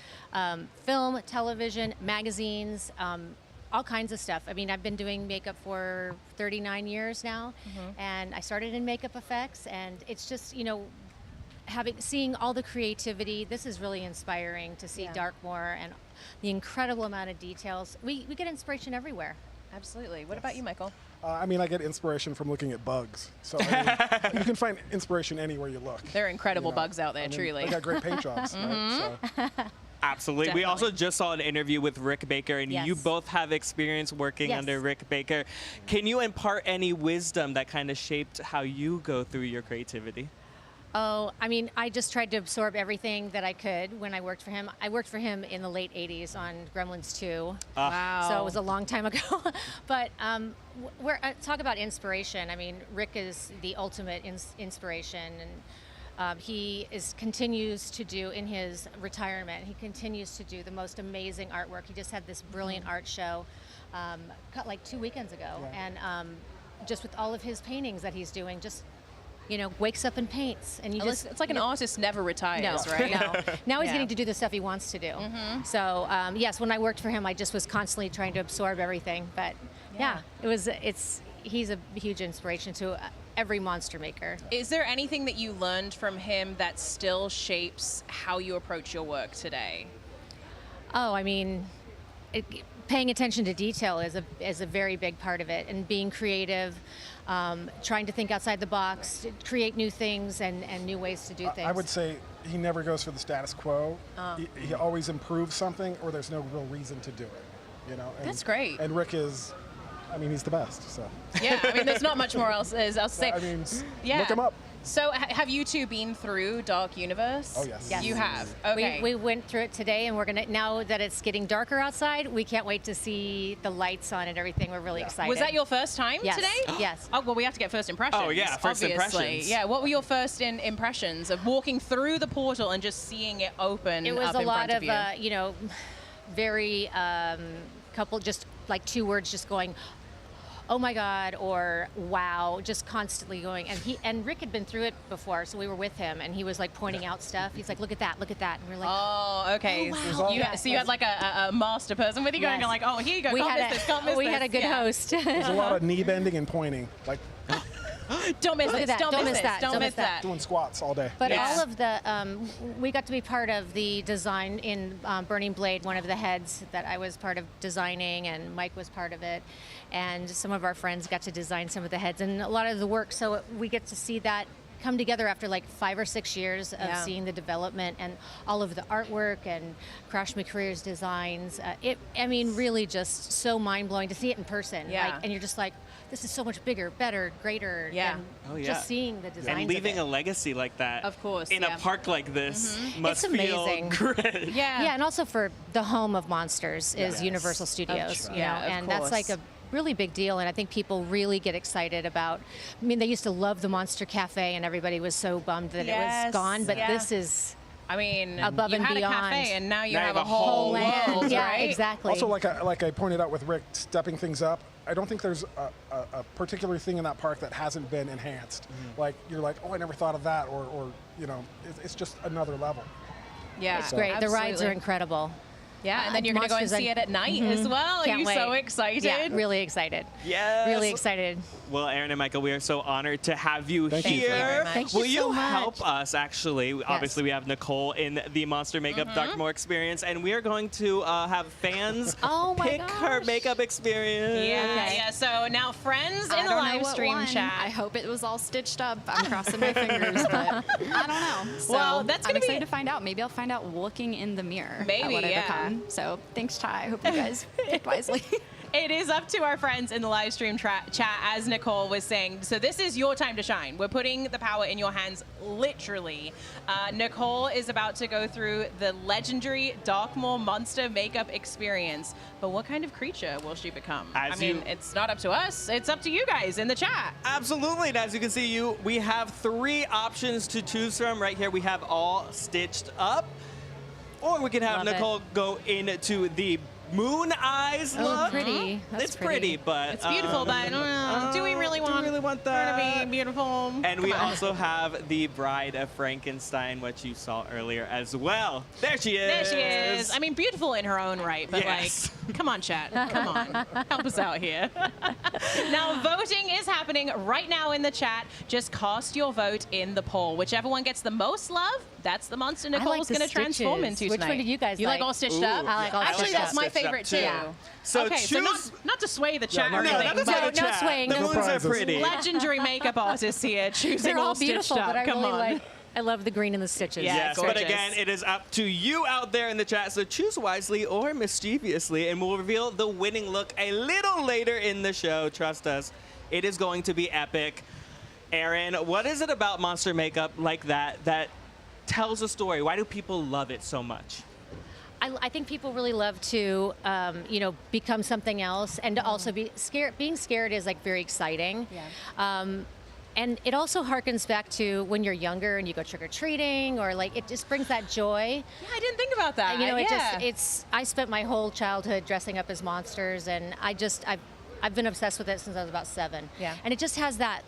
film, television, magazines, all kinds of stuff. I mean, I've been doing makeup for 39 years now, and I started in makeup effects, and it's just, you know, seeing all the creativity. This is really inspiring to see Darkmoor and the incredible amount of details. We get inspiration everywhere. Absolutely. What about you, Michael? I mean, I get inspiration from looking at bugs. So I mean, you can find inspiration anywhere you look. There are incredible bugs out there, truly. They got great paint jobs, right? So. Absolutely. Definitely. We also just saw an interview with Rick Baker, and you both have experience working under Rick Baker. Can you impart any wisdom that kind of shaped how you go through your creativity? Oh, I mean, I just tried to absorb everything that I could when I worked for him. I worked for him in the late 80s on Gremlins 2. Wow. So it was a long time ago. But talk about inspiration. I mean, Rick is the ultimate inspiration. And He continues to do in his retirement. He continues to do the most amazing artwork. He just had this brilliant art show like 2 weekends ago, and just with all of his paintings that he's doing, just wakes up and paints, and it's like an artist never retires, no, right? No. Now he's getting to do the stuff he wants to do. So yes, when I worked for him, I just was constantly trying to absorb everything. But he's a huge inspiration to every monster maker. Is there anything that you learned from him that still shapes how you approach your work today? Oh, I mean, paying attention to detail is a very big part of it, and being creative, trying to think outside the box, create new things and new ways to do things. I would say he never goes for the status quo. He always improves something, or there's no real reason to do it. And, that's great. And Rick is, he's the best. So. Yeah, there's not much more else to say. Look him up. So have you two been through Dark Universe? Oh, yes. Yes. You have? Okay. We went through it today, and we're going to, now that it's getting darker outside, we can't wait to see the lights on and everything. We're really excited. Was that your first time today? Yes. Oh, well, we have to get first impressions. Oh, yeah, first impressions. Yeah, what were your first impressions of walking through the portal and just seeing it open It was up a in lot front of, you? Very couple, just like 2 words just going, oh my God, or wow, just constantly going. And Rick had been through it before, so we were with him, and he was like pointing out stuff. He's like, look at that, and we're like, oh, okay. Oh, wow. So you had like a master person with you going, like, oh, here you go, we can't miss this. We had a good host. There's a lot of knee bending and pointing, like. Don't miss this. Don't miss that. Don't miss that. Doing squats all day. But all of the, we got to be part of the design in Burning Blade, one of the heads that I was part of designing, and Mike was part of it. And some of our friends got to design some of the heads and a lot of the work. So we get to see that come together after like 5 or 6 years of seeing the development and all of the artwork and Crash McCreer's designs. Really just so mind-blowing to see it in person. Yeah. And you're just like, this is so much bigger, better, greater than just seeing the designs. And leaving of a legacy like that, of course, in a park like this must it's amazing. feel great. Yeah, and also for the home of monsters is Universal Studios, and that's like a really big deal, and I think people really get excited about. They used to love the Monster Cafe, and everybody was so bummed that it was gone, but this is. Above you and had beyond. a cafe, and now you have a whole land. world, Yeah, right? exactly. Also, like I pointed out with Rick, stepping things up, I don't think there's a particular thing in that park that hasn't been enhanced. Like, you're like, oh, I never thought of that, or it's just another level. Yeah, it's great. Absolutely. The rides are incredible. Yeah, and then you're going to go and see it at night as well. Can't Are you wait. so excited? Yeah, really excited. Yes. Really excited. Well, Aaron and Michael, we are so honored to have you Thank you here. very much. Thank you Will you so much. help us, actually? Obviously, we have Nicole in the Monster Makeup Darkmoor experience, and we are going to have fans pick her makeup experience. Yeah. So now, friends in the live stream chat. I hope it was all stitched up. I'm crossing my fingers, but I don't know. So Well, that's I'm gonna be- excited to find out. Maybe I'll find out looking in the mirror. Maybe, at what I yeah. become. So thanks, Ty. I hope you guys picked wisely. It is up to our friends in the live stream chat, as Nicole was saying. So this is your time to shine. We're putting the power in your hands, literally. Nicole is about to go through the legendary Darkmoor monster makeup experience. But what kind of creature will she become? It's not up to us. It's up to you guys in the chat. Absolutely, and as you can see, we have 3 options to choose from. Right here, we have all stitched up. Or we can have Love it. Nicole go into the moon eyes look. Oh, pretty. That's it's pretty, but It's beautiful, but do we really want that? her to be beautiful? And we Come on. also have the Bride of Frankenstein, which you saw earlier as well. There she is. There she is. Beautiful in her own right, but Yes. come on, chat. Come on. Help us out here. Now, voting is happening right now in the chat. Just cast your vote in the poll. Whichever one gets the most love, that's the monster Nicole's the going to transform stitches. into Which tonight. one do you guys like? like? All stitched Ooh. up? I like all Actually, stitched that's up. my Stitched up favorite too. too. Yeah. So okay, so not to sway the chat or no, anything, no, but no swaying. The No moons are prizes. pretty. legendary makeup artists here choosing They're all stitched beautiful, up. but I Come really on. like. I love the green and the stitches. Yes, but gorgeous. again, it is up to you out there in the chat, so choose wisely or mischievously, and we'll reveal the winning look a little later in the show. Trust us, it is going to be epic. Aaron, what is it about monster makeup like that tells a story? Why do people love it so much? I think people really love to, become something else, and to also be scared. Being scared is like very exciting. Yeah. And it also harkens back to when you're younger and you go trick-or-treating, or like it just brings that joy. Yeah, I didn't think about that. You know, yeah. I spent my whole childhood dressing up as monsters, and I've been obsessed with it since I was about 7. Yeah. And it just has that,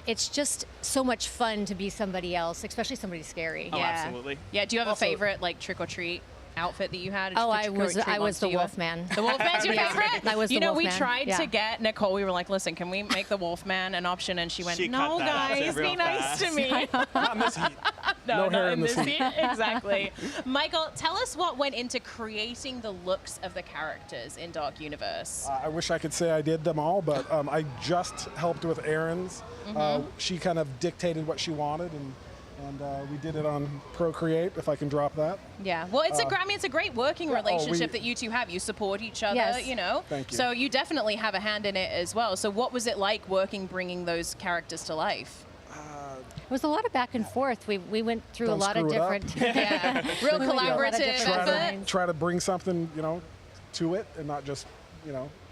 it's just so much fun to be somebody else, especially somebody scary. Oh, absolutely. Yeah, do you have a favorite like trick-or-treat outfit that you had? Oh, I was the Wolfman. The Wolfman's your favorite? I was the Wolfman. We tried yeah. to get Nicole. We were like, listen, can we make the Wolfman an option? And she went, no, guys, be nice to me. Not in this heat. No, No hair not in in this this heat. heat. Exactly. Michael, tell us what went into creating the looks of the characters in Dark Universe. I wish I could say I did them all, but I just helped with Erin's. She kind of dictated what she wanted, and we did it on Procreate, if I can drop that. Yeah, well, it's it's a great working relationship that you two have. You support each other, Yes. you know. Thank you. So you definitely have a hand in it as well. So what was it like bringing those characters to life? It was a lot of back and forth. We went through Don't a lot of screw it up. different, Real collaborative effort. Try to bring something, to it, and not just,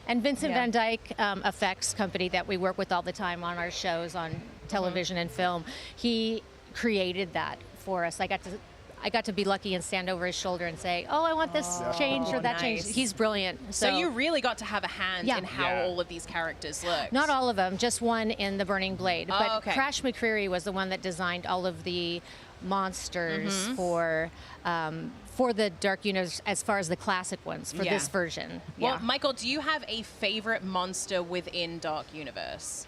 And Vincent Van Dyke Effects Company that we work with all the time on our shows on television and film, he created that for us. I got to be lucky and stand over his shoulder and say, oh, I want this change or that change. He's brilliant. So you really got to have a hand Yeah. in how all of these characters look. Not all of them, just one in The Burning Blade. Oh, But okay. Crash McCreary was the one that designed all of the monsters for the Dark Universe, as far as the classic ones for this version. Well, Michael, do you have a favorite monster within Dark Universe?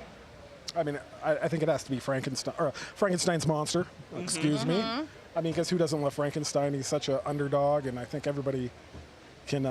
I mean, I think it has to be Frankenstein, or Frankenstein's monster. Excuse me. I mean, because who doesn't love Frankenstein? He's such an underdog, and I think everybody can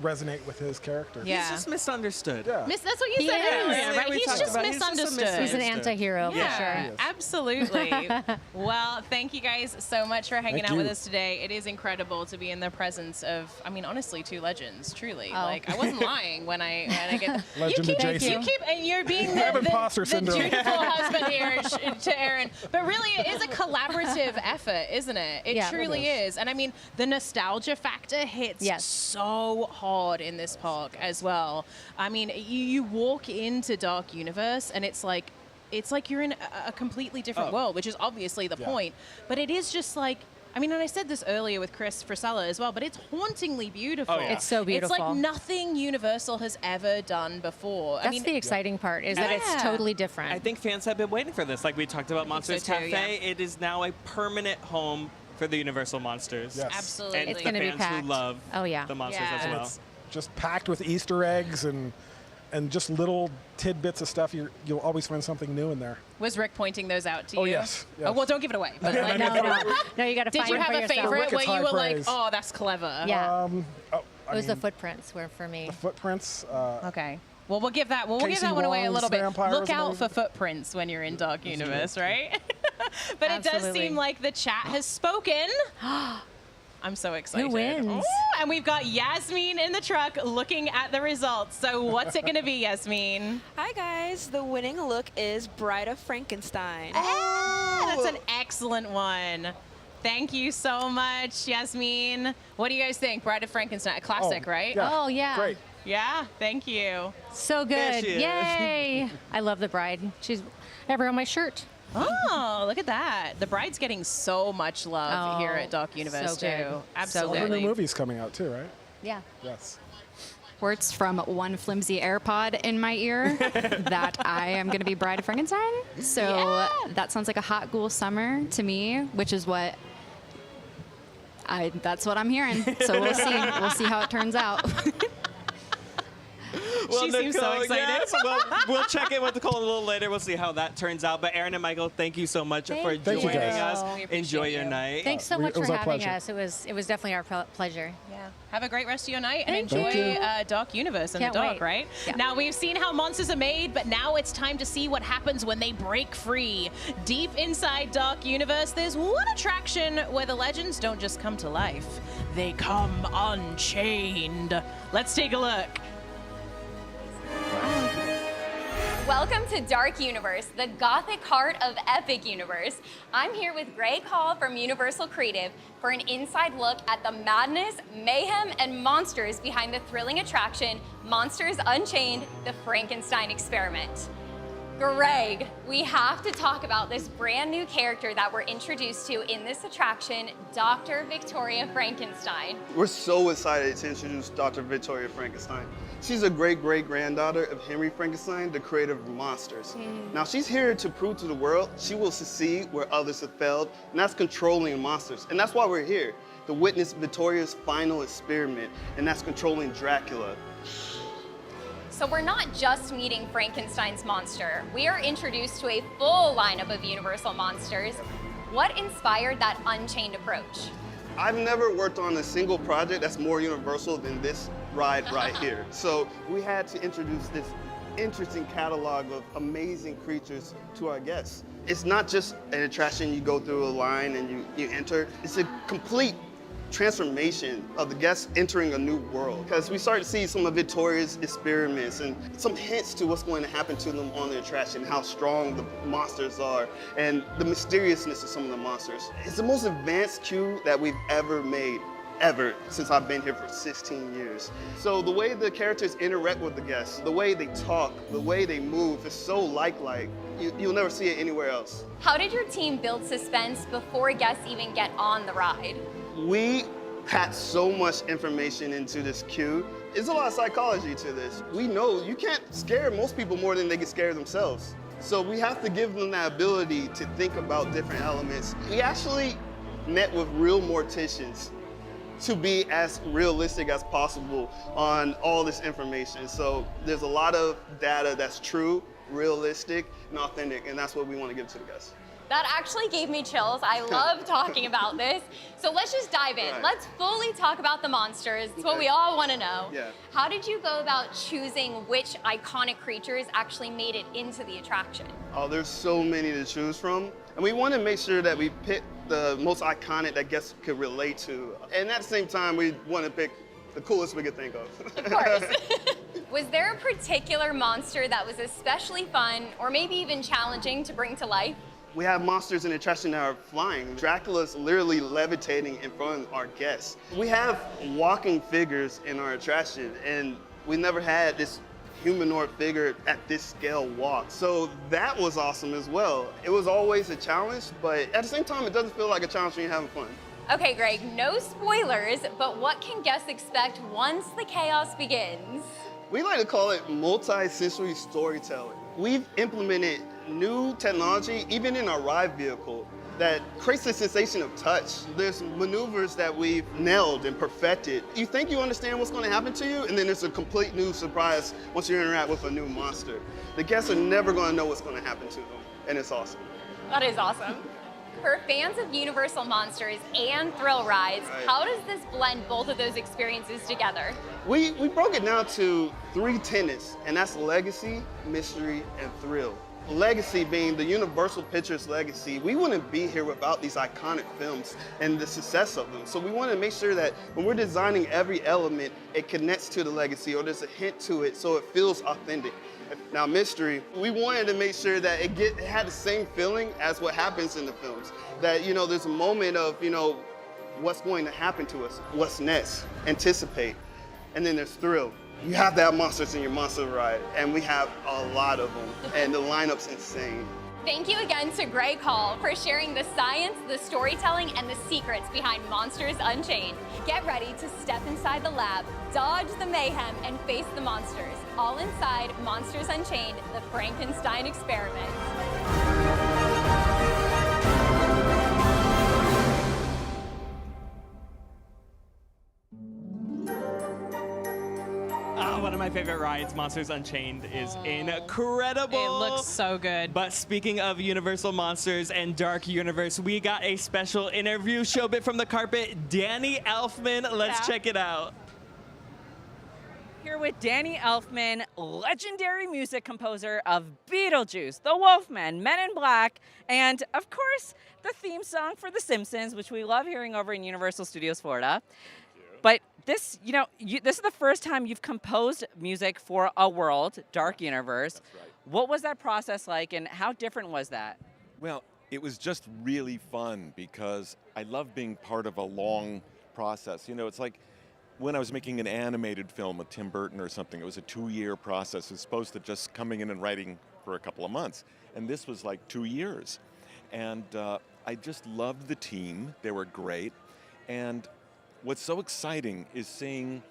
resonate with his character. Yeah. He's just misunderstood. Yeah. That's what you He said is. earlier, right? We He's talked just about it. He's just a misunderstood. He's an anti-hero, Yeah, for sure. absolutely. Well, thank you guys so much for hanging Thank out with you. us today. It is incredible to be in the presence of, honestly, 2 legends, truly. Oh. Like, I wasn't lying when I get... Legend adjacent. You're being I have imposter the syndrome. dutiful husband here to Erin. But really, it is a collaborative effort, isn't it? It Yeah. truly is. And I mean, the nostalgia factor hits so hard in this park as well. I mean, you walk into Dark Universe and it's like you're in a completely different world, which is obviously the point. But it is just like, and I said this earlier with Chris Frisella as well, but it's hauntingly beautiful. Oh, yeah. It's so beautiful. It's like nothing Universal has ever done before. That's the exciting part, is that it's totally different. I think fans have been waiting for this. Like we talked about Monsters so too, Cafe, it is now a permanent home for the Universal Monsters. Yes. Absolutely. And It's the gonna be fans packed. who love Oh, yeah. the monsters Yeah. as And well. it's just packed with Easter eggs and just little tidbits of stuff. You'll always find something new in there. Was Rick pointing those out to you? Oh, yes. Oh, well, don't give it away. But like, No, you got to did find you them have for a yourself. favorite Rick where is you high were like, praise. oh, that's clever? Yeah. I It was the mean, footprints were for me. the footprints. Okay. Well, we'll give that. We'll give Casey that one away a Wong's little bit. vampires Look and out for everything. footprints when you're in Dark Universe, right? But it does Absolutely. seem like the chat has spoken. I'm so excited. Who wins? Ooh, and we've got Yasmin in the truck looking at the results. So what's it going to be, Yasmin? Hi guys, the winning look is Bride of Frankenstein. That's an excellent one. Thank you so much, Yasmin. What do you guys think? Bride of Frankenstein, a classic, right? Yeah. Oh, yeah. Great. Yeah, thank you. So There good. she is. Yay. I love the bride. She's ever on my shirt. Oh, look at that. The Bride's getting so much love Oh, here at Dark Universe, so good. too. So Absolutely. All the new movies coming out too, right? Yeah. Yes. Reports from one flimsy AirPod in my ear that I am going to be Bride of Frankenstein. So that sounds like a hot ghoul summer to me, which is what that's what I'm hearing. So we'll see. We'll see how it turns out. Well, She seems so excited. Yes, well, we'll check in with Nicole a little later. We'll see how that turns out. But Erin and Michael, thank you so much for Thank you, joining guys. us. We appreciate Enjoy your you. night. Thanks so it much was for our having pleasure. us. It was definitely our pleasure. Yeah. Have a great rest of your night and Thank enjoy you. Dark Universe and Can't the dark, wait. right? Yeah. Now, we've seen how monsters are made, but now it's time to see what happens when they break free. Deep inside Dark Universe, there's one attraction where the legends don't just come to life. They come unchained. Let's take a look. Welcome to Dark Universe, the gothic heart of Epic Universe. I'm here with Greg Hall from Universal Creative for an inside look at the madness, mayhem, and monsters behind the thrilling attraction, Monsters Unchained, The Frankenstein Experiment. Greg, we have to talk about this brand new character that we're introduced to in this attraction, Dr. Victoria Frankenstein. We're so excited to introduce Dr. Victoria Frankenstein. She's a great-great-granddaughter of Henry Frankenstein, the creator of monsters. Now, she's here to prove to the world she will succeed where others have failed, and that's controlling monsters. And that's why we're here, to witness Victoria's final experiment, and that's controlling Dracula. So we're not just meeting Frankenstein's monster. We are introduced to a full lineup of Universal monsters. What inspired that Unchained approach? I've never worked on a single project that's more universal than this ride right here. So we had to introduce this interesting catalog of amazing creatures to our guests. It's not just an attraction you go through a line and you enter. It's a complete transformation of the guests entering a new world. Because we started to see some of Victoria's experiments and some hints to what's going to happen to them on the attraction, how strong the monsters are, and the mysteriousness of some of the monsters. It's the most advanced queue that we've ever made, ever, since I've been here for 16 years. So the way the characters interact with the guests, the way they talk, the way they move is so lifelike. You'll never see it anywhere else. How did your team build suspense before guests even get on the ride? We packed so much information into this queue. There's a lot of psychology to this. We know you can't scare most people more than they can scare themselves. So we have to give them that ability to think about different elements. We actually met with real morticians to be as realistic as possible on all this information. So there's a lot of data that's true, realistic, and authentic, and that's what we want to give to the guests. That actually gave me chills. I love talking about this. So let's just dive in. Right. Let's fully talk about the monsters. It's what we all want to know. Yeah. How did you go about choosing which iconic creatures actually made it into the attraction? Oh, there's so many to choose from. And we want to make sure that we pick the most iconic that guests could relate to. And at the same time, we want to pick the coolest we could think of. Of course. Was there a particular monster that was especially fun or maybe even challenging to bring to life? We have monsters in the attraction that are flying. Dracula's literally levitating in front of our guests. We have walking figures in our attraction, and we never had this humanoid figure at this scale walk. So that was awesome as well. It was always a challenge, but at the same time, it doesn't feel like a challenge when you're having fun. Okay, Greg, no spoilers, but what can guests expect once the chaos begins? We like to call it multi-sensory storytelling. We've implemented new technology, even in our ride vehicle, that creates a sensation of touch. There's maneuvers that we've nailed and perfected. You think you understand what's going to happen to you, and then there's a complete new surprise once you interact with a new monster. The guests are never going to know what's going to happen to them, and it's awesome. That is awesome. For fans of Universal Monsters and thrill rides, how does this blend both of those experiences together? We broke it down to 3 tenets, and that's legacy, mystery, and thrill. Legacy being the Universal Pictures legacy. We wouldn't be here without these iconic films and the success of them. So we want to make sure that when we're designing every element, it connects to the legacy or there's a hint to it so it feels authentic. Now, mystery, we wanted to make sure that it had the same feeling as what happens in the films. That, there's a moment of, what's going to happen to us, what's next, anticipate. And then there's thrill. You have to have monsters in your monster ride, and we have a lot of them, and the lineup's insane. Thank you again to Greg Hall for sharing the science, the storytelling, and the secrets behind Monsters Unchained. Get ready to step inside the lab, dodge the mayhem, and face the monsters, all inside Monsters Unchained, the Frankenstein experiment. One of my favorite rides, Monsters Unchained, is incredible. It looks so good. But speaking of Universal Monsters and Dark Universe, we got a special interview, Showbit from the carpet, Danny Elfman. Let's check it out. Here with Danny Elfman, legendary music composer of Beetlejuice, The Wolfman, Men in Black, and of course, the theme song for The Simpsons, which we love hearing over in Universal Studios Florida. But this, this is the first time you've composed music for a world, Dark Universe. That's right. What was that process like, and how different was that? Well, it was just really fun because I love being part of a long process. It's like when I was making an animated film with Tim Burton or something, it was a 2-year process as opposed to just coming in and writing for a couple of months. And this was like 2 years. And I just loved the team. They were great. And what's so exciting is seeing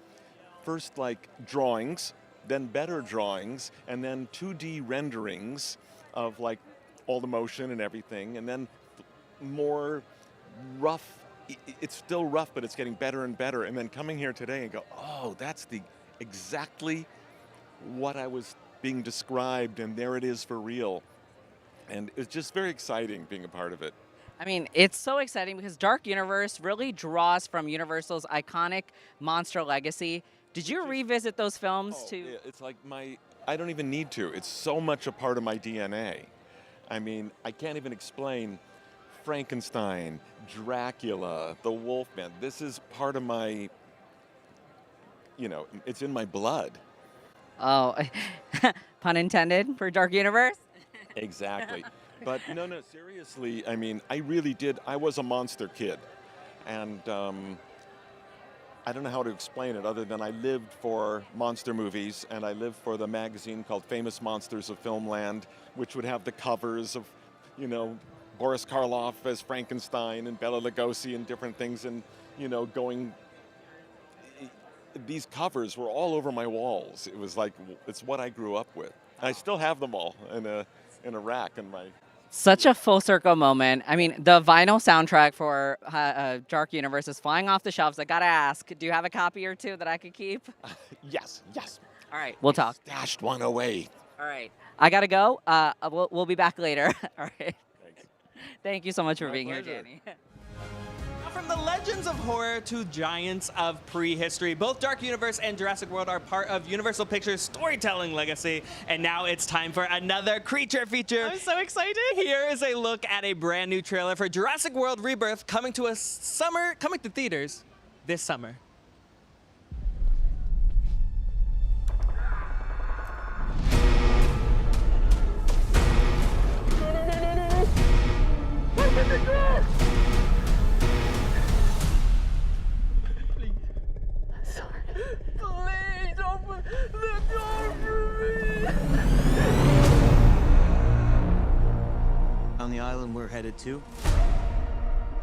first like drawings, then better drawings, and then 2D renderings of like all the motion and everything, and then more rough. It's still rough, but it's getting better and better. And then coming here today and go, oh, that's exactly what I was being described, and there it is for real. And it's just very exciting being a part of it. I mean, it's so exciting because Dark Universe really draws from Universal's iconic monster legacy. Did you revisit those films too? Yeah, it's like I don't even need to. It's so much a part of my DNA. I mean, I can't even explain Frankenstein, Dracula, the Wolfman. This is part of my, it's in my blood. Oh, pun intended for Dark Universe? Exactly. But no, seriously, I mean, I really did. I was a monster kid. And I don't know how to explain it other than I lived for monster movies, and I lived for the magazine called Famous Monsters of Filmland, which would have the covers of, Boris Karloff as Frankenstein and Bela Lugosi and different things, and, these covers were all over my walls. It was like, it's what I grew up with. I still have them all in a rack in my... Such a full circle moment. I mean, the vinyl soundtrack for Dark Universe is flying off the shelves. I gotta ask, do you have a copy or two that I could keep? Yes. All right, we'll talk. Stashed one away. All right, I gotta go. We'll be back later. All right. Thanks. Thank you so much for My being pleasure. here, Danny. From the legends of horror to giants of prehistory, both Dark Universe and Jurassic World are part of Universal Pictures' storytelling legacy. And now it's time for another creature feature. I'm so excited. Here is a look at a brand new trailer for Jurassic World Rebirth coming to theaters this summer. Please open the door for me! On the island we're headed to,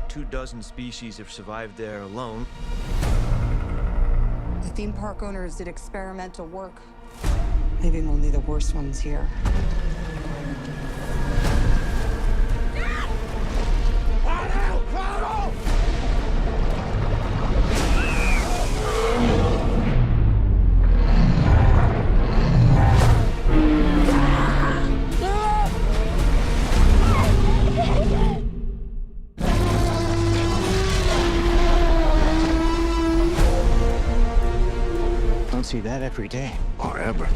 24 species have survived there alone. The theme park owners did experimental work, leaving only the worst ones here. Don't see that every day. Or ever.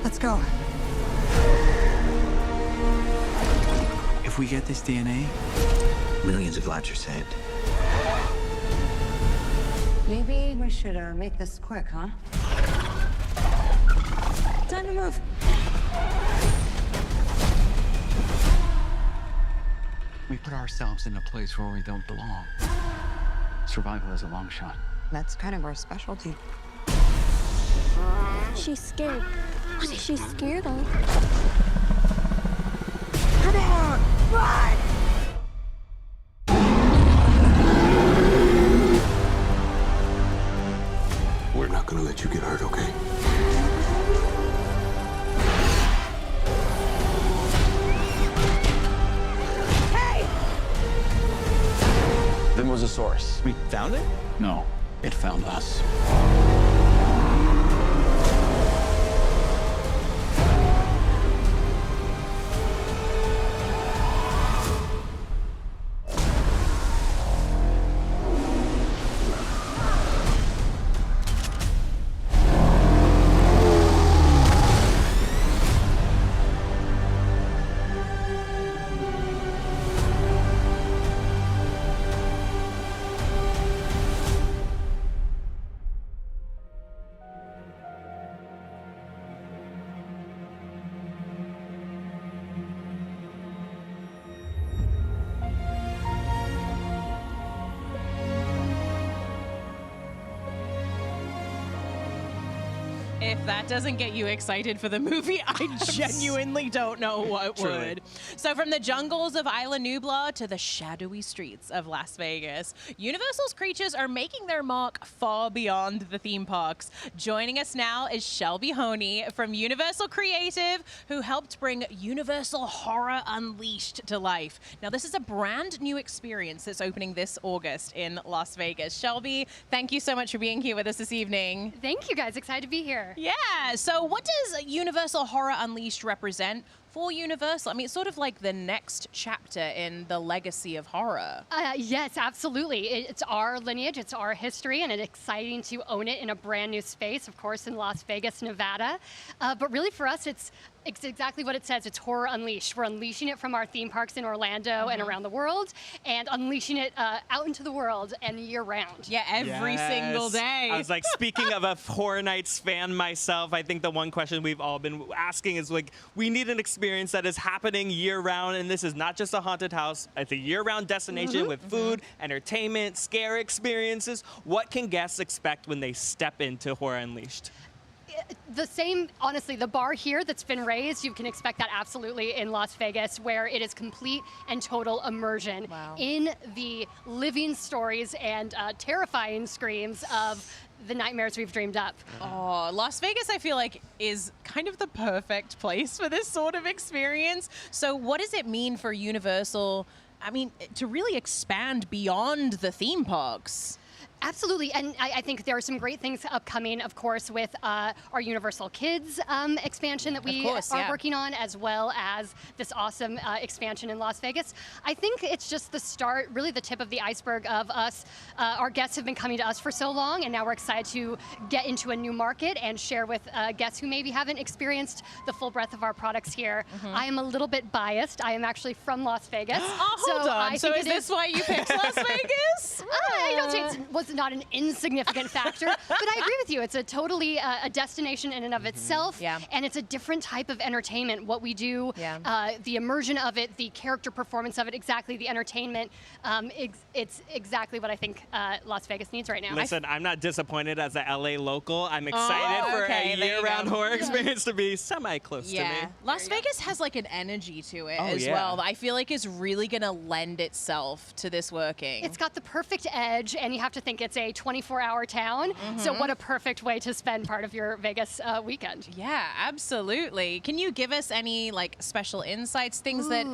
Let's go. If we get this DNA, millions of lives are saved. Maybe we should make this quick, huh? Time to move. We put ourselves in a place where we don't belong. Survival is a long shot. That's kind of our specialty. She's scared. What is she scared of? Come on! Run! We're not gonna let you get hurt, okay? Hey! Then was a source. We found it? No, it found us. If that doesn't get you excited for the movie, I genuinely don't know what would. So from the jungles of Isla Nublar to the shadowy streets of Las Vegas, Universal's creatures are making their mark far beyond the theme parks. Joining us now is Shelby Honey from Universal Creative, who helped bring Universal Horror Unleashed to life. Now, this is a brand new experience that's opening this August in Las Vegas. Shelby, thank you so much for being here with us this evening. Thank you, guys. Excited to be here. Yeah. So what does Universal Horror Unleashed represent for Universal? I mean, it's sort of like the next chapter in the legacy of horror. Yes, absolutely. It's our lineage, it's our history, and it's exciting to own it in a brand new space, of course, in Las Vegas, Nevada. But really for us, it's exactly what it says. It's Horror Unleashed. We're unleashing it from our theme parks in Orlando and around the world, and unleashing it out into the world and year round. Yeah, every single day. I was like, speaking of a Horror Nights fan myself, I think the one question we've all been asking is like, we need an experience that is happening year round, and this is not just a haunted house. It's a year-round destination with food, entertainment, scare experiences. What can guests expect when they step into Horror Unleashed? The same, honestly, the bar here that's been raised, you can expect that absolutely in Las Vegas, where it is complete and total immersion in the living stories and terrifying screams of the nightmares we've dreamed up. Oh, Las Vegas, I feel like, is kind of the perfect place for this sort of experience. So what does it mean for Universal, I mean, to really expand beyond the theme parks? Absolutely, and I think there are some great things upcoming, of course, with our Universal Kids expansion that we are working on, as well as this awesome expansion in Las Vegas. I think it's just the start, really the tip of the iceberg of us. Our guests have been coming to us for so long, and now we're excited to get into a new market and share with guests who maybe haven't experienced the full breadth of our products here. I am a little bit biased. I am actually from Las Vegas. Hold on. So is this why you picked Las Vegas? I don't say it was not an insignificant factor, but I agree with you. It's a totally a destination in and of itself, and it's a different type of entertainment. What we do, the immersion of it, the character performance of it, exactly the entertainment. It's exactly what I think Las Vegas needs right now. Listen, I'm not disappointed as a LA local. I'm excited for a year-round horror experience to be semi-close to me. Las Vegas has like an energy to it as well that I feel like is really going to lend itself to this working. It's got the perfect edge, and you have to think it's a 24-hour town, so what a perfect way to spend part of your Vegas weekend. Yeah, absolutely. Can you give us any like special insights, things that,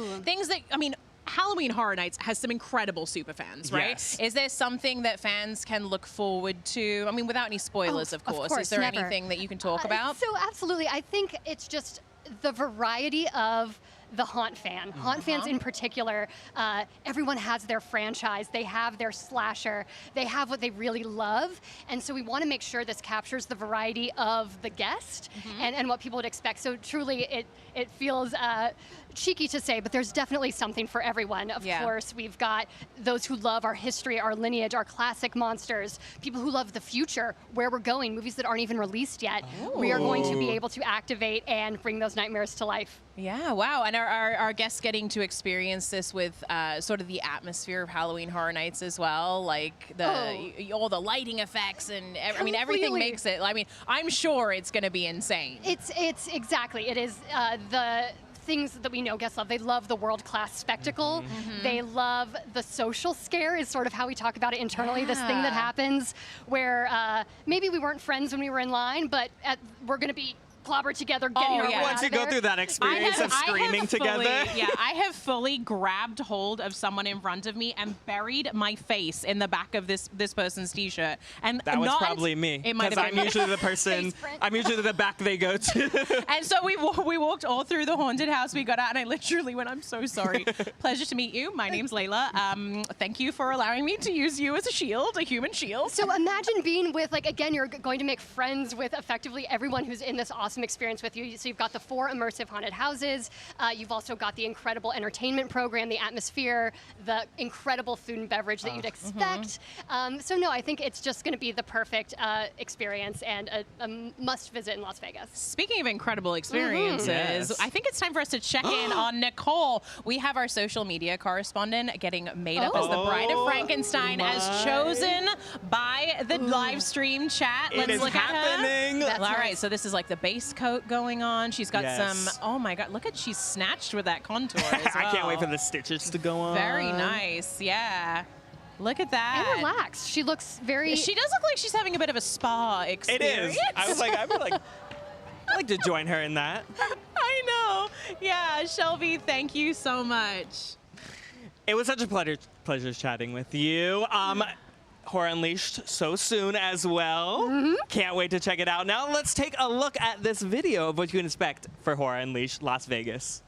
I mean, Halloween Horror Nights has some incredible super fans, right? Yes. Is there something that fans can look forward to? I mean, without any spoilers, of course. Is there anything that you can talk about? So absolutely. I think it's just the variety of the haunt fan. Haunt fans in particular, everyone has their franchise, they have their slasher, they have what they really love, and so we want to make sure this captures the variety of the guest and what people would expect. So truly it feels cheeky to say, but there's definitely something for everyone. Of course, we've got those who love our history, our lineage, our classic monsters, people who love the future, where we're going, movies that aren't even released yet. We are going to be able to activate and bring those nightmares to life. Yeah, wow. And our guests getting to experience this with sort of the atmosphere of Halloween Horror Nights as well, like all the lighting effects and I mean, everything makes it, I mean, I'm sure it's going to be insane. It's exactly, it is the things that we know guests love. They love the world-class spectacle. They love the social scare is sort of how we talk about it internally, this thing that happens where maybe we weren't friends when we were in line, but we're going to be clobbered together, getting our way Once you go through that experience of screaming together. I have fully grabbed hold of someone in front of me and buried my face in the back of this person's t-shirt. And that was probably me, because I'm usually the person, I'm usually the back they go to. And so we walked all through the haunted house. We got out and I literally went, I'm so sorry. Pleasure to meet you. My name's Layla. Thank you for allowing me to use you as a shield, a human shield. So imagine being with, like, again, you're going to make friends with effectively everyone who's in this awesome awesome experience with you. So you've got the 4 immersive haunted houses. You've also got the incredible entertainment program, the atmosphere, the incredible food and beverage that you'd expect. So no, I think it's just going to be the perfect experience and a must visit in Las Vegas. Speaking of incredible experiences, I think it's time for us to check in on Nicole. We have our social media correspondent getting made up as the Bride of Frankenstein, as chosen by the live stream chat. Let's look at her. All right, so this is like the base coat going on. She's got some, oh my God, look at, she's snatched with that contour as well. I can't wait for the stitches to go on. Very nice, yeah. Look at that. And relaxed. She looks very... She does look like she's having a bit of a spa experience. It is. I was like, I'd like to join her in that. I know. Yeah, Shelby, thank you so much. It was such a pleasure chatting with you. Horror Unleashed so soon as well. Can't wait to check it out. Now let's take a look at this video of what you can expect for Horror Unleashed Las Vegas.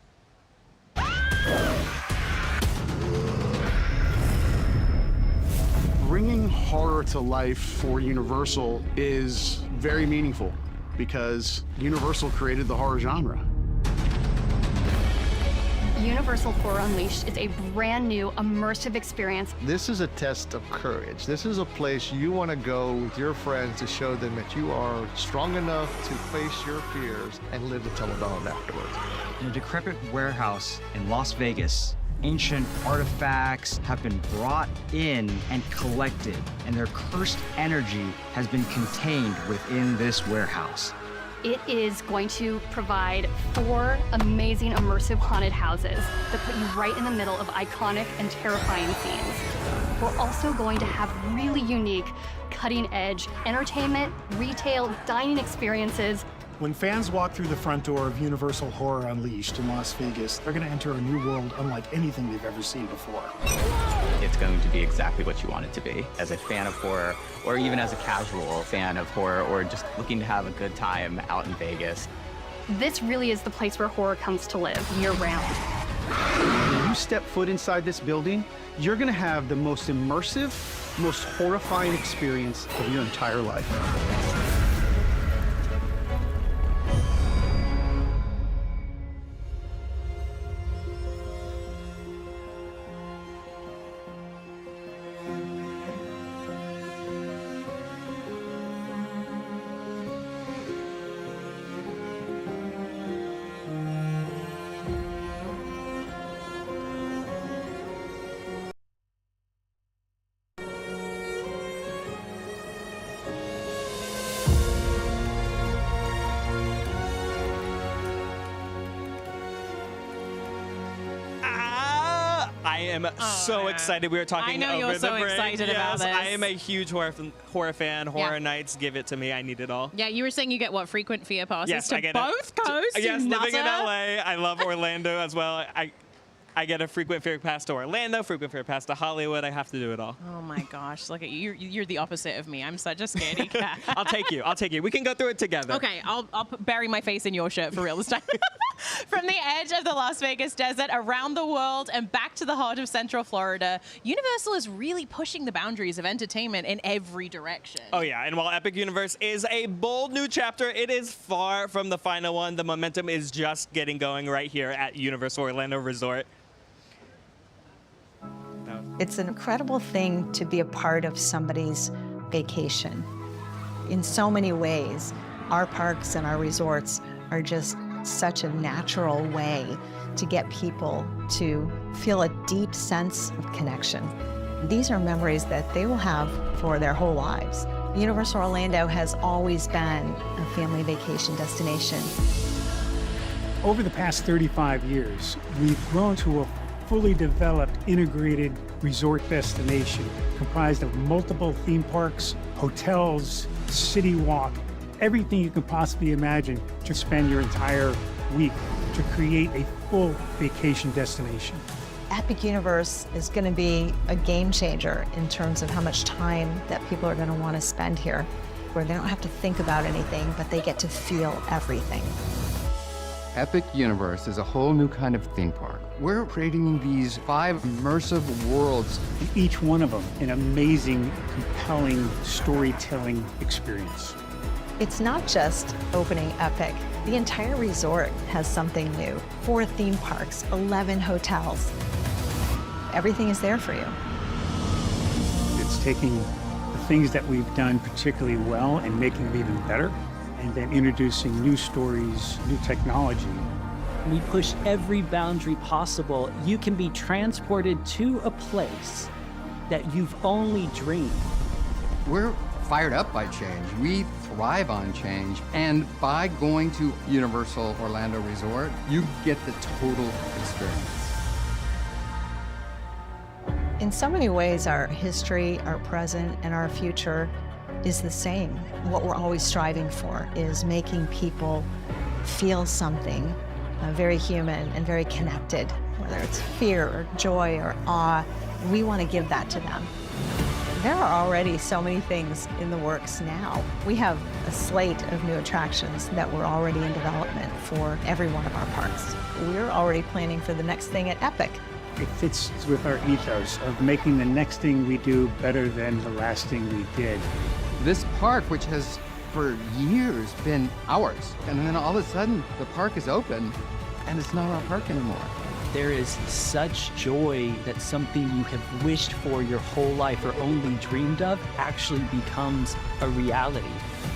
Bringing horror to life for Universal is very meaningful because Universal created the horror genre. Universal Horror Unleashed is a brand new immersive experience. This is a test of courage. This is a place you want to go with your friends to show them that you are strong enough to face your fears and live to tell about it afterwards. In a decrepit warehouse in Las Vegas, ancient artifacts have been brought in and collected, and their cursed energy has been contained within this warehouse. It is going to provide 4 amazing immersive haunted houses that put you right in the middle of iconic and terrifying scenes. We're also going to have really unique, cutting-edge entertainment, retail, dining experiences. When fans walk through the front door of Universal Horror Unleashed in Las Vegas, they're going to enter a new world unlike anything they've ever seen before. It's going to be exactly what you want it to be. As a fan of horror, or even as a casual fan of horror, or just looking to have a good time out in Vegas. This really is the place where horror comes to live year-round. When you step foot inside this building, you're going to have the most immersive, most horrifying experience of your entire life. I am so excited. We were talking over the break. I know you're so excited about this. I am a huge horror fan. Horror nights, give it to me. I need it all. Yeah, you were saying you get what, frequent fear passes Yes, I to get both coasts? Yes, you living in nutter? LA, I love Orlando as well. I get a frequent fear pass to Orlando, frequent fear pass to Hollywood. I have to do it all. Oh my gosh, look at you. You're the opposite of me. I'm such a scaredy cat. I'll take you. I'll take you. We can go through it together. Okay, I'll bury my face in your shirt for real this time. From the edge of the Las Vegas desert, around the world, and back to the heart of Central Florida, Universal is really pushing the boundaries of entertainment in every direction. Oh yeah, and while Epic Universe is a bold new chapter, it is far from the final one. The momentum is just getting going right here at Universal Orlando Resort. It's an incredible thing to be a part of somebody's vacation. In so many ways, our parks and our resorts are just such a natural way to get people to feel a deep sense of connection. These are memories that they will have for their whole lives. Universal Orlando has always been a family vacation destination. Over the past 35 years, we've grown to a fully developed, integrated resort destination comprised of multiple theme parks, hotels, city walk, everything you can possibly imagine to spend your entire week to create a full vacation destination. Epic Universe is going to be a game changer in terms of how much time that people are going to want to spend here, where they don't have to think about anything, but they get to feel everything. Epic Universe is a whole new kind of theme park. We're creating these 5 immersive worlds. And each one of them an amazing, compelling storytelling experience. It's not just opening Epic. The entire resort has something new. 4 theme parks, 11 hotels. Everything is there for you. It's taking the things that we've done particularly well and making them even better, and then introducing new stories, new technology. We push every boundary possible. You can be transported to a place that you've only dreamed. We're fired up by change. We thrive on change. And by going to Universal Orlando Resort, you get the total experience. In so many ways, our history, our present, and our future is the same. What we're always striving for is making people feel something very human and very connected, whether it's fear or joy or awe. We want to give that to them. There are already so many things in the works now. We have a slate of new attractions that were already in development for every one of our parks. We're already planning for the next thing at Epic. It fits with our ethos of making the next thing we do better than the last thing we did. This park, which has for years been ours, and then all of a sudden the park is open and it's not our park anymore. There is such joy that something you have wished for your whole life or only dreamed of actually becomes a reality.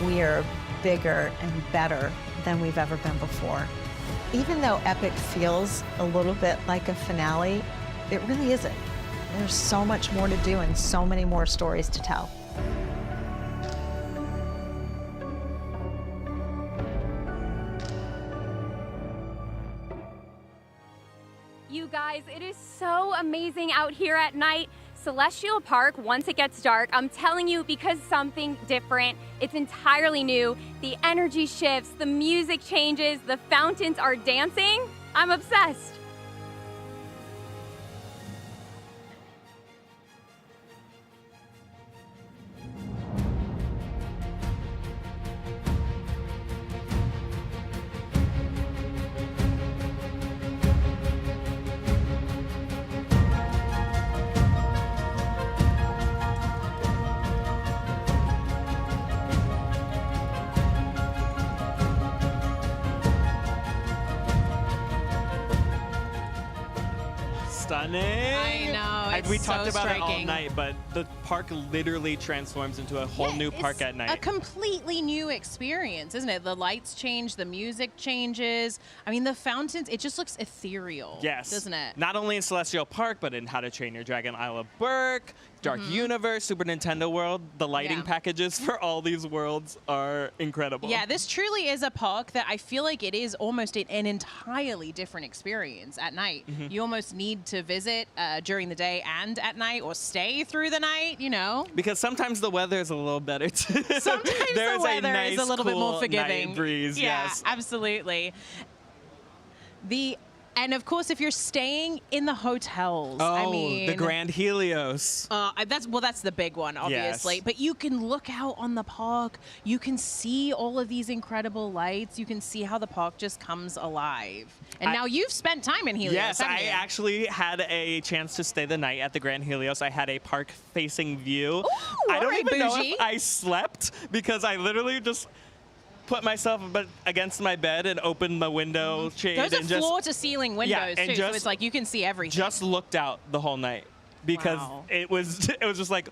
We are bigger and better than we've ever been before. Even though Epic feels a little bit like a finale, it really isn't. There's so much more to do and so many more stories to tell. You guys, it is so amazing out here at night. Celestial Park, once it gets dark, I'm telling you, because something different. It's entirely new. The energy shifts, the music changes, the fountains are dancing. I'm obsessed. Stunning. I know, it's We so talked about it all striking. night, but the park literally transforms into a whole new park at night. A completely new experience, isn't it? The lights change, the music changes. I mean, the fountains, it just looks ethereal. Yes. Doesn't it? Not only in Celestial Park, but in How to Train Your Dragon Isle of Berk, Dark Universe, Super Nintendo World. The lighting Yeah. packages for all these worlds are incredible. Yeah, this truly is a park that I feel like it is almost an entirely different experience at night. You almost need to visit during the day and at night, or stay through the night, you know? Because sometimes the weather is a little better too. Sometimes There's the weather nice, is a little bit more cool forgiving. night breeze, yeah, yes. absolutely. And of course, if you're staying in the hotels, I mean, the Grand Helios. That's the big one, obviously. Yes. But you can look out on the park. You can see all of these incredible lights. You can see how the park just comes alive. And now you've spent time in Helios. Yes, haven't I you? actually had a chance to stay the night at the Grand Helios. I had a park-facing view. Ooh, I don't all right, even know bougie. if I slept because I literally just put myself against my bed and opened the window shade. Those are and just, floor-to-ceiling windows, and too, so it's like you can see everything. Just looked out the whole night because it was just like,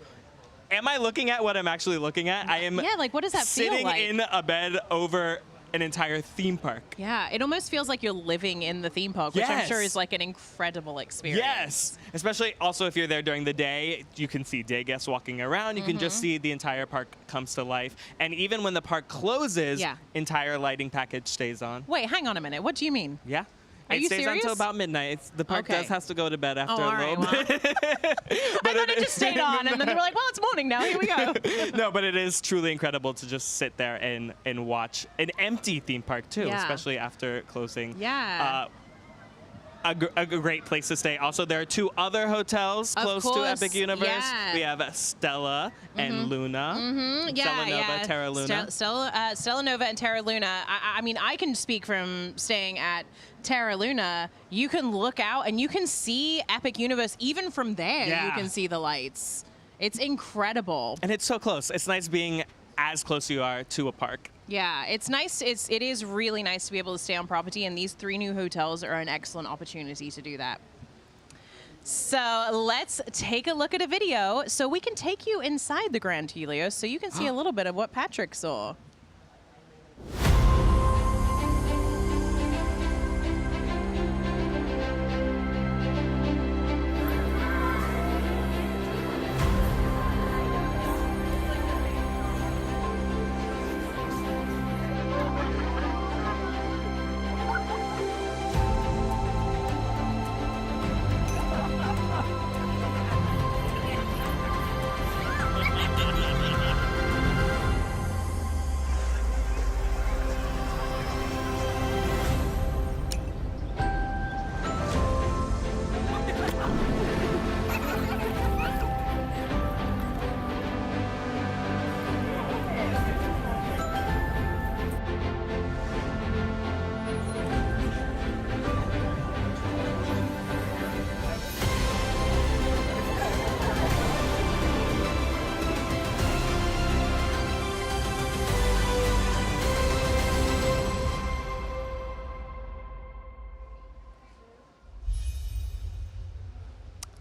am I looking at what I'm actually looking at? I am. Yeah, like, what does that feel sitting like? in a bed over an entire theme park. Yeah, it almost feels like you're living in the theme park, which I'm sure Yes. is like an incredible experience. Yes, especially also if you're there during the day, you can see day guests walking around. You can just see the entire park comes to life. And even when the park closes, entire lighting package stays on. Wait, hang on a minute. What do you mean? Yeah. Are it you stays serious? until about midnight. The park Okay. does has to go to bed after all a little right, bit. I thought it just stayed on, and then they were like, well, it's morning now. Here we go. No, but it is truly incredible to just sit there and watch an empty theme park too, Yeah. especially after closing. Yeah. A great place to stay. Also, there are 2 other hotels Of close to course, Epic Universe. yeah. We have Stella and Luna. Yeah, Stella Nova, Terra Luna. Stella Nova and Terra Luna. I mean, I can speak from staying at Terra Luna. You can look out and you can see Epic Universe. Even from there, you Yeah. can see the lights. It's incredible. And it's so close. It's nice being as close you are to a park. Yeah, it's nice. It is really nice to be able to stay on property, and these 3 new hotels are an excellent opportunity to do that. So let's take a look at a video so we can take you inside the Grand Helios so you can see a little bit of what Patrick saw.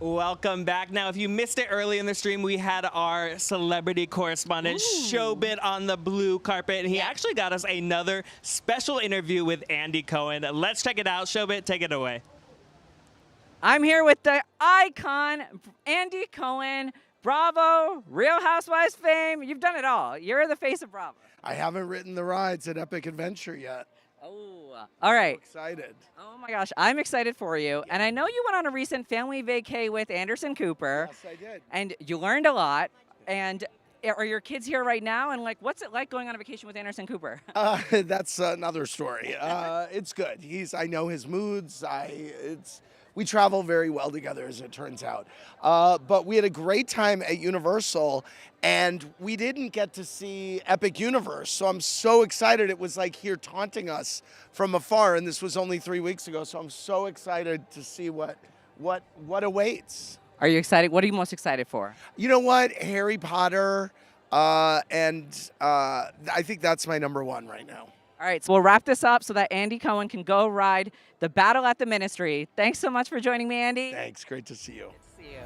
Welcome back. Now, if you missed it early in the stream, we had our celebrity correspondent, Showit, on the blue carpet. And he actually got us another special interview with Andy Cohen. Let's check it out. Showit, take it away. I'm here with the icon, Andy Cohen. Bravo, Real Housewives fame. You've done it all. You're the face of Bravo. I haven't written the rides at Epic Adventure yet. Oh, all right. I'm excited. Oh my gosh, I'm excited for you. And I know you went on a recent family vacay with Anderson Cooper. Yes, I did. And you learned a lot. And are your kids here right now? And like, what's it like going on a vacation with Anderson Cooper? That's another story. It's good. I know his moods. We travel very well together, as it turns out. But we had a great time at Universal, and we didn't get to see Epic Universe. So I'm so excited. It was like here taunting us from afar, and this was only 3 weeks ago. So I'm so excited to see what awaits. Are you excited? What are you most excited for? You know what? Harry Potter, and I think that's my #1 right now. All right, so we'll wrap this up so that Andy Cohen can go ride the Battle at the Ministry. Thanks so much for joining me, Andy. Thanks. Great to see you. Good to see you.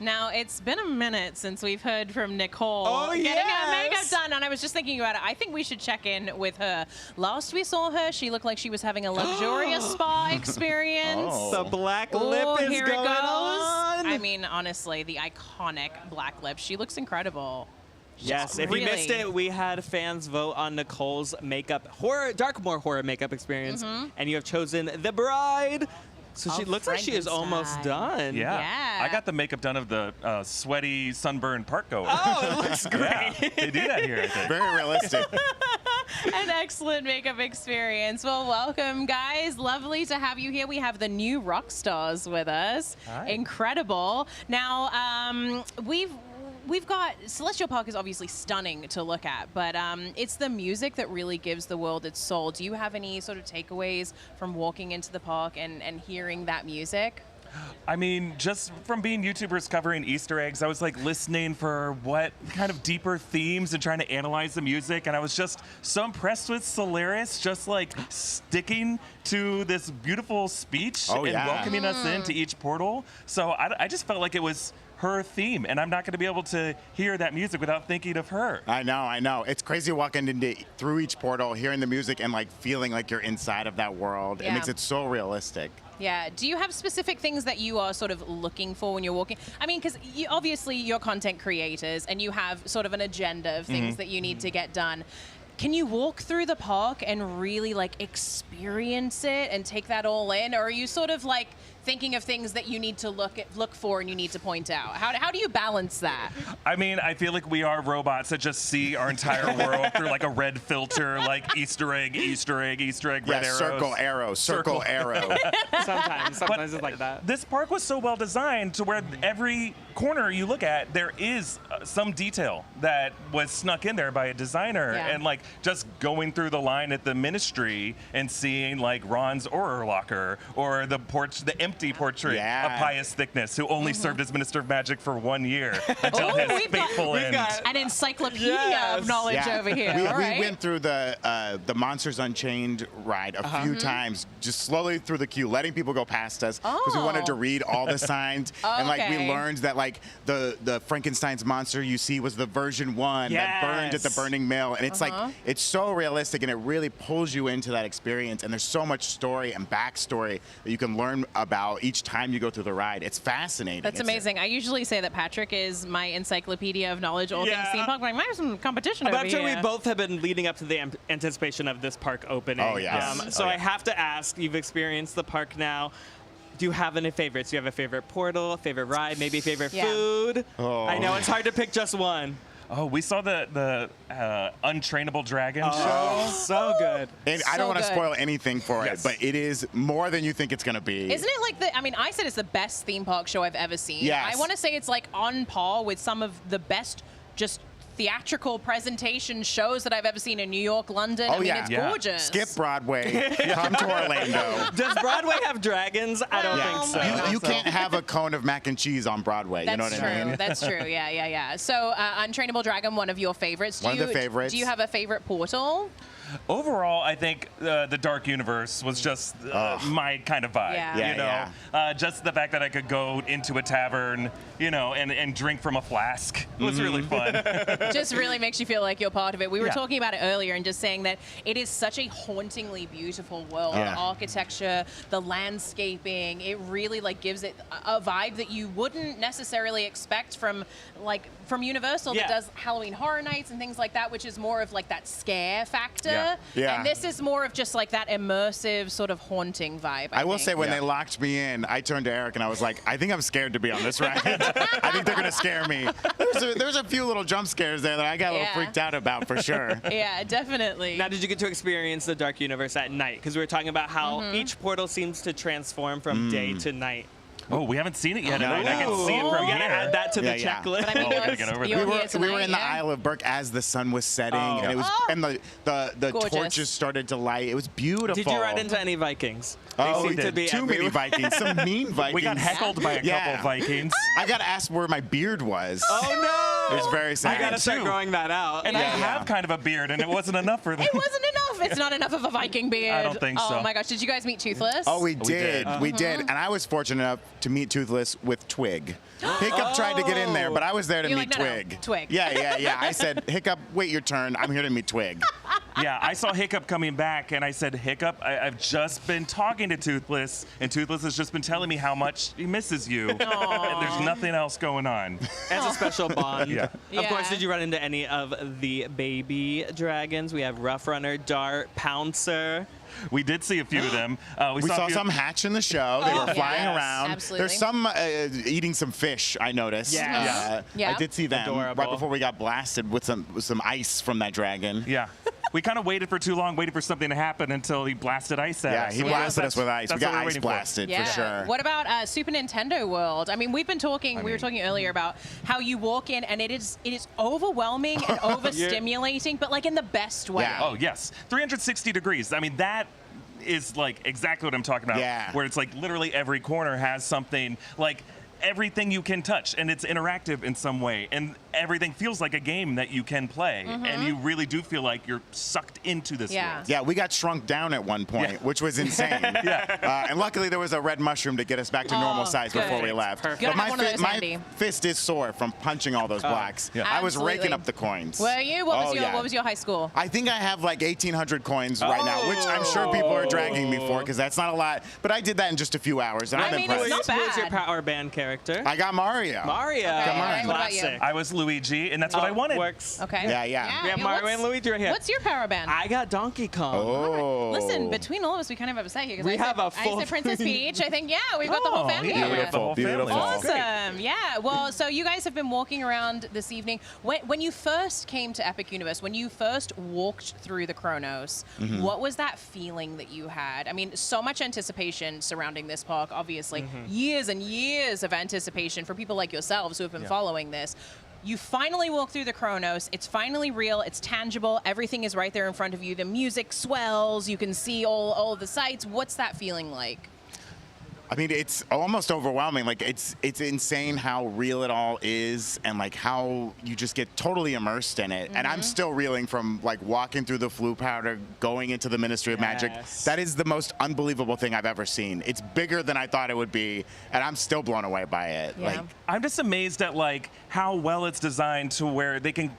Now, it's been a minute since we've heard from Nicole getting her makeup done, and I was just thinking about it. I think we should check in with her. Last we saw her, she looked like she was having a luxurious spa experience. The black lip is here going it goes. on. I mean, honestly, the iconic black lip. She looks incredible. Yes, if you missed it, we had fans vote on Nicole's makeup, Darkmoor horror makeup experience, and you have chosen The Bride. So she looks like she is almost done. Yeah. I got the makeup done of the sweaty, sunburned park goer. Oh, it looks great. Yeah, they do that here, I think. Very realistic. An excellent makeup experience. Well, welcome, guys. Lovely to have you here. We have the new rock stars with us. Hi. Incredible. Now, we've got Celestial Park is obviously stunning to look at, but it's the music that really gives the world its soul. Do you have any sort of takeaways from walking into the park and hearing that music? I mean, just from being YouTubers covering Easter eggs, I was like listening for what kind of deeper themes and trying to analyze the music. And I was just so impressed with Solaris, just like sticking to this beautiful speech and welcoming us into each portal. So I just felt like it was her theme, and I'm not going to be able to hear that music without thinking of her. I know. It's crazy walking through each portal, hearing the music, and like feeling like you're inside of that world. Yeah. It makes it so realistic. Yeah. Do you have specific things that you are sort of looking for when you're walking? I mean, because obviously you're content creators and you have sort of an agenda of things that you need to get done. Can you walk through the park and really like experience it and take that all in, or are you sort of like thinking of things that you need to look for and you need to point out? How do you balance that? I mean, I feel like we are robots that just see our entire world through like a red filter, like Easter egg, red arrows. Circle arrow. Sometimes it's like that. This park was so well designed to where every corner you look at, there is some detail that was snuck in there by a designer. Yeah. And like just going through the line at the Ministry and seeing like Ron's Horror Locker or the empty portrait of Pius Thickness, who only served as Minister of Magic for 1 year until his fateful end. An encyclopedia of knowledge over here. We went through the Monsters Unchained ride a few times, just slowly through the queue, letting people go past us because we wanted to read all the signs. And like we learned that like the Frankenstein's monster you see was the version 1 that burned at the burning mill, and it's like it's so realistic and it really pulls you into that experience. And there's so much story and backstory that you can learn about each time you go through the ride. It's fascinating. That's amazing. I usually say that Patrick is my encyclopedia of knowledge, all things theme park. Like, there's some competition over I'm sure here. we both have been leading up to the anticipation of this park opening. Oh, yes. So I have to ask, you've experienced the park now. Do you have any favorites? Do you have a favorite portal, favorite ride, maybe favorite food? Oh. I know it's hard to pick just one. Oh, we saw the Untrainable Dragon show. Oh, so good. And I don't want to spoil anything for it, but it is more than you think it's going to be. Isn't it like I said it's the best theme park show I've ever seen. Yes. I want to say it's like on par with some of the best just theatrical presentation shows that I've ever seen in New York, London. Oh, I mean, it's gorgeous. Skip Broadway. Come to Orlando. Does Broadway have dragons? I don't think so. You can't have a cone of mac and cheese on Broadway. That's you know what I mean? That's true. Yeah. So, Untrainable Dragon, one of your favorites. One of the favorites. Do you have a favorite portal? Overall, I think the Dark Universe was just my kind of vibe. Yeah. Just the fact that I could go into a tavern, and drink from a flask was really fun. Just really makes you feel like you're part of it. We were talking about it earlier and just saying that it is such a hauntingly beautiful world. Yeah. The architecture, the landscaping, it really gives it a vibe that you wouldn't necessarily expect from Universal that does Halloween Horror Nights and things like that, which is more of that scare factor. Yeah. And this is more of just that immersive sort of haunting vibe. I will say when they locked me in, I turned to Eric and I was like, I think I'm scared to be on this ride. I think they're going to scare me. There's a few little jump scares there that I got a little freaked out about for sure. Yeah, definitely. Now, did you get to experience the Dark Universe at night? Because we were talking about how each portal seems to transform from day to night. Oh, we haven't seen it yet. I can see it from we here. gotta add that to the checklist. But I mean, gotta get over there. We were in the Isle of Berk as the sun was setting, and it was and the torches started to light. It was beautiful. Did you run into any Vikings? Oh, They seem to be too many everywhere. Vikings. Some mean Vikings. We got heckled by a couple of Vikings. I got asked where my beard was. Oh no! It was very sad. I gotta start growing that out. And I have kind of a beard, and it wasn't enough for them. It wasn't enough. It's not enough of a Viking beard. I don't think so. Oh my gosh, did you guys meet Toothless? Oh, we did. We did. And I was fortunate enough to meet Toothless with Twig. Hiccup tried to get in there, but I was there to You're meet like, no, Twig. Twig. Yeah. I said, Hiccup, wait your turn. I'm here to meet Twig. Yeah, I saw Hiccup coming back, and I said, Hiccup, I've just been talking to Toothless, and Toothless has just been telling me how much he misses you. And there's nothing else going on. As a special bond. Yeah. Of course, did you run into any of the baby dragons? We have Rough Runner, Dart, Pouncer. We did see a few of them. We saw some hatch in the show. They were flying around. Absolutely. There's some eating some fish, I noticed. Yes. Yeah. I did see them Adorable. right before we got blasted with some ice from that dragon. Yeah. We kind of waited for too long, waited for something to happen until he blasted ice at us. Yeah, he blasted us with ice. We That's what got we're ice waiting for. blasted for sure. What about Super Nintendo World? I mean, we were talking earlier about how you walk in and it is overwhelming and overstimulating, but in the best way. Yeah. Oh, yes. 360 degrees. I mean, that is exactly what I'm talking about. Yeah. Where it's literally every corner has something everything you can touch, and it's interactive in some way, and everything feels like a game that you can play, and you really do feel like you're sucked into this world. Yeah, we got shrunk down at one point, which was insane. And luckily there was a red mushroom to get us back to normal size before we left. Perfect. But my fist is sore from punching all those blocks. I was raking up the coins. Were you? What was your high school? I think I have like 1,800 coins right now, which I'm sure people are dragging me for because that's not a lot. But I did that in just a few hours, and I'm impressed. It's not bad. Who's your power band character? I got Mario. Mario. Okay. What about you? I was Luigi, and that's what I wanted. Works. Okay. Yeah. We have Mario and Luigi right here. What's your power band? I got Donkey Kong. Oh. Listen, between all of us, we kind of have a say here. We have a I full said Princess Peach. I think, we've got the whole family here. Beautiful. Awesome. Yeah. Well, so you guys have been walking around this evening. When you first came to Epic Universe, when you first walked through the Chronos, what was that feeling that you had? I mean, so much anticipation surrounding this park, obviously. Years and years of anticipation for people like yourselves who have been following this. You finally walk through the Chronos. It's finally real. It's tangible. Everything is right there in front of you. The music swells. You can see all the sights. What's that feeling like? I mean, it's almost overwhelming. Like, it's insane how real it all is, and like how you just get totally immersed in it. And I'm still reeling from like walking through the Floo Powder, going into the Ministry of Magic. That is the most unbelievable thing I've ever seen. It's bigger than I thought it would be, and I'm still blown away by it. Yeah. Like, I'm just amazed at like how well it's designed to where they can.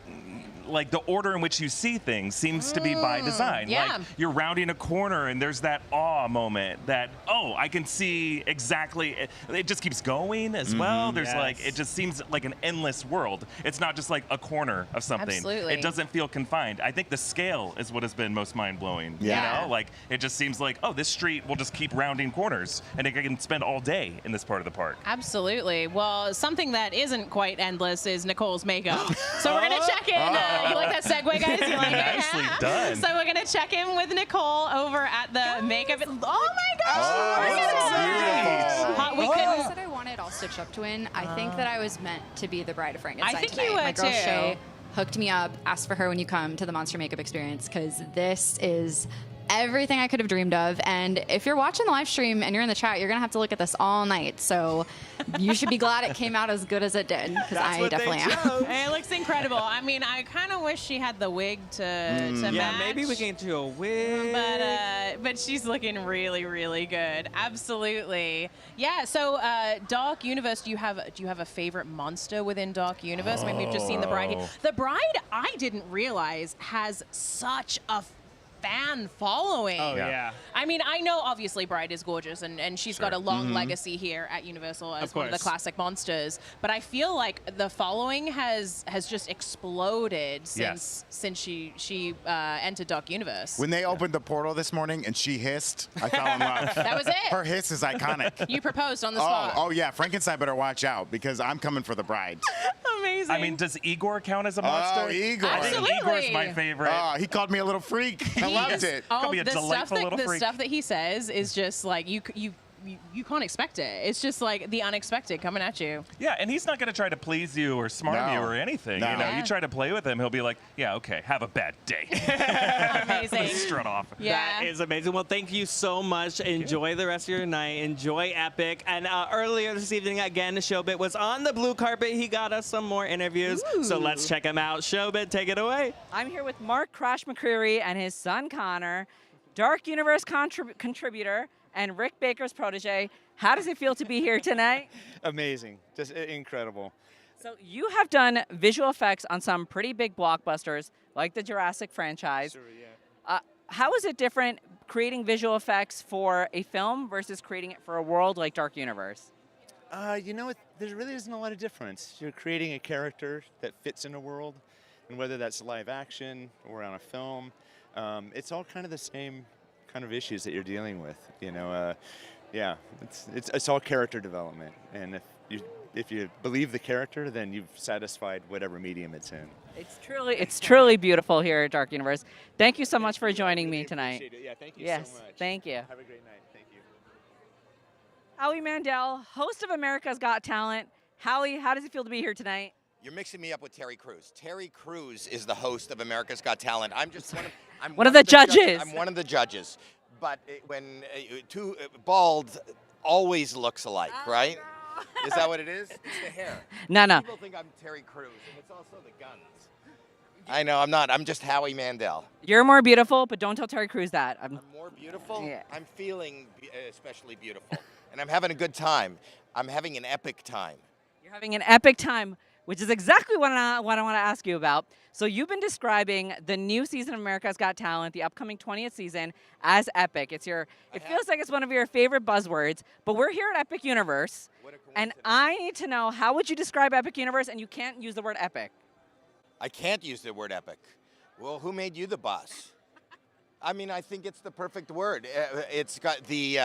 Like the order in which you see things seems to be by design. Yeah. Like you're rounding a corner and there's that awe moment that, I can see exactly. It just keeps going as well. There's like, it just seems like an endless world. It's not just like a corner of something. Absolutely. It doesn't feel confined. I think the scale is what has been most mind blowing. Yeah. You know, like it just seems like, this street will just keep rounding corners and it can spend all day in this part of the park. Absolutely. Well, something that isn't quite endless is Nicole's makeup. So we're going to check in. You like that segue, guys? You like it? Nicely done. So we're going to check in with Nicole over at the makeup. Oh, my gosh. I said I wanted all stitched up to win. I think that I was meant to be the bride of Frankenstein I think tonight. you were My girl too. Shay hooked me up, asked for her when you come to the Monster Makeup Experience, because this is everything I could have dreamed of. And if you're watching the live stream and you're in the chat, you're going to have to look at this all night. So you should be glad it came out as good as it did, because I definitely am. It looks incredible. I mean, I kind of wish she had the wig to match. Yeah, maybe we can do a wig. But she's looking really, really good. Absolutely. Yeah. So, Dark Universe. Do you have a favorite monster within Dark Universe? I mean, we've just seen the Bride. The Bride, I didn't realize has such a fan following. Oh, yeah. I mean, I know obviously Bride is gorgeous and she's got a long legacy here at Universal as one of the classic monsters, but I feel like the following has just exploded since she entered Dark Universe. when they opened the portal this morning and she hissed, I fell in love. That was it. Her hiss is iconic. You proposed on the spot. Oh yeah, Frankenstein better watch out because I'm coming for the bride. Amazing. I mean, does Igor count as a monster? Oh, Igor. I think Igor's my favorite. Oh, he called me a little freak. I loved it. Could be a the delightful little the freak. stuff that he says is just like you can't expect it. It's just like the unexpected coming at you. Yeah, and he's not going to try to please you or smart you or anything. No. You know, Yeah. you try to play with him, he'll be like, "Yeah, okay, have a bad day." Amazing. Strut off. Yeah. That is amazing. Well, thank you so much. Enjoy the rest of your night. Enjoy Epic. And earlier this evening, again, Showbit was on the blue carpet. He got us some more interviews. So let's check him out. Showbit, take it away. I'm here with Mark Crash McCreary and his son Connor, Dark Universe contributor and Rick Baker's protege. How does it feel to be here tonight? Amazing, just incredible. So you have done visual effects on some pretty big blockbusters like the Jurassic franchise. Sure, yeah. How is it different creating visual effects for a film versus creating it for a world like Dark Universe? You know, there really isn't a lot of difference. You're creating a character that fits in a world, and whether that's live action or on a film, it's all kind of the same kind of issues that you're dealing with. You know, yeah, it's all character development, and if you believe the character, then you've satisfied whatever medium it's in. It's truly beautiful here at Dark Universe. Thank you so much for joining me tonight. Appreciate it. Yeah, thank you yes, so much. Thank you. Have a great night. Thank you. Howie Mandel, host of America's Got Talent. Howie, how does it feel to be here tonight? You're mixing me up with Terry Crews. Terry Crews is the host of America's Got Talent. I'm just one of the judges. I'm one of the judges. But when bald always looks alike, right? Is that what it is? It's the hair. No. People think I'm Terry Crews, and it's also the guns. I know, I'm not. I'm just Howie Mandel. You're more beautiful, but don't tell Terry Crews that. I'm more beautiful? Yeah. I'm feeling especially beautiful. And I'm having a good time. I'm having an epic time. You're having an epic time, which is exactly what I want to ask you about. So you've been describing the new season of America's Got Talent, the upcoming 20th season, as epic. It feels like it's one of your favorite buzzwords, but we're here at Epic Universe, and I need to know, how would you describe Epic Universe? And you can't use the word epic. I can't use the word epic. Well, who made you the boss? I mean, I think it's the perfect word. It's got the,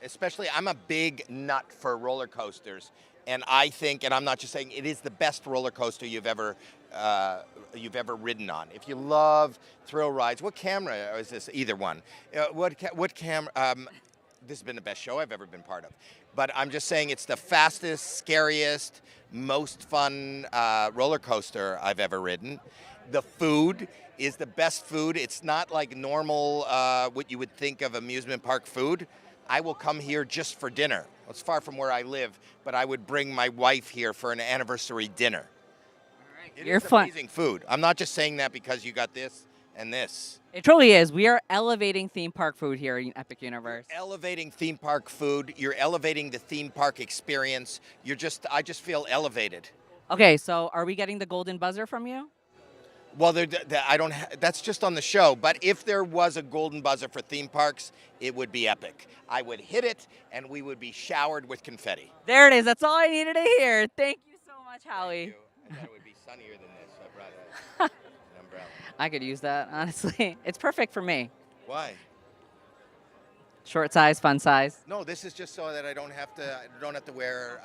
especially, I'm a big nut for roller coasters. And I think, and I'm not just saying, it is the best roller coaster you've ever ridden on. If you love thrill rides, what camera is this? Either one. What camera? This has been the best show I've ever been part of. But I'm just saying, it's the fastest, scariest, most fun roller coaster I've ever ridden. The food is the best food. It's not like normal, what you would think of amusement park food. I will come here just for dinner. It's far from where I live, but I would bring my wife here for an anniversary dinner. It is amazing food. I'm not just saying that because you got this and this. It truly is. We are elevating theme park food here in Epic Universe. Elevating theme park food. You're elevating the theme park experience. I just feel elevated. Okay, so are we getting the golden buzzer from you? Well, that's just on the show. But if there was a golden buzzer for theme parks, it would be epic. I would hit it, and we would be showered with confetti. There it is. That's all I needed to hear. Thank you so much, Howie. I thought it would be sunnier than this. I brought an umbrella. I could use that, honestly. It's perfect for me. Why? Short size, fun size. No, this is just so that I don't have to wear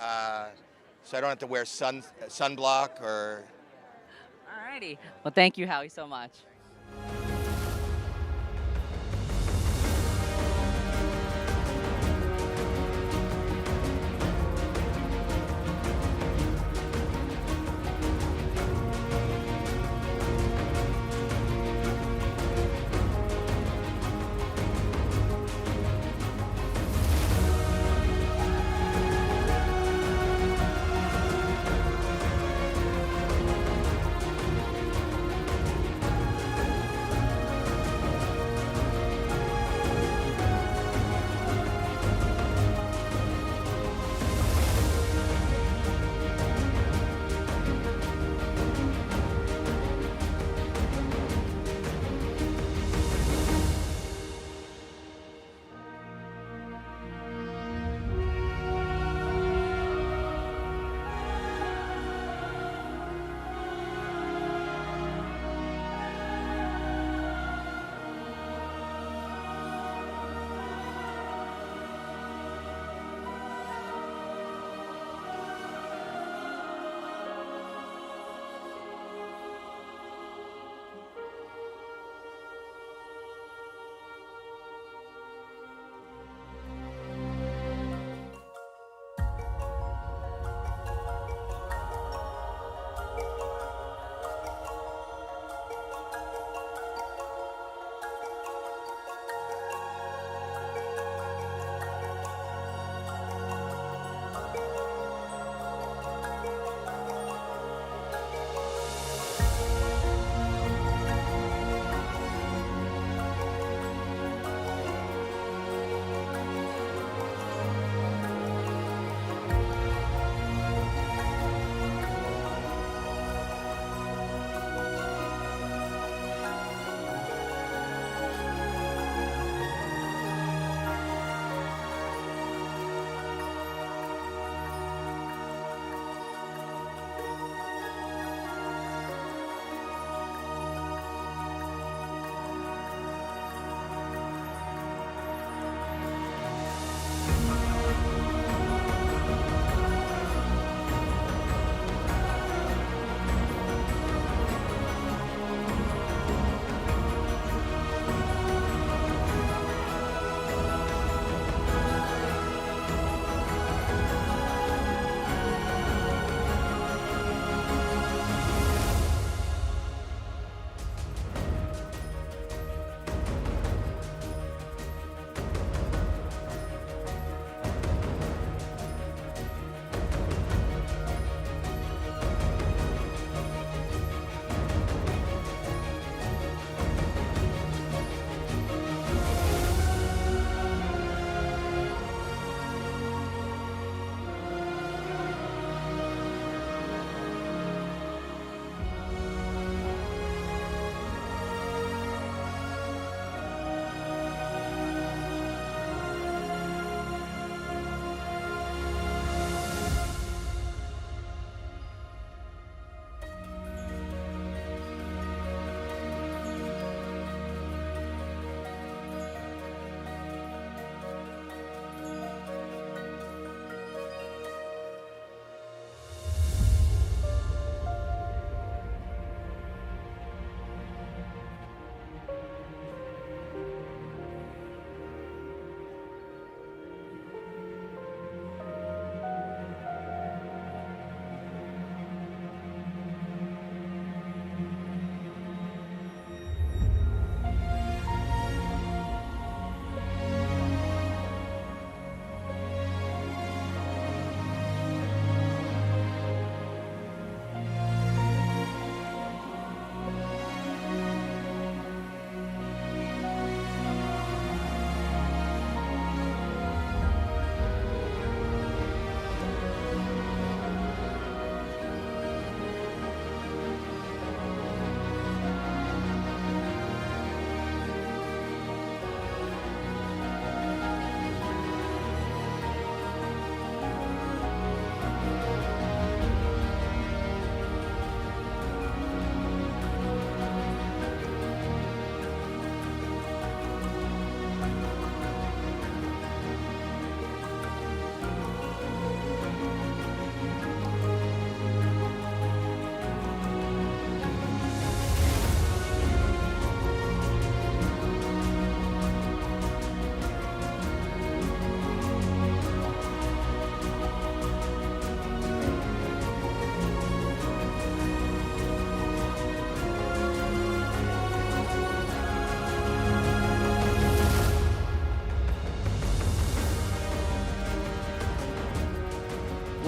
sunblock or. Alrighty. Well, thank you, Howie, so much.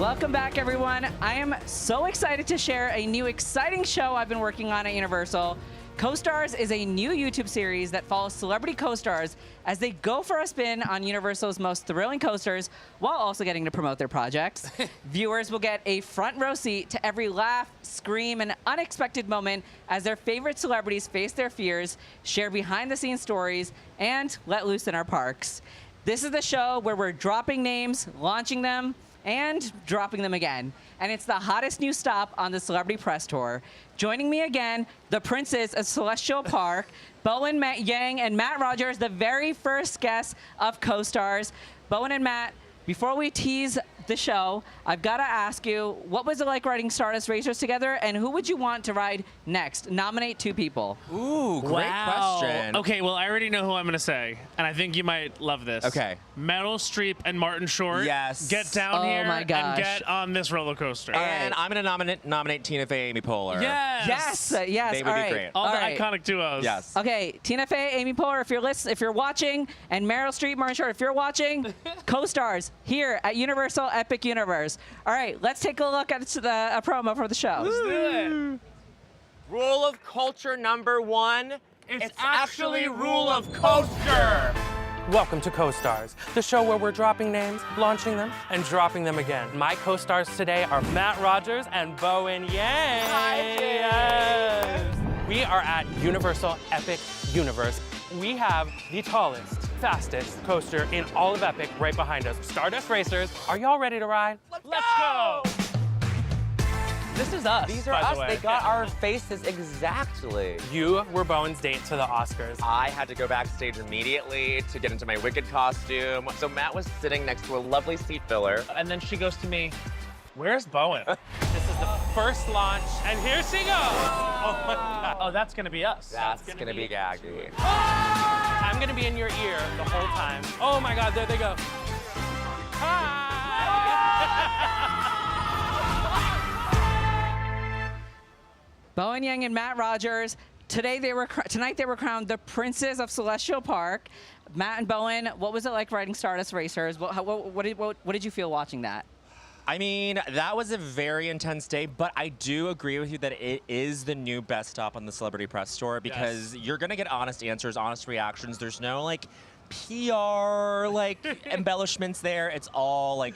Welcome back, everyone. I am so excited to share a new exciting show I've been working on at Universal. Co-Stars is a new YouTube series that follows celebrity co-stars as they go for a spin on Universal's most thrilling coasters while also getting to promote their projects. Viewers will get a front row seat to every laugh, scream, and unexpected moment as their favorite celebrities face their fears, share behind-the-scenes stories, and let loose in our parks. This is the show where we're dropping names, launching them, and dropping them again. And it's the hottest new stop on the Celebrity Press Tour. Joining me again, the Princes of Celestial Park, Bowen Yang and Matt Rogers, the very first guests of Co-Stars. Bowen and Matt, before we tease the show, I've got to ask you, what was it like riding Stardust Racers together, and who would you want to ride next? Nominate 2 people. Ooh, great question. Okay, well, I already know who I'm going to say, and I think you might love this. Okay. Meryl Streep and Martin Short. Yes. Get down here my gosh. and get on this roller coaster. And I'm going to nominate Tina Fey, Amy Poehler. Yes. Yes. They would be great. All the right. iconic duos. Yes. Okay, Tina Fey, Amy Poehler, if you're watching, and Meryl Streep, Martin Short, if you're watching, Co-Stars here at Universal Epic Universe. All right, let's take a look at a promo for the show. Let's do it. Rule of culture number 1. It's actually rule of coaster. Welcome to Co-Stars, the show where we're dropping names, launching them, and dropping them again. My co-stars today are Matt Rogers and Bowen Yang. Hi, Yes. We are at Universal Epic Universe. We have the tallest, fastest coaster in all of Epic right behind us. Stardust Racers, are y'all ready to ride? Let's go. This is us, These are by us. the way. They got our faces exactly. You were Bowen's date to the Oscars. I had to go backstage immediately to get into my Wicked costume. So Matt was sitting next to a lovely seat filler. And then she goes to me, where's Bowen? This is the first launch, and here she goes. Oh my God. Oh, that's going to be us. That's gonna be gaggy. I'm gonna be in your ear the whole time. Oh my God, there they go. Hi! Bowen Yang and Matt Rogers. Tonight they were crowned the Princes of Celestial Park. Matt and Bowen, what was it like riding Stardust Racers? What did you feel watching that? I mean, that was a very intense day, but I do agree with you that it is the new best stop on the Celebrity Press Tour because you're gonna get honest answers, honest reactions. There's no like PR embellishments there. It's all like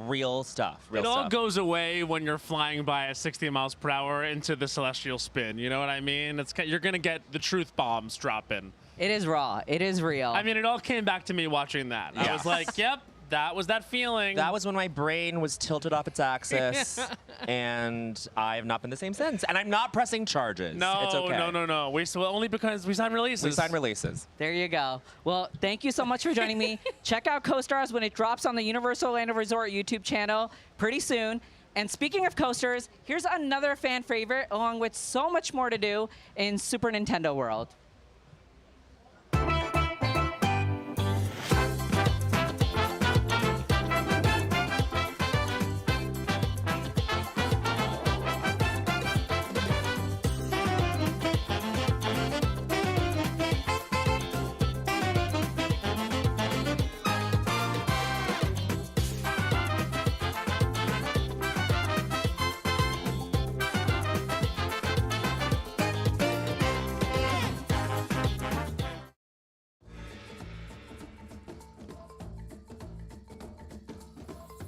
real stuff. It all goes away when you're flying by at 60 miles per hour into the celestial spin. You know what I mean? You're gonna get the truth bombs dropping. It is raw. It is real. I mean, it all came back to me watching that. I was like, yep. That was that feeling. That was when my brain was tilted off its axis, and I have not been the same since. And I'm not pressing charges. No, it's okay. no. Only because we sign releases. We sign releases. There you go. Well, thank you so much for joining me. Check out Co-Stars when it drops on the Universal Orlando Resort YouTube channel pretty soon. And speaking of coasters, here's another fan favorite, along with so much more to do in Super Nintendo World.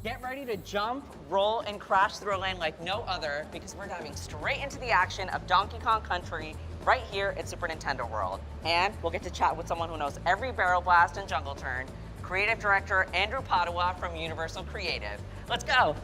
Get ready to jump, roll, and crash through a lane like no other because we're diving straight into the action of Donkey Kong Country right here at Super Nintendo World. And we'll get to chat with someone who knows every barrel blast and jungle turn, creative director Andrew Padua from Universal Creative. Let's go.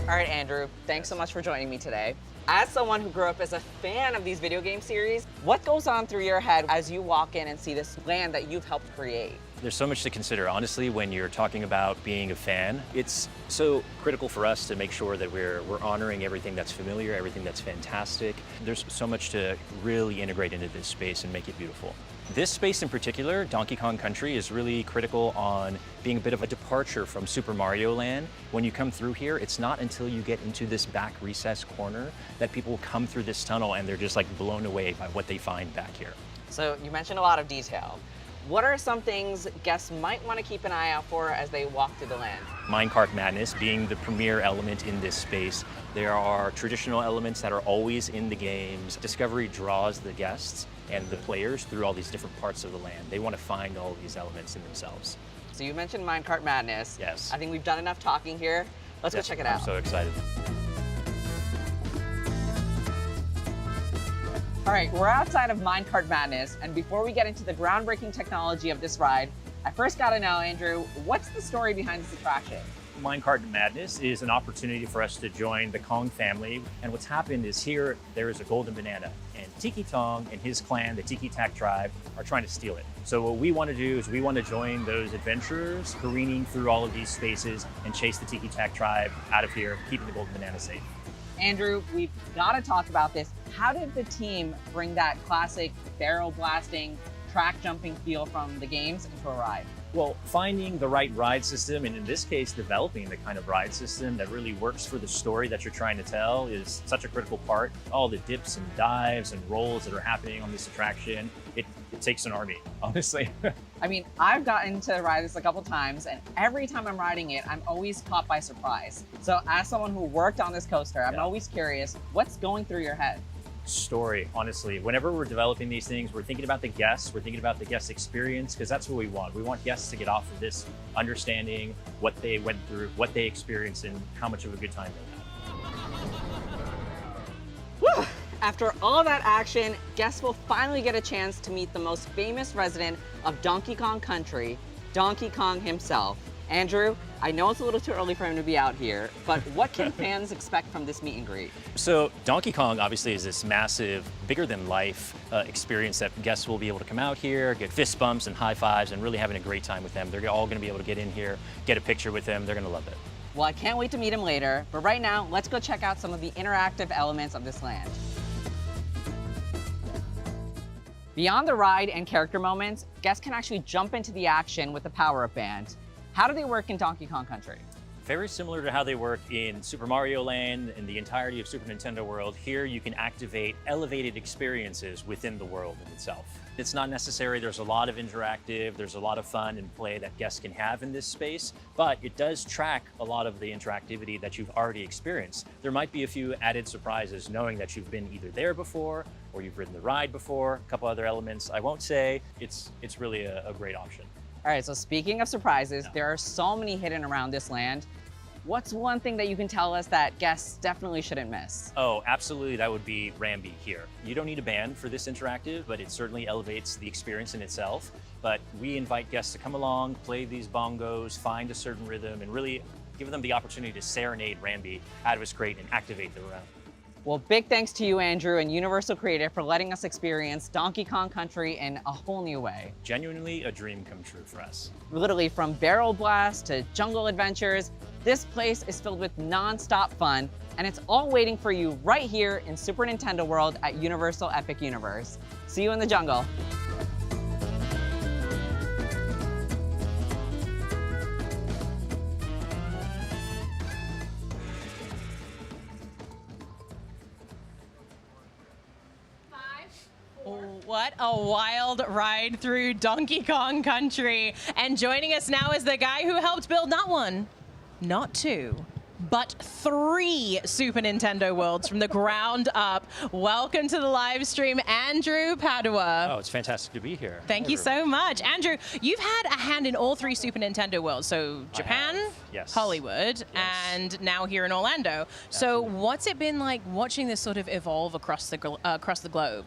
All right, Andrew, thanks so much for joining me today. As someone who grew up as a fan of these video game series, what goes on through your head as you walk in and see this land that you've helped create? There's so much to consider, honestly, when you're talking about being a fan. It's so critical for us to make sure that we're honoring everything that's familiar, everything that's fantastic. There's so much to really integrate into this space and make it beautiful. This space in particular, Donkey Kong Country, is really critical on being a bit of a departure from Super Mario Land. When you come through here, it's not until you get into this back recess corner that people come through this tunnel and they're just like blown away by what they find back here. So you mentioned a lot of detail. What are some things guests might want to keep an eye out for as they walk through the land? Minecart Madness being the premier element in this space. There are traditional elements that are always in the games. Discovery draws the guests and the players through all these different parts of the land. They want to find all these elements in themselves. So you mentioned Minecart Madness. Yes. I think we've done enough talking here. Let's go check it out. I'm so excited. All right, we're outside of Minecart Madness, and before we get into the groundbreaking technology of this ride, I first gotta know, Andrew, what's the story behind this attraction? Minecart Madness is an opportunity for us to join the Kong family. And what's happened is here, there is a golden banana, and Tiki Tong and his clan, the Tiki Tak tribe, are trying to steal it. So what we want to do is we want to join those adventurers careening through all of these spaces and chase the Tiki Tak tribe out of here, keeping the golden banana safe. Andrew, we've got to talk about this. How did the team bring that classic barrel blasting, track jumping feel from the games into a ride? Well, finding the right ride system, and in this case, developing the kind of ride system that really works for the story that you're trying to tell is such a critical part. All the dips and dives and rolls that are happening on this attraction, it takes an army, honestly. I mean, I've gotten to ride this a couple times, and every time I'm riding it, I'm always caught by surprise. So as someone who worked on this coaster, I'm always curious, what's going through your head? Story, honestly. Whenever we're developing these things, we're thinking about the guests, we're thinking about the guest experience, because that's what we want. We want guests to get off of this understanding what they went through, what they experienced, and how much of a good time they had. Woo! After all that action, guests will finally get a chance to meet the most famous resident of Donkey Kong Country, Donkey Kong himself. Andrew, I know it's a little too early for him to be out here, but what can fans expect from this meet and greet? So Donkey Kong obviously is this massive, bigger than life experience that guests will be able to come out here, get fist bumps and high fives and really having a great time with them. They're all gonna be able to get in here, get a picture with them. They're gonna love it. Well, I can't wait to meet him later, but right now, let's go check out some of the interactive elements of this land. Beyond the ride and character moments, guests can actually jump into the action with the power-up band. How do they work in Donkey Kong Country? Very similar to how they work in Super Mario Land and the entirety of Super Nintendo World. Here you can activate elevated experiences within the world in itself. It's not necessary, there's a lot of interactive, there's a lot of fun and play that guests can have in this space, but it does track a lot of the interactivity that you've already experienced. There might be a few added surprises knowing that you've been either there before or you've ridden the ride before, a couple other elements. I won't say it's really a great option. All right, so speaking of surprises, there are so many hidden around this land. What's one thing that you can tell us that guests definitely shouldn't miss? Oh, absolutely, that would be Rambi here. You don't need a band for this interactive, but it certainly elevates the experience in itself. But we invite guests to come along, play these bongos, find a certain rhythm, and really give them the opportunity to serenade Rambi out of his crate and activate the round. Well, big thanks to you, Andrew, and Universal Creative for letting us experience Donkey Kong Country in a whole new way. Genuinely a dream come true for us. Literally from barrel blast to jungle adventures, this place is filled with non-stop fun, and it's all waiting for you right here in Super Nintendo World at Universal Epic Universe. See you in the jungle. What a wild ride through Donkey Kong Country. And joining us now is the guy who helped build not one, not two, but 3 Super Nintendo worlds from the ground up. Welcome to the live stream, Andrew Padua. Oh, it's fantastic to be here. Thank you so much. Andrew, you've had a hand in all 3 Super Nintendo worlds. So Japan, yes, Hollywood, and now here in Orlando. So what's it been like watching this sort of evolve across the globe?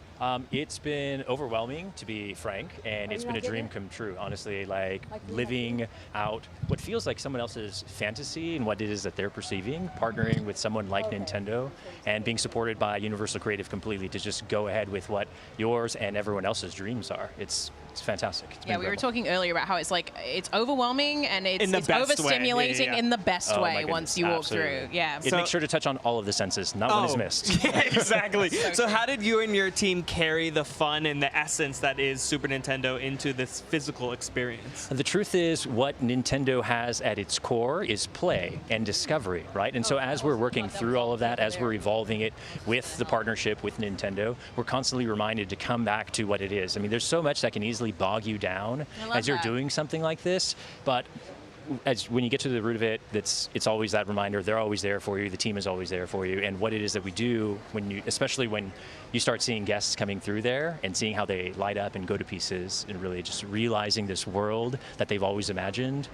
It's been overwhelming, to be frank, and it's been a dream come true, honestly, like living out what feels like someone else's fantasy and what it is that they're perceiving, partnering with someone like Nintendo and being supported by Universal Creative completely to just go ahead with what yours and everyone else's dreams are. It's fantastic. It's yeah, we were talking earlier about how it's like, it's overwhelming and it's overstimulating in the best way once you walk through. Yeah. It makes sure to touch on all of the senses, not one is missed. Yeah, exactly. So how did you and your team carry the fun and the essence that is Super Nintendo into this physical experience? The truth is, what Nintendo has at its core is play and discovery. right? And so as we're working through all of that, as we're evolving it with the partnership with Nintendo, we're constantly reminded to come back to what it is. I mean, there's so much that can easily bog you down as you're doing something like this, but when you get to the root of it, it's always that reminder. They're always there for you. The team is always there for you. And what it is that we do, especially when you start seeing guests coming through there and seeing how they light up and go to pieces, and really just realizing this world that they've always imagined.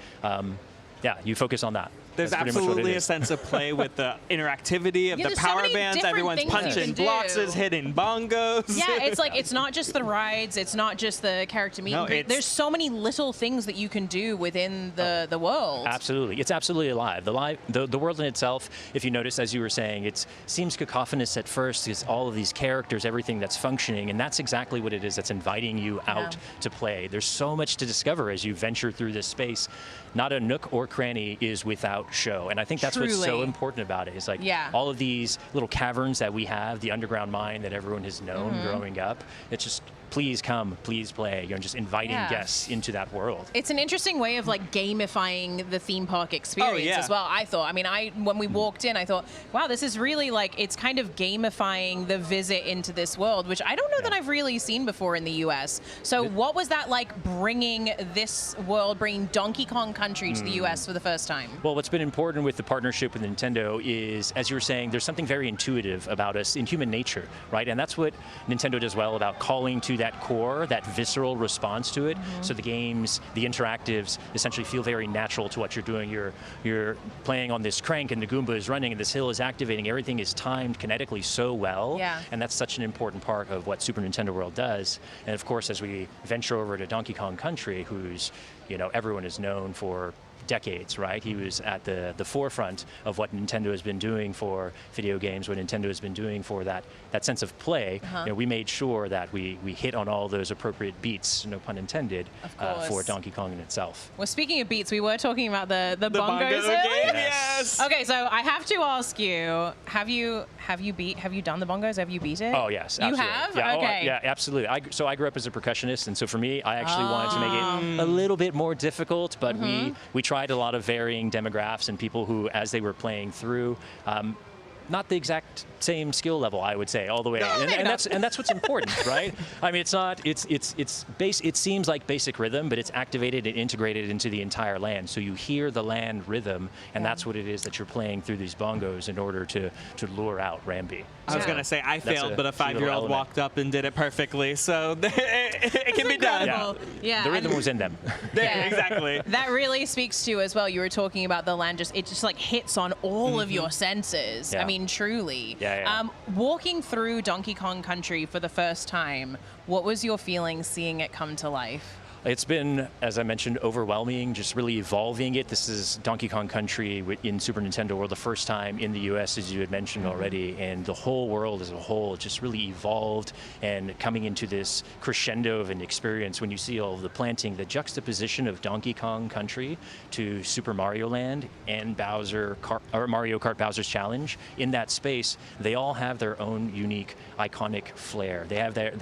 You focus on that. There's absolutely a sense of play with the interactivity of the power bands. Everyone's punching boxes, hitting bongos. Yeah, it's like, it's not just the rides, it's not just the character meet and greet. There's so many little things that you can do within the world. Absolutely. It's absolutely alive. The world in itself, if you notice, as you were saying, it seems cacophonous at first. It's all of these characters, everything that's functioning, and that's exactly what it is that's inviting you out to play. There's so much to discover as you venture through this space. Not a nook or cranny is without show. And I think that's what's so important about it. It's like all of these little caverns that we have, the underground mine that everyone has known growing up. It's just, please come, please play. Just inviting guests into that world. It's an interesting way of like gamifying the theme park experience as well, I thought. I mean, when we walked in, I thought, wow, this is really like, it's kind of gamifying the visit into this world, which I don't know that I've really seen before in the US. So what was that like, bringing this world, bringing Donkey Kong Country to the US for the first time? Well, what's been important with the partnership with Nintendo is, as you were saying, there's something very intuitive about us in human nature, right? And that's what Nintendo does well about calling to that core, that visceral response to it. So the games, the interactives essentially feel very natural to what you're doing. You're playing on this crank and the Goomba is running and this hill is activating. Everything is timed kinetically so well. And that's such an important part of what Super Nintendo World does. And of course, as we venture over to Donkey Kong Country, who's, everyone is known for decades, right? He was at the forefront of what Nintendo has been doing for video games, what Nintendo has been doing for that sense of play. We made sure that we hit on all those appropriate beats, no pun intended, for Donkey Kong in itself. Well, speaking of beats, we were talking about the bongos bongo game, yes. Okay, so I have to ask you, have you done the bongos? Have you beat it? Oh, yes, You absolutely. have? Yeah, okay. yeah, absolutely. So I grew up as a percussionist, and so for me, I actually wanted to make it a little bit more difficult, but we tried a lot of varying demographics and people who, as they were playing through, not the exact same skill level, I would say, all the way. And that's what's important, right? I mean, it's not. It seems like basic rhythm, but it's activated and integrated into the entire land. So you hear the land rhythm, and that's what it is that you're playing through these bongos in order to lure out Rambi. I was gonna say I failed, but a 5-year-old walked up and did it perfectly. So it can be done. Yeah, the rhythm was in them. Yeah. Exactly. That really speaks to as well. You were talking about the land. It just like hits on all of your senses. I mean, truly. Walking through Donkey Kong Country for the first time, what was your feeling seeing it come to life? It's been, as I mentioned, overwhelming, just really evolving it. This is Donkey Kong Country in Super Nintendo World, the first time in the US, as you had mentioned already, and the whole world as a whole just really evolved and coming into this crescendo of an experience when you see all of the planting, the juxtaposition of Donkey Kong Country to Super Mario Land and Mario Kart Bowser's Challenge. In that space, they all have their own unique, iconic flair. They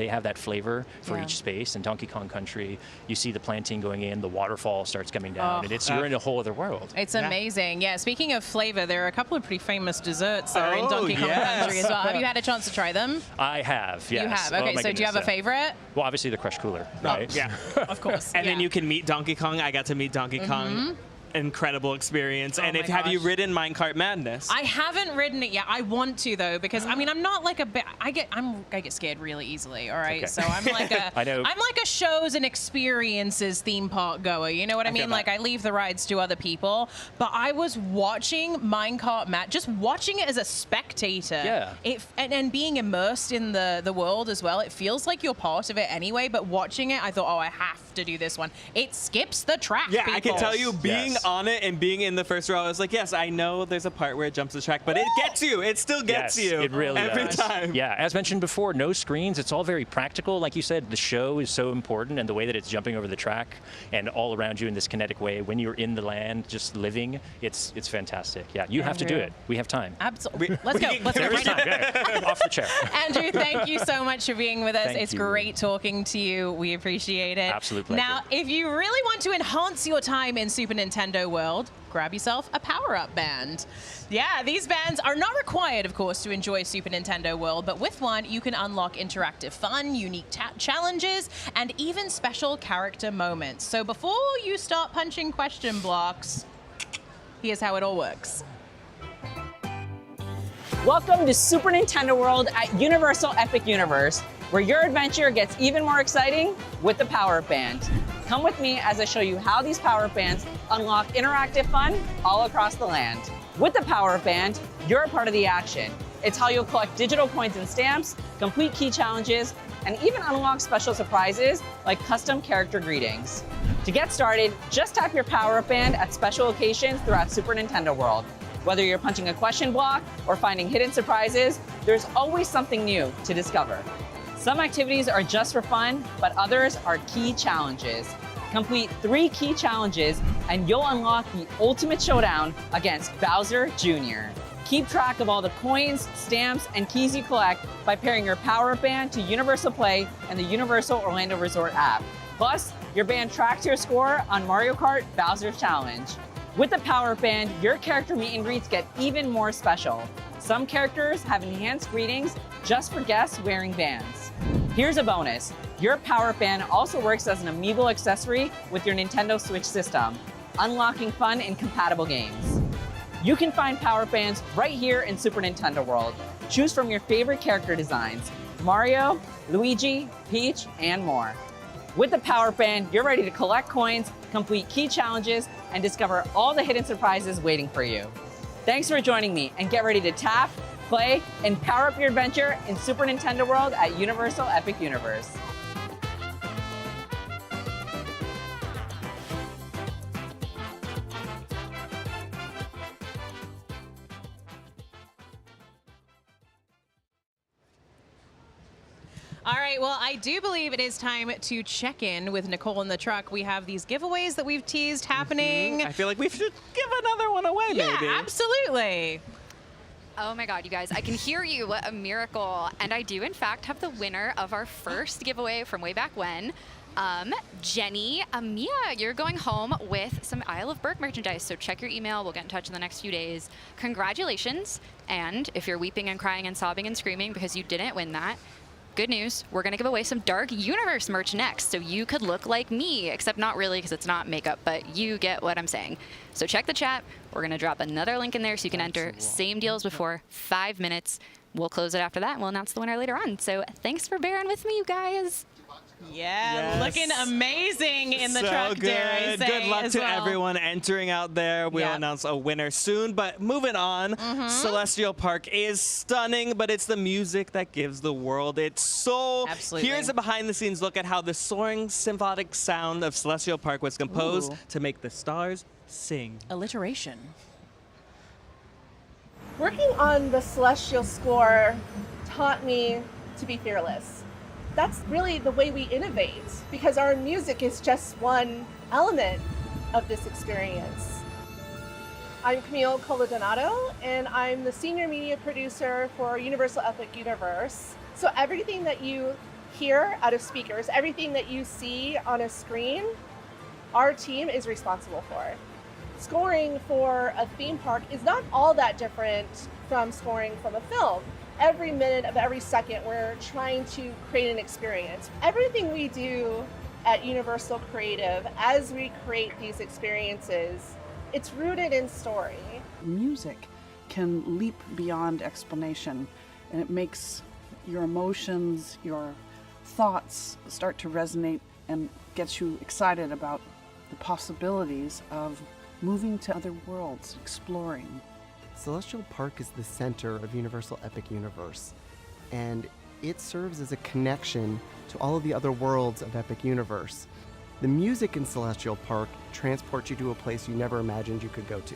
have that flavor for each space. In Donkey Kong Country, you see the planting going in, the waterfall starts coming down, and you're in a whole other world. It's amazing. Yeah, speaking of flavor, there are a couple of pretty famous desserts that are in Donkey Kong Country as well. Have you had a chance to try them? I have, yes. You have? Okay, so do you have a favorite? Well, obviously the Crush Cooler, right? Yeah. Of course. And then you can meet Donkey Kong. I got to meet Donkey Kong. Incredible experience. And have you ridden Minecart Madness? I haven't ridden it yet. I want to though, because I mean I'm not like I get scared really easily. All right, so I'm like I'm like a shows and experiences theme park goer. You know what I mean? Like I leave the rides to other people. But I was watching Minecart just watching it as a spectator. Yeah. And being immersed in the world as well. It feels like you're part of it anyway. But watching it, I thought, oh, I have to do this one. It skips the track. Yeah, people. I can tell you being on it and being in the first row, I was like, yes, I know there's a part where it jumps the track, but it gets you. It still gets you. It really every does. time. Yeah, as mentioned before, no screens. It's all very practical. Like you said, the show is so important, and the way that it's jumping over the track and all around you in this kinetic way. When you're in the land, just living, it's fantastic. Yeah, you have to do it. We have time. Absolutely. Let's go. Let's go right now. Off the chair. Andrew, thank you so much for being with us. Thank it's you. great talking to you. We appreciate it. Absolute pleasure. Now, if you really want to enhance your time in Super Nintendo Nintendo World, grab yourself a power-up band. Yeah, these bands are not required, of course, to enjoy Super Nintendo World, but with one, you can unlock interactive fun, unique challenges, and even special character moments. So before you start punching question blocks, here's how it all works. Welcome to Super Nintendo World at Universal Epic Universe, where your adventure gets even more exciting with the Power-Up Band. Come with me as I show you how these Power-Up Bands unlock interactive fun all across the land. With the Power-Up Band, you're a part of the action. It's how you'll collect digital coins and stamps, complete key challenges, and even unlock special surprises like custom character greetings. To get started, just tap your Power-Up Band at special locations throughout Super Nintendo World. Whether you're punching a question block or finding hidden surprises, there's always something new to discover. Some activities are just for fun, but others are key challenges. Complete 3 key challenges and you'll unlock the ultimate showdown against Bowser Jr. Keep track of all the coins, stamps, and keys you collect by pairing your Power-Up Band to Universal Play and the Universal Orlando Resort app. Plus, your band tracks your score on Mario Kart Bowser's Challenge. With the Power-Up Band, your character meet and greets get even more special. Some characters have enhanced greetings just for guests wearing bands. Here's a bonus. Your Power-Up Band also works as an amiibo accessory with your Nintendo Switch system, unlocking fun in compatible games. You can find Power-Up Bands right here in Super Nintendo World. Choose from your favorite character designs, Mario, Luigi, Peach, and more. With the Power-Up Band, you're ready to collect coins, complete key challenges, and discover all the hidden surprises waiting for you. Thanks for joining me, and get ready to tap, play, and power up your adventure in Super Nintendo World at Universal Epic Universe. All right, well, I do believe it is time to check in with Nicole in the truck. We have these giveaways that we've teased happening. I feel like we should give another one away, maybe. Yeah, absolutely. Oh my God, you guys, I can hear you. What a miracle. And I do, in fact, have the winner of our first giveaway from way back when. Jenny, Mia, you're going home with some Isle of Berk merchandise, so check your email. We'll get in touch in the next few days. Congratulations. And if you're weeping and crying and sobbing and screaming because you didn't win that, good news, we're going to give away some Dark Universe merch next, so you could look like me, except not really because it's not makeup, but you get what I'm saying. So check the chat. We're going to drop another link in there so you can enter. Same deal as before, 5 minutes. We'll close it after that, and we'll announce the winner later on. So thanks for bearing with me, you guys. Yeah, looking amazing in the truck, good. dare I say. Good luck as to well. everyone entering out there. We'll announce a winner soon. But moving on, Celestial Park is stunning, but it's the music that gives the world its soul. Absolutely. Here's a behind-the-scenes look at how the soaring symphonic sound of Celestial Park was composed to make the stars sing. Alliteration. Working on the Celestial score taught me to be fearless. That's really the way we innovate, because our music is just one element of this experience. I'm Camille Coladonato, and I'm the senior media producer for Universal Epic Universe. So everything that you hear out of speakers, everything that you see on a screen, our team is responsible for. Scoring for a theme park is not all that different from scoring from a film. Every minute of every second, we're trying to create an experience. Everything we do at Universal Creative, as we create these experiences, it's rooted in story. Music can leap beyond explanation, and it makes your emotions, your thoughts start to resonate and gets you excited about the possibilities of moving to other worlds, exploring. Celestial Park is the center of Universal Epic Universe, and it serves as a connection to all of the other worlds of Epic Universe. The music in Celestial Park transports you to a place you never imagined you could go to.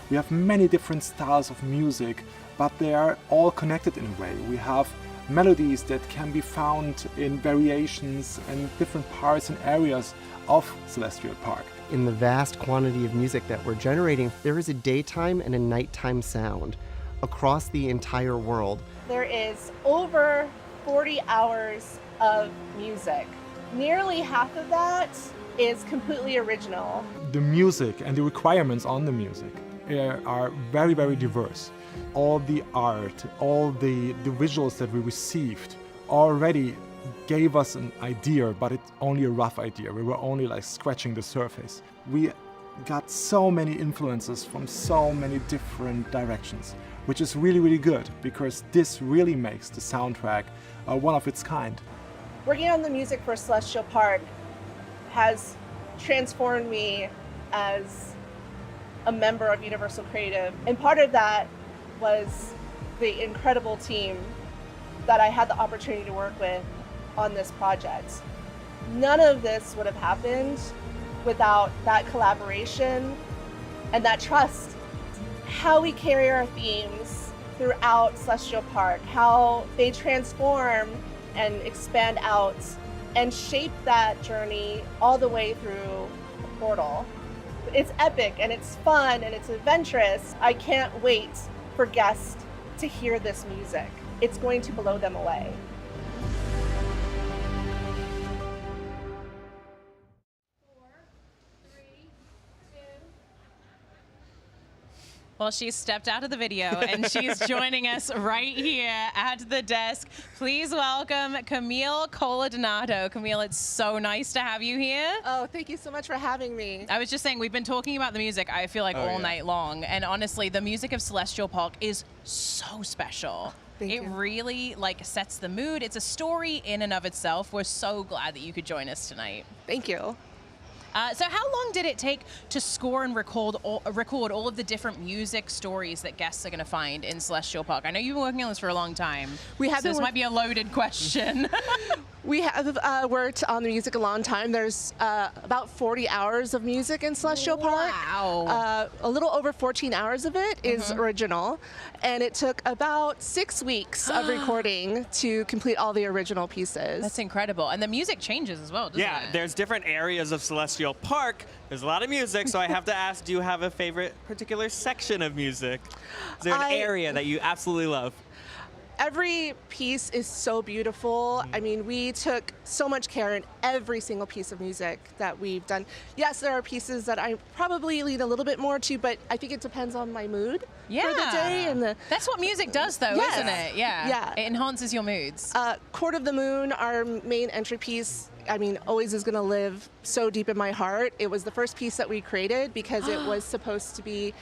We have many different styles of music, but they are all connected in a way. We have melodies that can be found in variations and different parts and areas of Celestial Park. In the vast quantity of music that we're generating, there is a daytime and a nighttime sound across the entire world. There is over 40 hours of music. Nearly half of that is completely original. The music and the requirements on the music are very, very diverse. All the art, all the visuals that we received already gave us an idea, but it's only a rough idea. We were only like scratching the surface. We got so many influences from so many different directions, which is really, really good because this really makes the soundtrack one of its kind. Working on the music for Celestial Park has transformed me as a member of Universal Creative. And part of that was the incredible team that I had the opportunity to work with on this project. None of this would have happened without that collaboration and that trust. How we carry our themes throughout Celestial Park, how they transform and expand out and shape that journey all the way through the portal. It's epic and it's fun and it's adventurous. I can't wait for guests to hear this music. It's going to blow them away. Well, she's stepped out of the video and she's joining us right here at the desk. Please welcome Camille Coladonato. Camille, it's so nice to have you here. Oh, thank you so much for having me. I was just saying, we've been talking about the music, I feel like, all night long. And honestly, the music of Celestial Park is so special. It really sets the mood. It's a story in and of itself. We're so glad that you could join us tonight. Thank you. So how long did it take to score and record all of the different music stories that guests are going to find in Celestial Park? I know you've been working on this for a long time. So this might be a loaded question. We have worked on the music a long time. There's about 40 hours of music in Celestial Park. Wow. A little over 14 hours of it is original. And it took about 6 weeks of recording to complete all the original pieces. That's incredible. And the music changes as well, doesn't it? Yeah, there's different areas of Celestial Park. There's a lot of music, so I have to ask, do you have a favorite particular section of music? Is there an area that you absolutely love? Every piece is so beautiful. I mean, we took so much care in every single piece of music that we've done. Yes, there are pieces that I probably lean a little bit more to, but I think it depends on my mood for the day. And that's what music does, though, isn't it? Yeah. It enhances your moods. Court of the Moon, our main entry piece, I mean, always is going to live so deep in my heart. It was the first piece that we created because it was supposed to be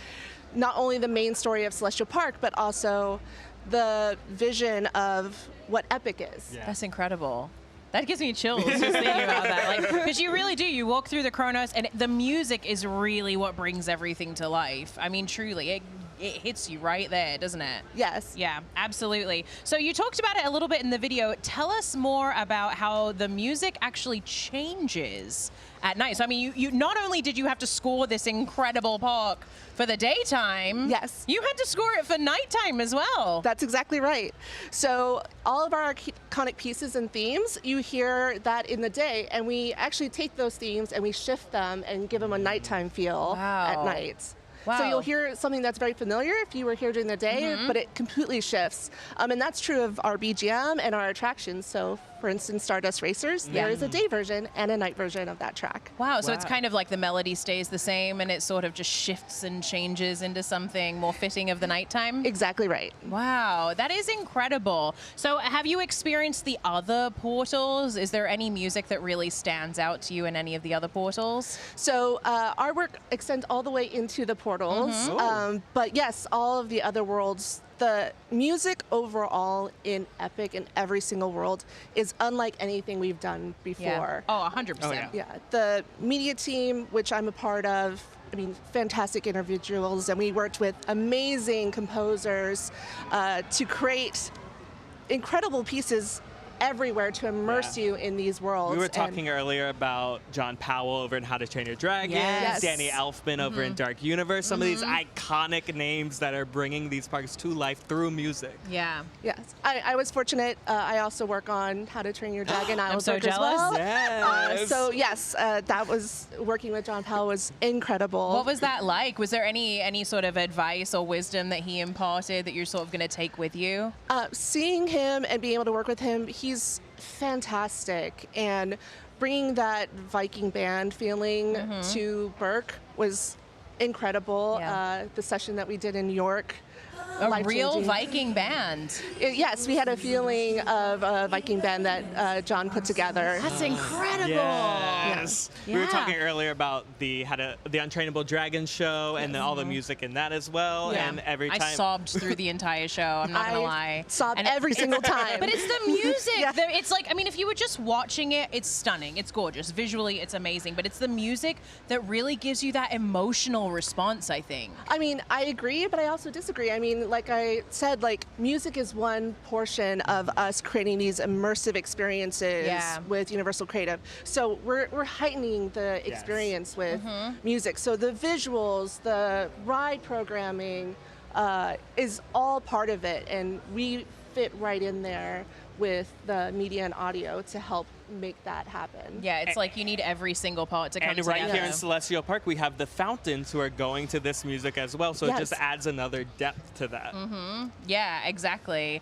not only the main story of Celestial Park, but also the vision of what Epic is. Yeah. That's incredible. That gives me chills just thinking about that. Because you really do. You walk through the Chronos, and the music is really what brings everything to life. I mean, truly, it hits you right there, doesn't it? Yes. Yeah, absolutely. So you talked about it a little bit in the video. Tell us more about how the music actually changes at night. So, I mean, you not only did you have to score this incredible park for the daytime, yes, you had to score it for nighttime as well. That's exactly right. So all of our iconic pieces and themes, you hear that in the day, and we actually take those themes and we shift them and give them a nighttime feel at night. Wow. So you'll hear something that's very familiar if you were here during the day, but it completely shifts. And that's true of our BGM and our attractions. So for instance, Stardust Racers, there is a day version and a night version of that track. Wow, so it's kind of like the melody stays the same and it sort of just shifts and changes into something more fitting of the nighttime? Exactly right. Wow, that is incredible. So have you experienced the other portals? Is there any music that really stands out to you in any of the other portals? So our work extends all the way into the portals, but yes, all of the other worlds, the music overall in Epic in every single world is unlike anything we've done before. Yeah. Oh, 100%. Oh, yeah. The media team, which I'm a part of, I mean, fantastic individuals, and we worked with amazing composers to create incredible pieces everywhere to immerse you in these worlds. We were talking earlier about John Powell over in How to Train Your Dragon, Danny Elfman over in Dark Universe, some of these iconic names that are bringing these parks to life through music. Yeah. Yes. I was fortunate. I also work on How to Train Your Dragon. I'm so Berk jealous. as well. Yes. So yes, that was working with John Powell was incredible. What was that like? Was there any sort of advice or wisdom that he imparted that you're sort of going to take with you? Seeing him and being able to work with him, he's fantastic. And bringing that Viking band feeling to Berk was incredible. The session that we did in New York. A real Viking band. Yes, we had a feeling of a Viking band that John put together. That's incredible. Yes. We were talking earlier about the Untrainable Dragon show and then all the music in that as well. Yeah. And every time I sobbed through the entire show. I'm not gonna lie. Sobbed every single time. But it's the music. It's like, I mean, if you were just watching it, it's stunning. It's gorgeous. Visually, it's amazing. But it's the music that really gives you that emotional response, I think. I mean, I agree, but I also disagree. I mean, like I said, like music is one portion of us creating these immersive experiences with Universal Creative. So we're heightening the experience with music. So the visuals, the ride programming is all part of it, and we fit right in there with the media and audio to help make that happen. Yeah, it's like you need every single part to come and together. right here in Celestial Park, we have the fountains who are going to this music as well. So it just adds another depth to that. Yeah, exactly.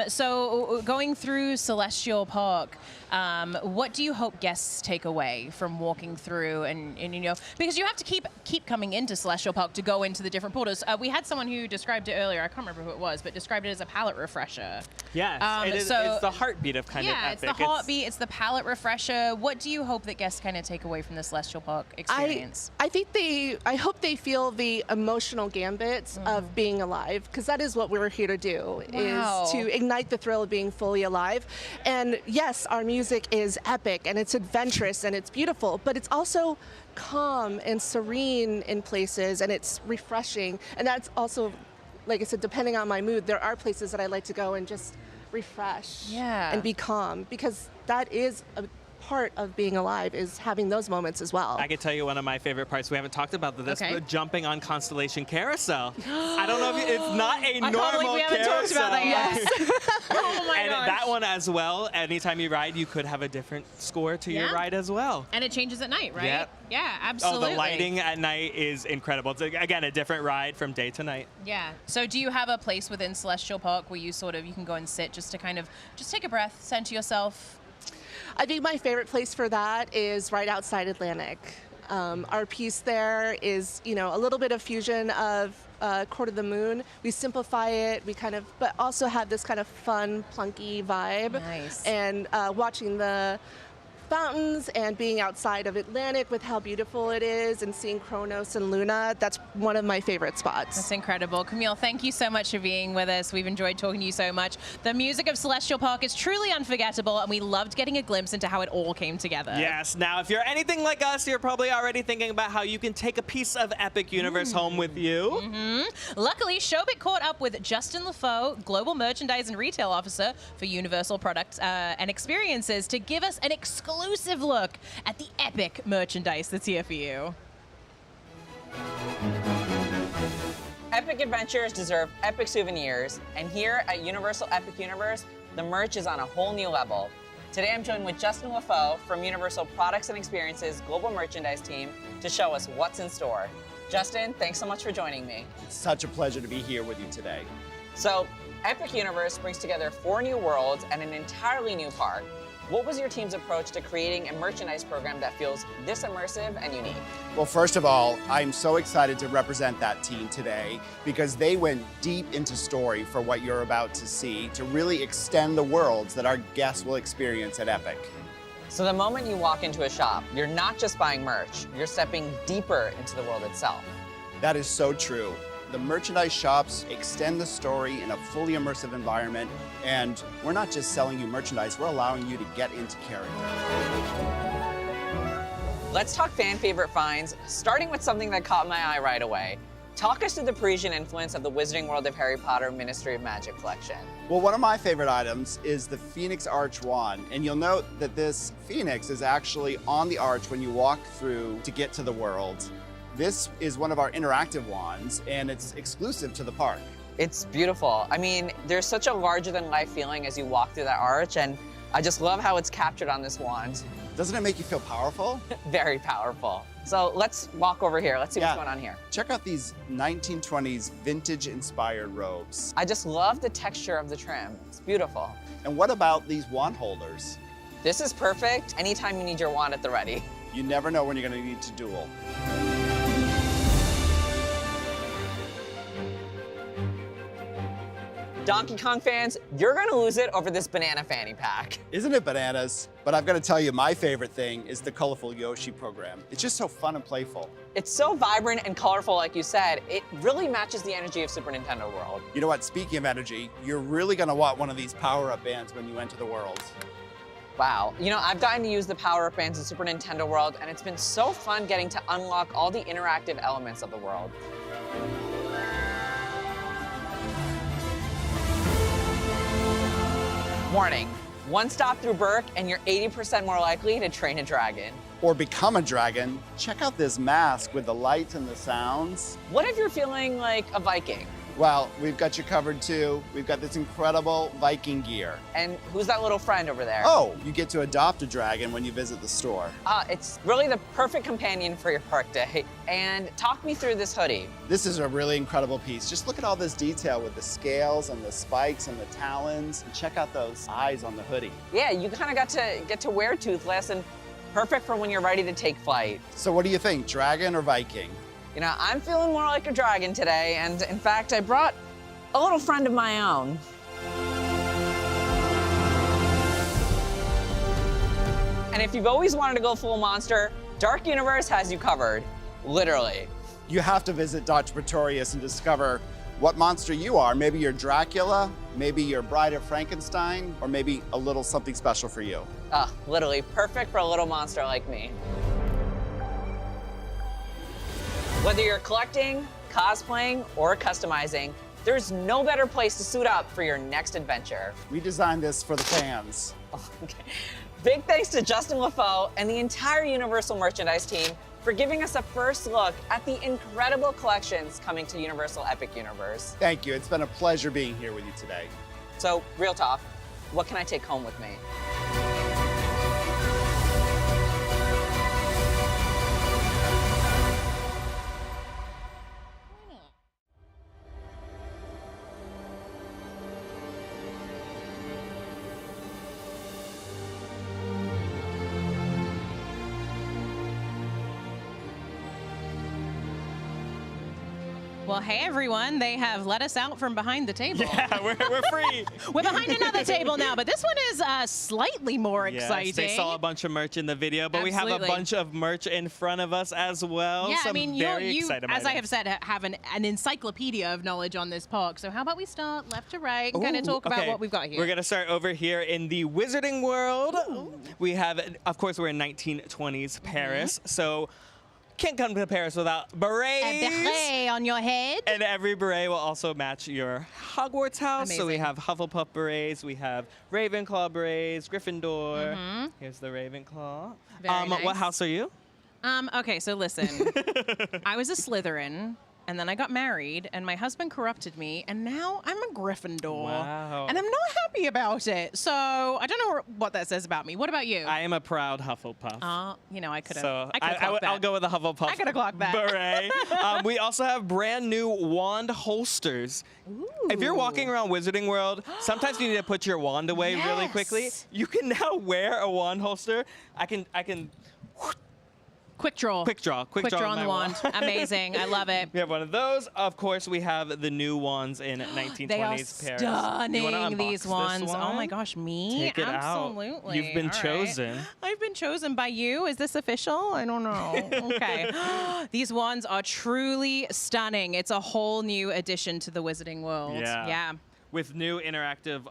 So going through Celestial Park, what do you hope guests take away from walking through and you know, because you have to keep coming into Celestial Park to go into the different portals. We had someone who described it earlier, I can't remember who it was, but described it as a palate refresher. Yes, it's the heartbeat of kind of Epic. It's the heartbeat, it's the palate refresher. What do you hope that guests kind of take away from the Celestial Park experience? I hope they feel the emotional gambit of being alive, because that is what we're here to do, is to ignite the thrill of being fully alive. And yes, our music is epic and it's adventurous and it's beautiful, but it's also calm and serene in places, and it's refreshing. And that's also, like I said, depending on my mood, there are places that I like to go and just refresh and be calm, because that is a part of being alive, is having those moments as well. I can tell you one of my favorite parts. We haven't talked about this, but jumping on Constellation Carousel. I don't know if it's not a normal can't believe we haven't carousel. talked about that yet. Oh my and gosh. that one as well. Anytime you ride, you could have a different score to your ride as well. And it changes at night, right? Yep. Yeah, absolutely. Oh, the lighting at night is incredible. It's again a different ride from day to night. Yeah. So do you have a place within Celestial Park where you can go and sit just to kind of just take a breath, center yourself? I think my favorite place for that is right outside Atlantic. Our piece there is, you know, a little bit of fusion of Court of the Moon. We simplify it, but also have this kind of fun, plunky vibe. Nice. And watching the fountains and being outside of Atlantic with how beautiful it is and seeing Kronos and Luna, that's one of my favorite spots. That's incredible. Camille, thank you so much for being with us. We've enjoyed talking to you so much. The music of Celestial Park is truly unforgettable, and we loved getting a glimpse into how it all came together. Yes. Now, if you're anything like us, you're probably already thinking about how you can take a piece of Epic Universe home with you. Luckily, Showit caught up with Justin LaFoe, Global Merchandise and Retail Officer for Universal Products and Experiences, to give us an exclusive look at the epic merchandise that's here for you. Epic adventures deserve epic souvenirs, and here at Universal Epic Universe, the merch is on a whole new level. Today I'm joined with Justin LaFoe from Universal Products and Experiences Global Merchandise Team to show us what's in store. Justin, thanks so much for joining me. It's such a pleasure to be here with you today. So, Epic Universe brings together 4 new worlds and an entirely new park. What was your team's approach to creating a merchandise program that feels this immersive and unique? Well, first of all, I'm so excited to represent that team today because they went deep into story for what you're about to see to really extend the worlds that our guests will experience at Epic. So the moment you walk into a shop, you're not just buying merch, you're stepping deeper into the world itself. That is so true. The merchandise shops extend the story in a fully immersive environment, and we're not just selling you merchandise, we're allowing you to get into character. Let's talk fan favorite finds, starting with something that caught my eye right away. Talk us through the Parisian influence of the Wizarding World of Harry Potter Ministry of Magic collection. Well, one of my favorite items is the Phoenix Arch wand, and you'll note that this Phoenix is actually on the arch when you walk through to get to the world. This is one of our interactive wands, and it's exclusive to the park. It's beautiful. I mean, there's such a larger-than-life feeling as you walk through that arch, and I just love how it's captured on this wand. Doesn't it make you feel powerful? Very powerful. So let's walk over here. Let's see what's going on here. Check out these 1920s vintage-inspired robes. I just love the texture of the trim. It's beautiful. And what about these wand holders? This is perfect anytime you need your wand at the ready. You never know when you're going to need to duel. Donkey Kong fans, you're gonna lose it over this banana fanny pack. Isn't it bananas? But I've got to tell you, my favorite thing is the colorful Yoshi program. It's just so fun and playful. It's so vibrant and colorful, like you said. It really matches the energy of Super Nintendo World. You know what, speaking of energy, you're really gonna want one of these power-up bands when you enter the world. Wow. You know, I've gotten to use the power-up bands in Super Nintendo World, and it's been so fun getting to unlock all the interactive elements of the world. Warning, one stop through Berk and you're 80% more likely to train a dragon. Or become a dragon. Check out this mask with the lights and the sounds. What if you're feeling like a Viking? Well, we've got you covered too. We've got this incredible Viking gear. And who's that little friend over there? Oh, you get to adopt a dragon when you visit the store. It's really the perfect companion for your park day. And talk me through this hoodie. This is a really incredible piece. Just look at all this detail with the scales and the spikes and the talons. And check out those eyes on the hoodie. Yeah, you kind of got to get to wear Toothless, and perfect for when you're ready to take flight. So what do you think, dragon or Viking? You know, I'm feeling more like a dragon today, and in fact, I brought a little friend of my own. And if you've always wanted to go full monster, Dark Universe has you covered, literally. You have to visit Dr. Pretorius and discover what monster you are. Maybe you're Dracula, maybe you're Bride of Frankenstein, or maybe a little something special for you. Literally perfect for a little monster like me. Whether you're collecting, cosplaying, or customizing, there's no better place to suit up for your next adventure. We designed this for the fans. Okay. Big thanks to Justin LaFoe and the entire Universal merchandise team for giving us a first look at the incredible collections coming to Universal Epic Universe. Thank you. It's been a pleasure being here with you today. So, real talk, what can I take home with me? Well, hey everyone, they have let us out from behind the table. Yeah, we're free. We're behind another table now, but this one is slightly more exciting. They saw a bunch of merch in the video, but Absolutely. we have a bunch of merch in front of us as well. Yeah, Some I mean, very you exciting as I have items. said, have an encyclopedia of knowledge on this park. So how about we start left to right and kind of talk about Okay. what we've got here. We're going to start over here in the Wizarding World. We have, of course, we're in 1920s Paris. So can't come to Paris without berets. A beret on your head. And every beret will also match your Hogwarts house. So we Amazing. have Hufflepuff berets, we have Ravenclaw berets, Gryffindor. Mhm. Here's the Ravenclaw. Very What nice. house are you? Okay, so listen, I was a Slytherin, and then I got married, and my husband corrupted me, and now I'm a Gryffindor. Wow. And I'm not happy about it. So I don't know what that says about me. What about you? I am a proud Hufflepuff. You know, I could have. So clocked that. I'll go with the Hufflepuff I could have clocked that. beret. We also have brand new wand holsters. If you're walking around Wizarding World, sometimes you need to put your wand away really quickly. Yes. You can now wear a wand holster. I can Quick draw. Quick draw Quick draw on my the wand. Amazing. I love it. We have one of those. Of course, we have the new wands in 1920s They are Paris. You wanna stunning, unbox these this wands. Oh my one? gosh, me? Take it Absolutely. out. You've been All right. chosen. I've been chosen by you. Is this official? I don't know. Okay. These wands are truly stunning. It's a whole new addition to the Wizarding World. Yeah. With new interactive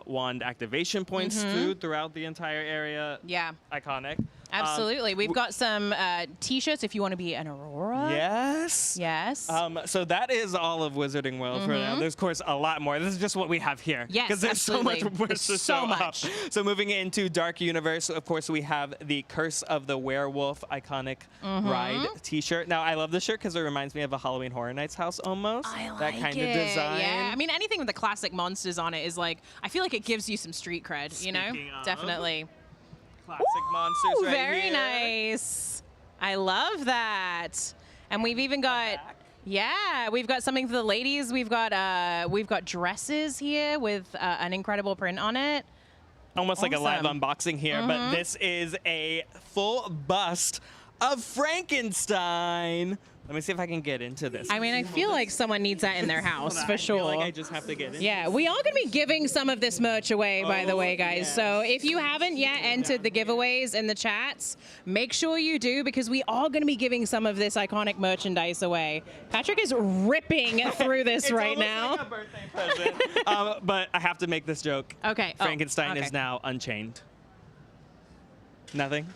wand activation points too throughout the entire area. Yeah. Iconic. Absolutely. We've got some T-shirts if you want to be an Aurora. Yes. Yes. So that is all of Wizarding World for now. There's, of course, a lot more. This is just what we have here. Yes, Because there's absolutely. so much more There's to so show much. off. So moving into Dark Universe, of course, we have the Curse of the Werewolf iconic ride T-shirt. Now, I love this shirt because it reminds me of a Halloween Horror Nights house almost. I like that kind it. of design. Yeah. I mean, anything with the classic monsters on it is like, I feel like it gives you some street cred, you know? Speaking of, Definitely. Classic monsters right Very here. nice. I love that. And we've even got, yeah, we've got something for the ladies. We've got dresses here with an incredible print on it. almost like a live unboxing here, but this is a full bust of Frankenstein. Let me see if I can get into this. I mean, I feel like someone needs that in their house for sure. I feel like I just have to get into Yeah, we are going to be giving some of this merch away, by the way, guys. yes. So if you haven't yet entered the giveaways in the chats, make sure you do, because we are going to be giving some of this iconic merchandise away. Patrick is ripping through this right now. Like a birthday present. But I have to make this joke. Okay. Frankenstein is now unchained. Nothing?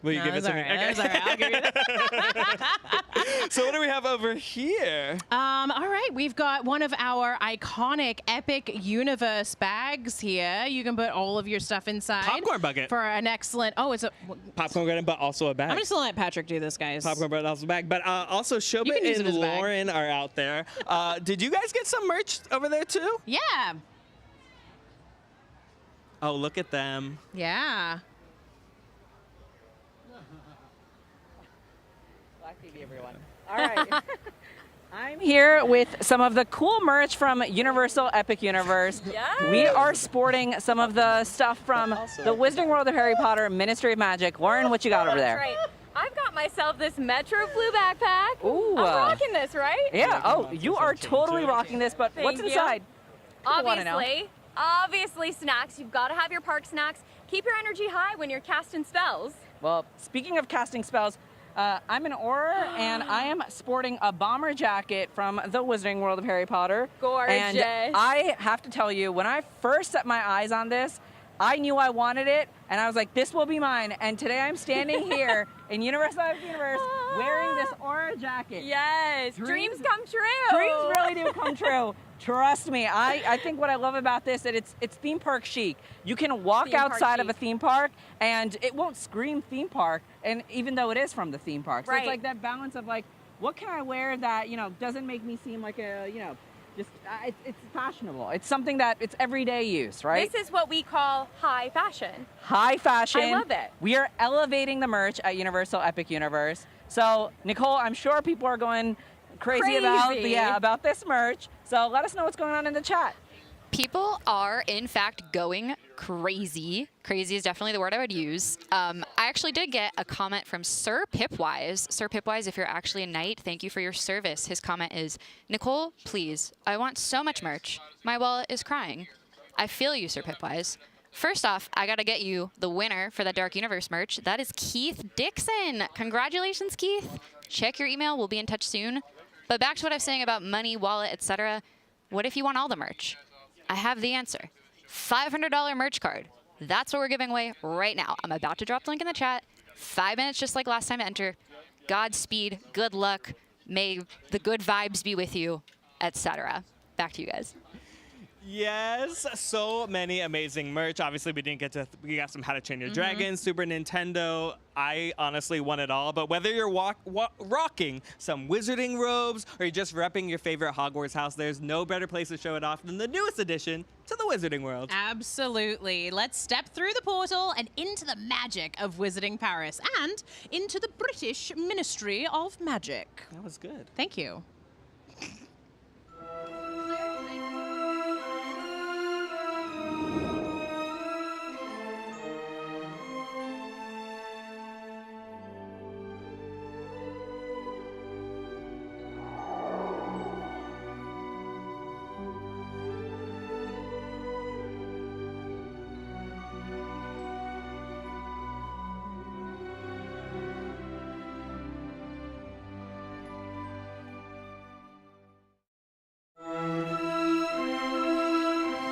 Will you give it to me? Okay. That's all right. I'll give you that. So what do we have over here? All right, we've got one of our iconic Epic Universe bags here. You can put all of your stuff inside. Popcorn bucket. For an excellent, it's a Popcorn bucket, but also a bag. I'm just gonna let Patrick do this, guys. Popcorn bucket, also a bag. But also Showit can use it and as a bag. Lauren are out there. Did you guys get some merch over there too? Yeah. Oh, look at them. Yeah. Black TV, everyone. All right. I'm here with some of the cool merch from Universal Epic Universe. Yes. We are sporting some of the stuff from the Wizarding World of Harry Potter, Ministry of Magic. Lauren, what you got over there? That's right. I've got myself this Metro Blue backpack. Ooh. I'm rocking this, right? Yeah. Oh, you are totally rocking this, but what's Thank you. inside? People wanna know. Obviously snacks. You've got to have your park snacks. Keep your energy high when you're casting spells. Well, speaking of casting spells, I'm an Auror, and I am sporting a bomber jacket from the Wizarding World of Harry Potter. Gorgeous. And I have to tell you, when I first set my eyes on this, I knew I wanted it, and I was like, this will be mine. And today I'm standing here in Universal Universe wearing this Auror jacket. Yes, dreams come true. Dreams really do come true. Trust me. I think what I love about this is it's theme park chic. You can walk Theme park outside of a chic. theme park and it won't scream theme park, and even though it is from the theme park. So Right. it's like that balance of like, what can I wear that, doesn't make me seem like a, just it's fashionable. It's something that it's everyday use, right? This is what we call high fashion. High fashion. I love it. We are elevating the merch at Universal Epic Universe. So, Nicole, I'm sure people are going crazy. about this merch. So let us know what's going on in the chat. People are, in fact, going crazy. Crazy is definitely the word I would use. I actually did get a comment from Sir Pipwise. Sir Pipwise, if you're actually a knight, thank you for your service. His comment is, Nicole, please, I want so much merch. My wallet is crying. I feel you, Sir Pipwise. First off, I gotta get you the winner for that Dark Universe merch. That is Keith Dixon. Congratulations, Keith. Check your email. We'll be in touch soon. But back to what I was saying about money, wallet, etc. What if you want all the merch? I have the answer. $500 merch card. That's what we're giving away right now. I'm about to drop the link in the chat. 5 minutes just like last time to enter. Godspeed, good luck, may the good vibes be with you, etc. Back to you guys. Yes, so many amazing merch. Obviously, we got some How to Train Your Dragon, Super Nintendo. I honestly want it all. But whether you're rocking some wizarding robes or you're just repping your favorite Hogwarts house, there's no better place to show it off than the newest addition to the Wizarding World. Absolutely. Let's step through the portal and into the magic of Wizarding Paris and into the British Ministry of Magic. That was good. Thank you.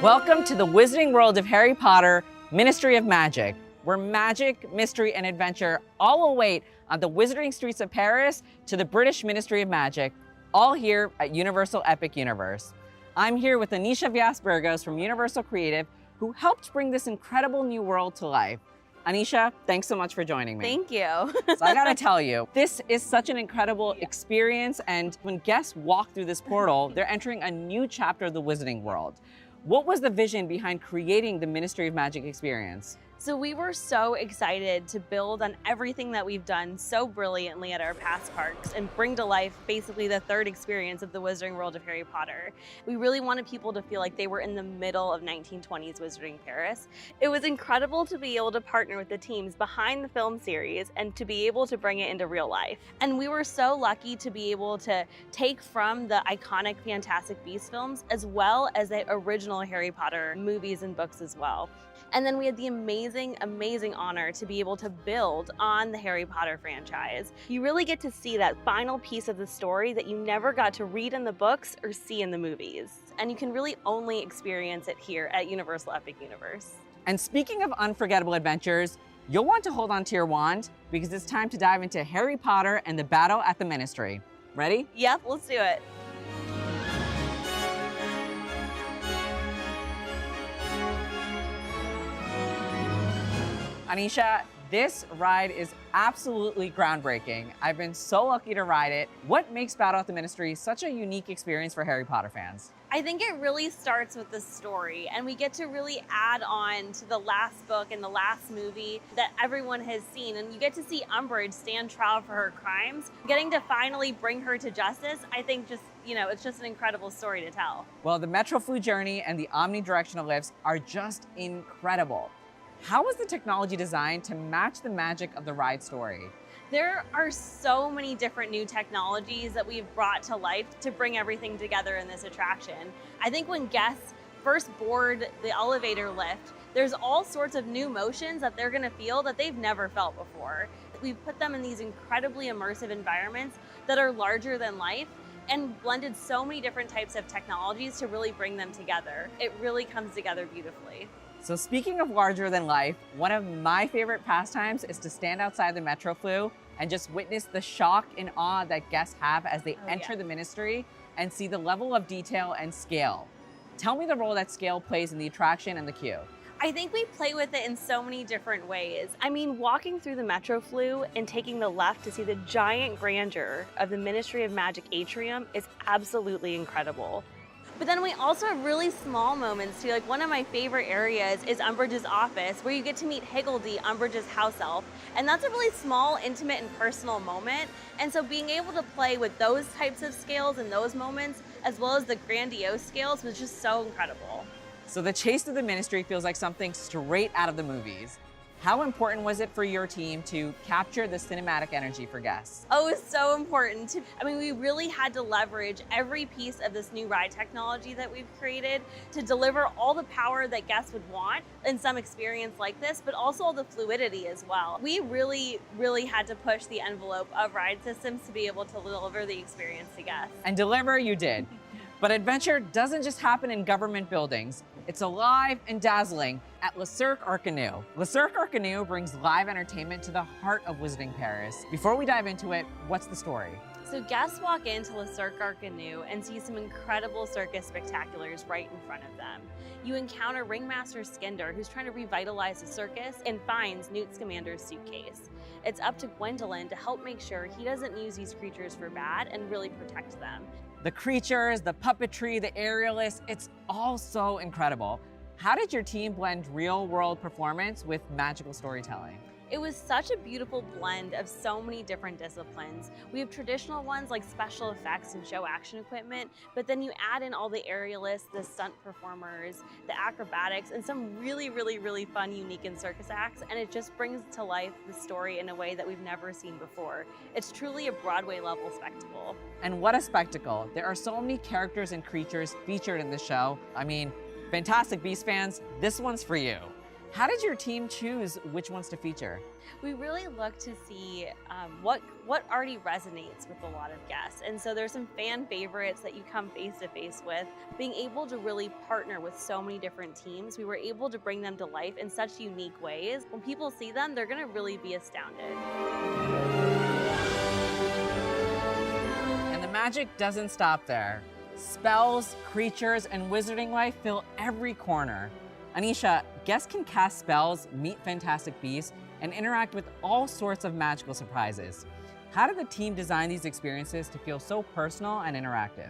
Welcome to the Wizarding World of Harry Potter, Ministry of Magic, where magic, mystery, and adventure all await on the wizarding streets of Paris to the British Ministry of Magic, all here at Universal Epic Universe. I'm here with Anisha Vyas-Burgos from Universal Creative, who helped bring this incredible new world to life. Anisha, thanks so much for joining me. Thank you. So I gotta tell you, this is such an incredible experience, and when guests walk through this portal, they're entering a new chapter of the Wizarding World. What was the vision behind creating the Ministry of Magic experience? So we were so excited to build on everything that we've done so brilliantly at our past parks and bring to life basically the third experience of the Wizarding World of Harry Potter. We really wanted people to feel like they were in the middle of 1920s Wizarding Paris. It was incredible to be able to partner with the teams behind the film series and to be able to bring it into real life. And we were so lucky to be able to take from the iconic Fantastic Beasts films as well as the original Harry Potter movies and books as well. And then we had the amazing, amazing honor to be able to build on the Harry Potter franchise. You really get to see that final piece of the story that you never got to read in the books or see in the movies. And you can really only experience it here at Universal Epic Universe. And speaking of unforgettable adventures, you'll want to hold on to your wand because it's time to dive into Harry Potter and the Battle at the Ministry. Ready? Yep, let's do it. Anisha, this ride is absolutely groundbreaking. I've been so lucky to ride it. What makes Battle at the Ministry such a unique experience for Harry Potter fans? I think it really starts with the story, and we get to really add on to the last book and the last movie that everyone has seen. And you get to see Umbridge stand trial for her crimes. Getting to finally bring her to justice, I think it's just an incredible story to tell. Well, the Metroflu journey and the omnidirectional lifts are just incredible. How was the technology designed to match the magic of the ride story? There are so many different new technologies that we've brought to life to bring everything together in this attraction. I think when guests first board the elevator lift, there's all sorts of new motions that they're gonna feel that they've never felt before. We've put them in these incredibly immersive environments that are larger than life and blended so many different types of technologies to really bring them together. It really comes together beautifully. So speaking of larger than life, one of my favorite pastimes is to stand outside the Metroflu and just witness the shock and awe that guests have as they enter the Ministry and see the level of detail and scale. Tell me the role that scale plays in the attraction and the queue. I think we play with it in so many different ways. I mean, walking through the Metroflu and taking the left to see the giant grandeur of the Ministry of Magic atrium is absolutely incredible. But then we also have really small moments too. Like one of my favorite areas is Umbridge's office, where you get to meet Higgledy, Umbridge's house elf. And that's a really small, intimate, and personal moment. And so being able to play with those types of scales and those moments, as well as the grandiose scales, was just so incredible. So the chase to the Ministry feels like something straight out of the movies. How important was it for your team to capture the cinematic energy for guests? Oh, it was so important. I mean, we really had to leverage every piece of this new ride technology that we've created to deliver all the power that guests would want in some experience like this, but also all the fluidity as well. We really, really had to push the envelope of ride systems to be able to deliver the experience to guests. And deliver you did. But adventure doesn't just happen in government buildings. It's alive and dazzling at Le Cirque Arcanu. Le Cirque Arcanu brings live entertainment to the heart of Wizarding Paris. Before we dive into it, what's the story? So guests walk into Le Cirque Arcanu and see some incredible circus spectaculars right in front of them. You encounter Ringmaster Skinder, who's trying to revitalize the circus and finds Newt Scamander's suitcase. It's up to Gwendolyn to help make sure he doesn't use these creatures for bad and really protect them. The creatures, the puppetry, the aerialists, it's all so incredible. How did your team blend real-world performance with magical storytelling? It was such a beautiful blend of so many different disciplines. We have traditional ones like special effects and show action equipment, but then you add in all the aerialists, the stunt performers, the acrobatics, and some really, really, really fun, unique and circus acts, and it just brings to life the story in a way that we've never seen before. It's truly a Broadway-level spectacle. And what a spectacle. There are so many characters and creatures featured in the show. I mean, Fantastic Beasts fans, this one's for you. How did your team choose which ones to feature? We really look to see what already resonates with a lot of guests. And so there's some fan favorites that you come face to face with. Being able to really partner with so many different teams, we were able to bring them to life in such unique ways. When people see them, they're gonna really be astounded. And the magic doesn't stop there. Spells, creatures, and wizarding life fill every corner. Anisha, guests can cast spells, meet Fantastic Beasts, and interact with all sorts of magical surprises. How did the team design these experiences to feel so personal and interactive?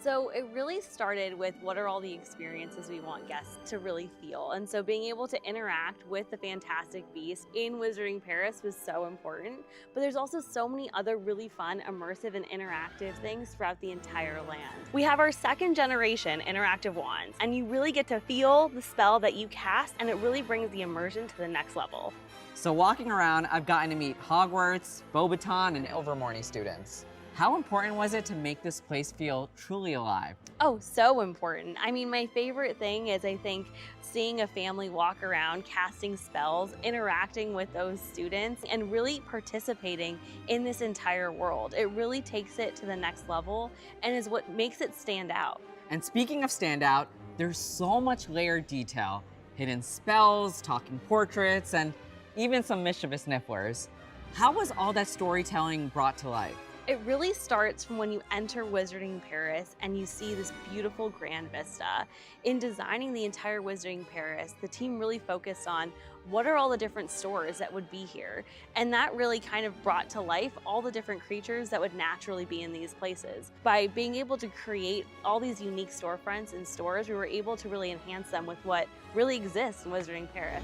So it really started with what are all the experiences we want guests to really feel. And so being able to interact with the Fantastic Beasts in Wizarding Paris was so important. But there's also so many other really fun, immersive, and interactive things throughout the entire land. We have our second generation interactive wands, and you really get to feel the spell that you cast, and it really brings the immersion to the next level. So walking around, I've gotten to meet Hogwarts, Beauxbaton, and Ilvermorny students. How important was it to make this place feel truly alive? Oh, so important. I mean, my favorite thing is, I think, seeing a family walk around, casting spells, interacting with those students, and really participating in this entire world. It really takes it to the next level and is what makes it stand out. And speaking of standout, there's so much layered detail, hidden spells, talking portraits, and even some mischievous nifflers. How was all that storytelling brought to life? It really starts from when you enter Wizarding Paris and you see this beautiful grand vista. In designing the entire Wizarding Paris, the team really focused on what are all the different stores that would be here. And that really kind of brought to life all the different creatures that would naturally be in these places. By being able to create all these unique storefronts and stores, we were able to really enhance them with what really exists in Wizarding Paris.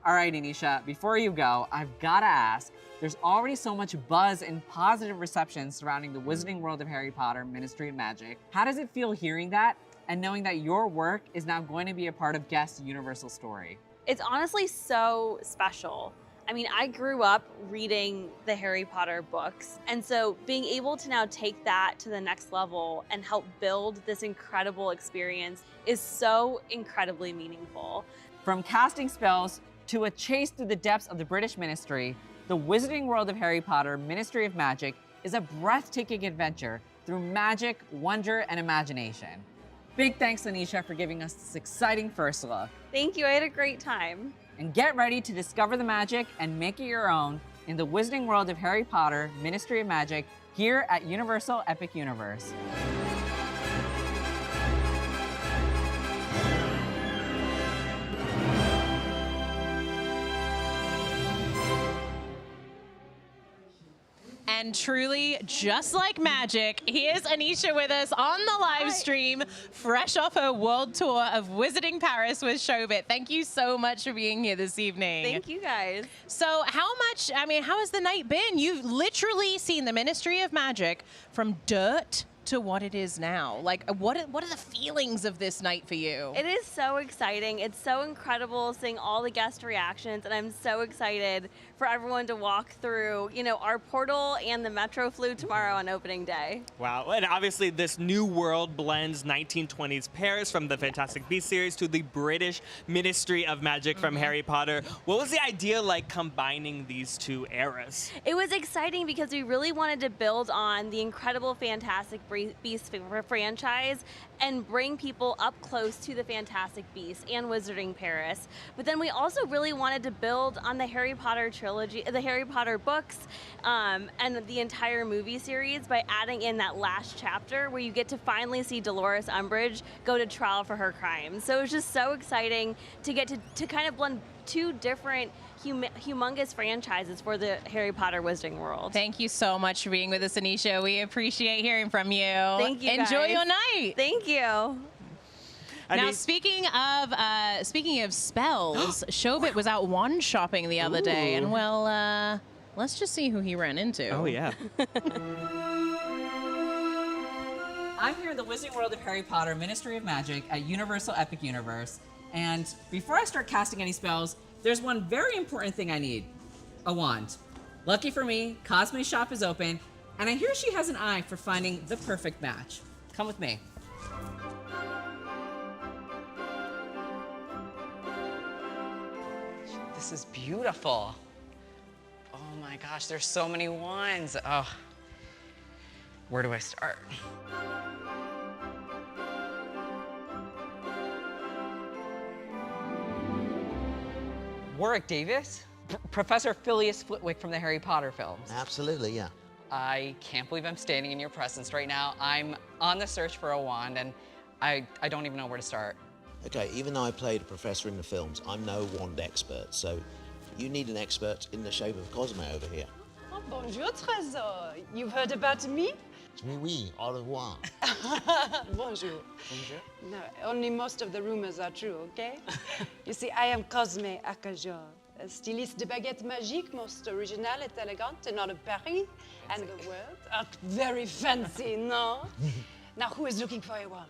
All right, Anisha, before you go, I've gotta ask, there's already so much buzz and positive reception surrounding the Wizarding World of Harry Potter Ministry of Magic. How does it feel hearing that and knowing that your work is now going to be a part of Guest's Universal story? It's honestly so special. I mean, I grew up reading the Harry Potter books, and so being able to now take that to the next level and help build this incredible experience is so incredibly meaningful. From casting spells to a chase through the depths of the British Ministry, the Wizarding World of Harry Potter Ministry of Magic is a breathtaking adventure through magic, wonder, and imagination. Big thanks, Anisha, for giving us this exciting first look. Thank you, I had a great time. And get ready to discover the magic and make it your own in the Wizarding World of Harry Potter Ministry of Magic here at Universal Epic Universe. And truly, just like magic, here's Anisha with us on the live stream, fresh off her world tour of Wizarding Paris with Showit. Thank you so much for being here this evening. Thank you, guys. So how has the night been? You've literally seen the Ministry of Magic from dirt to what it is now. Like, what are the feelings of this night for you? It is so exciting. It's so incredible seeing all the guest reactions, and I'm so excited for everyone to walk through, our portal and the Metro flew tomorrow on opening day. Wow, and obviously this new world blends 1920s Paris from the Fantastic Beasts series to the British Ministry of Magic from Harry Potter. What was the idea like combining these two eras? It was exciting because we really wanted to build on the incredible Fantastic Beasts franchise and bring people up close to the Fantastic Beasts and Wizarding Paris. But then we also really wanted to build on the Harry Potter trilogy, the Harry Potter books, and the entire movie series by adding in that last chapter where you get to finally see Dolores Umbridge go to trial for her crimes. So it was just so exciting to get to kind of blend two different humongous franchises for the Harry Potter Wizarding World. Thank you so much for being with us, Anisha. We appreciate hearing from you. Thank you, Enjoy guys. your night. Thank you. Now, speaking of spells, Showit was out wand shopping the other day, and well, let's just see who he ran into. Oh, yeah. I'm here in the Wizarding World of Harry Potter Ministry of Magic at Universal Epic Universe. And before I start casting any spells, there's one very important thing I need. A wand. Lucky for me, Cosme's shop is open, and I hear she has an eye for finding the perfect match. Come with me. This is beautiful. Oh my gosh, there's so many wands. Oh, where do I start? Warwick Davis? Professor Helios Flitwick from the Harry Potter films. Absolutely, yeah. I can't believe I'm standing in your presence right now. I'm on the search for a wand, and I don't even know where to start. Okay, even though I played a professor in the films, I'm no wand expert, so you need an expert in the shape of Cosmo over here. Oh, bonjour, Trésor. You've heard about me? Oui, oui, au revoir. Bonjour. No, only most of the rumors are true, okay? You see, I am Cosme Akajor, a styliste de baguette magique, most original et elegant in all of Paris and the world. Very fancy, no? Now, who is looking for a wand?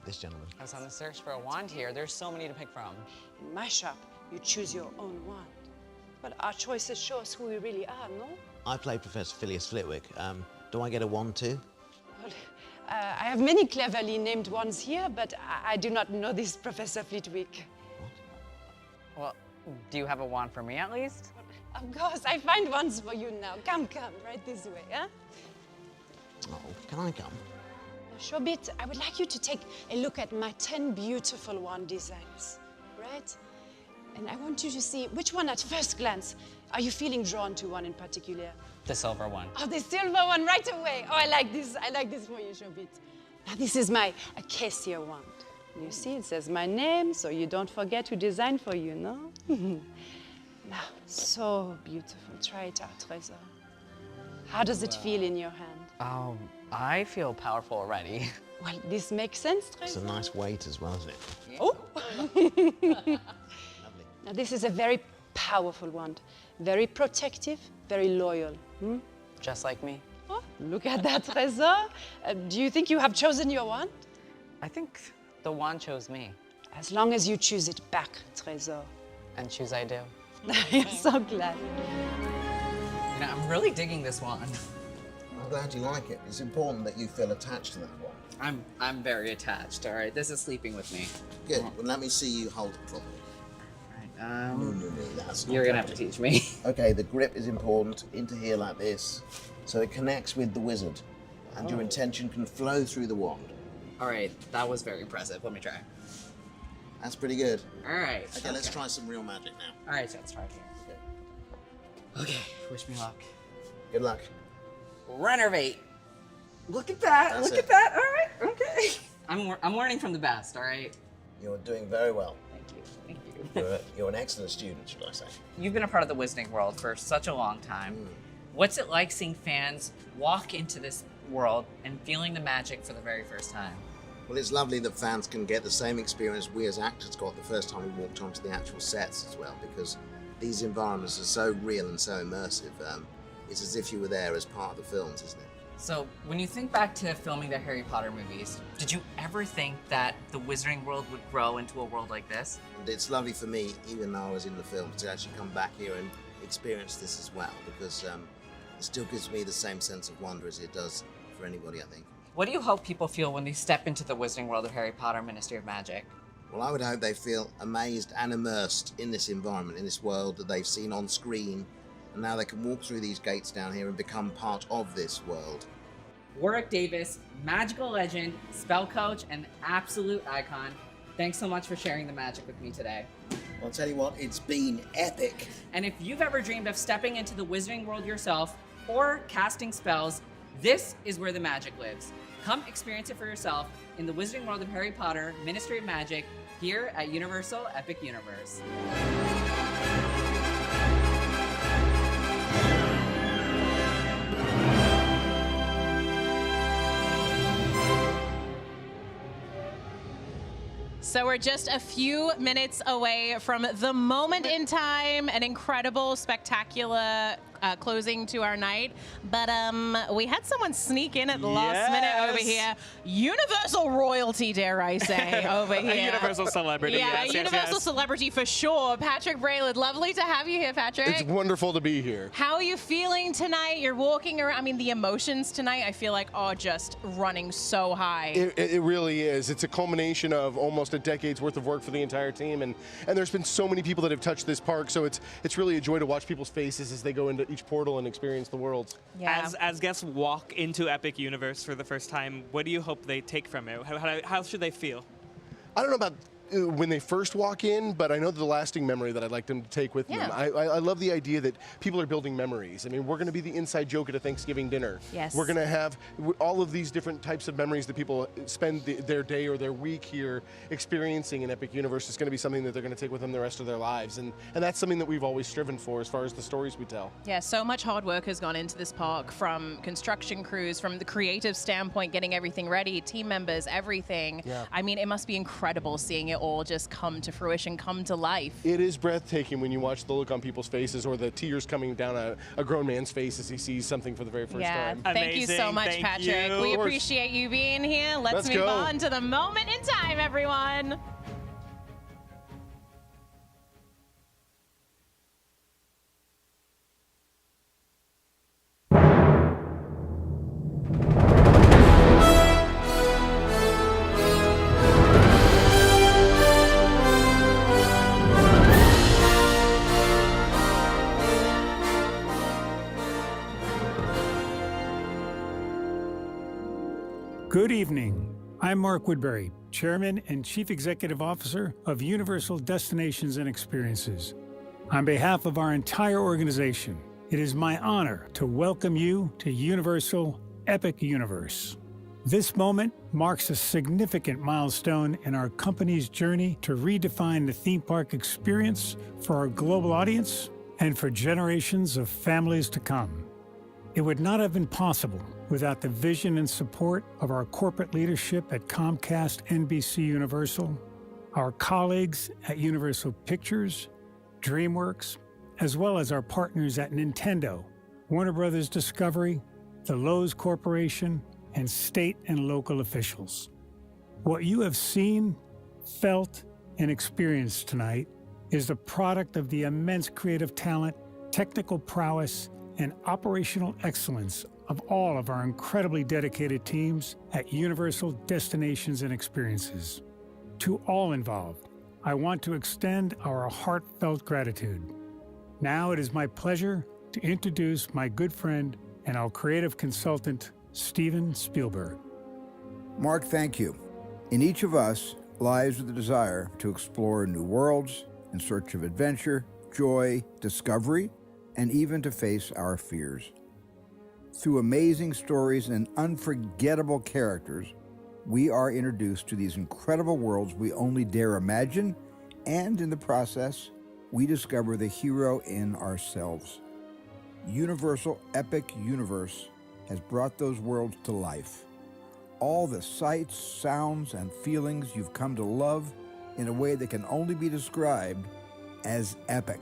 This gentleman. I was on the search for a wand here. There's so many to pick from. In my shop, you choose your own wand. But our choices show us who we really are, no? I play Professor Phileas Flitwick. Do I get a wand too? Well, I have many cleverly named wands here, but I do not know this Professor Flitwick. Well, do you have a wand for me at least? Of course, I find wands for you now. Come, right this way, huh? Oh, can I come? Showit, I would like you to take a look at my 10 beautiful wand designs, right? And I want you to see which one at first glance are you feeling drawn to one in particular? The silver one. Oh, the silver one right away. Oh, I like this. I like this for you, Showit. Now, this is my acacia wand. You see, it says my name, so you don't forget who designed for you, no? Now, so beautiful. Try it out, Trésor. How does it feel in your hand? I feel powerful already. Well, this makes sense, Trésor. It's a nice weight as well, isn't it? Oh! Now, this is a very powerful wand. Very protective, very loyal. Just like me. Oh, look at that, Trésor. Do you think you have chosen your wand? I think the wand chose me. As long as you choose it back, Trésor. And choose I do. I'm so glad. You know, I'm really digging this wand. I'm glad you like it. It's important that you feel attached to that wand. I'm very attached, all right? This is sleeping with me. Good. Well, let me see you hold it properly. No, that's not You're gonna have to teach me. Okay, the grip is important. Into here like this. So it connects with the wizard. And your intention can flow through the wand. All right, that was very impressive. Let me try. That's pretty good. All right. Okay, let's try some real magic now. All right, so let's try it here. Okay, wish me luck. Good luck. Renovate. Look at that. That's Look it. at that. All right. Okay. I'm learning from the best. All right. You're doing very well. Thank you. Thank you. You're an excellent student, should I say. You've been a part of the Wizarding World for such a long time. What's it like seeing fans walk into this world and feeling the magic for the very first time? Well, it's lovely that fans can get the same experience we as actors got the first time we walked onto the actual sets as well, because these environments are so real and so immersive. It's as if you were there as part of the films, isn't it? So, when you think back to filming the Harry Potter movies, did you ever think that the Wizarding World would grow into a world like this? And it's lovely for me, even though I was in the film, to actually come back here and experience this as well, because it still gives me the same sense of wonder as it does for anybody, I think. What do you hope people feel when they step into the Wizarding World of Harry Potter Ministry of Magic? Well, I would hope they feel amazed and immersed in this environment, in this world that they've seen on screen, and now they can walk through these gates down here and become part of this world. Warwick Davis, magical legend, spell coach, and absolute icon. Thanks so much for sharing the magic with me today. I'll tell you what, it's been epic. And if you've ever dreamed of stepping into the Wizarding World yourself or casting spells, this is where the magic lives. Come experience it for yourself in the Wizarding World of Harry Potter Ministry of Magic here at Universal Epic Universe. So we're just a few minutes away from the moment in time, an incredible, spectacular closing to our night. But we had someone sneak in at the last minute over here. Universal royalty, dare I say, over here. A universal celebrity. Yeah, yes, a universal celebrity for sure. Patrick Braylard, lovely to have you here, Patrick. It's wonderful to be here. How are you feeling tonight? You're walking around. I mean, the emotions tonight, I feel like, are just running so high. It really is. It's a culmination of almost a decade's worth of work for the entire team, and there's been so many people that have touched this park, so it's really a joy to watch people's faces as they go into each portal and experience the world. Yeah. As guests walk into Epic Universe for the first time, what do you hope they take from it? How should they feel? I don't know about when they first walk in, but I know the lasting memory that I'd like them to take with them. I love the idea that people are building memories. I mean, we're going to be the inside joke at a Thanksgiving dinner. Yes. We're going to have all of these different types of memories that people spend their day or their week here experiencing in Epic Universe. Is going to be something that they're going to take with them the rest of their lives. And that's something that we've always striven for as far as the stories we tell. Yeah, so much hard work has gone into this park, from construction crews, from the creative standpoint, getting everything ready, team members, everything. Yeah. I mean, it must be incredible seeing it all just come to fruition, come to life. It is breathtaking when you watch the look on people's faces or the tears coming down a grown man's face as he sees something for the very first time. Thank you so much, Patrick. We appreciate you being here. Let's move on to the moment in time, everyone. Good evening. I'm Mark Woodbury, Chairman and Chief Executive Officer of Universal Destinations and Experiences. On behalf of our entire organization, it is my honor to welcome you to Universal Epic Universe. This moment marks a significant milestone in our company's journey to redefine the theme park experience for our global audience and for generations of families to come. It would not have been possible without the vision and support of our corporate leadership at Comcast NBC Universal, our colleagues at Universal Pictures, DreamWorks, as well as our partners at Nintendo, Warner Brothers Discovery, the Lowe's Corporation, and state and local officials. What you have seen, felt, and experienced tonight is the product of the immense creative talent, technical prowess, and operational excellence of all of our incredibly dedicated teams at Universal Destinations and Experiences. To all involved, I want to extend our heartfelt gratitude. Now it is my pleasure to introduce my good friend and our creative consultant, Steven Spielberg. Mark, thank you. In each of us lies the desire to explore new worlds in search of adventure, joy, discovery, and even to face our fears. Through amazing stories and unforgettable characters, we are introduced to these incredible worlds we only dare imagine, and in the process, we discover the hero in ourselves. Universal Epic Universe has brought those worlds to life. All the sights, sounds, and feelings you've come to love in a way that can only be described as epic.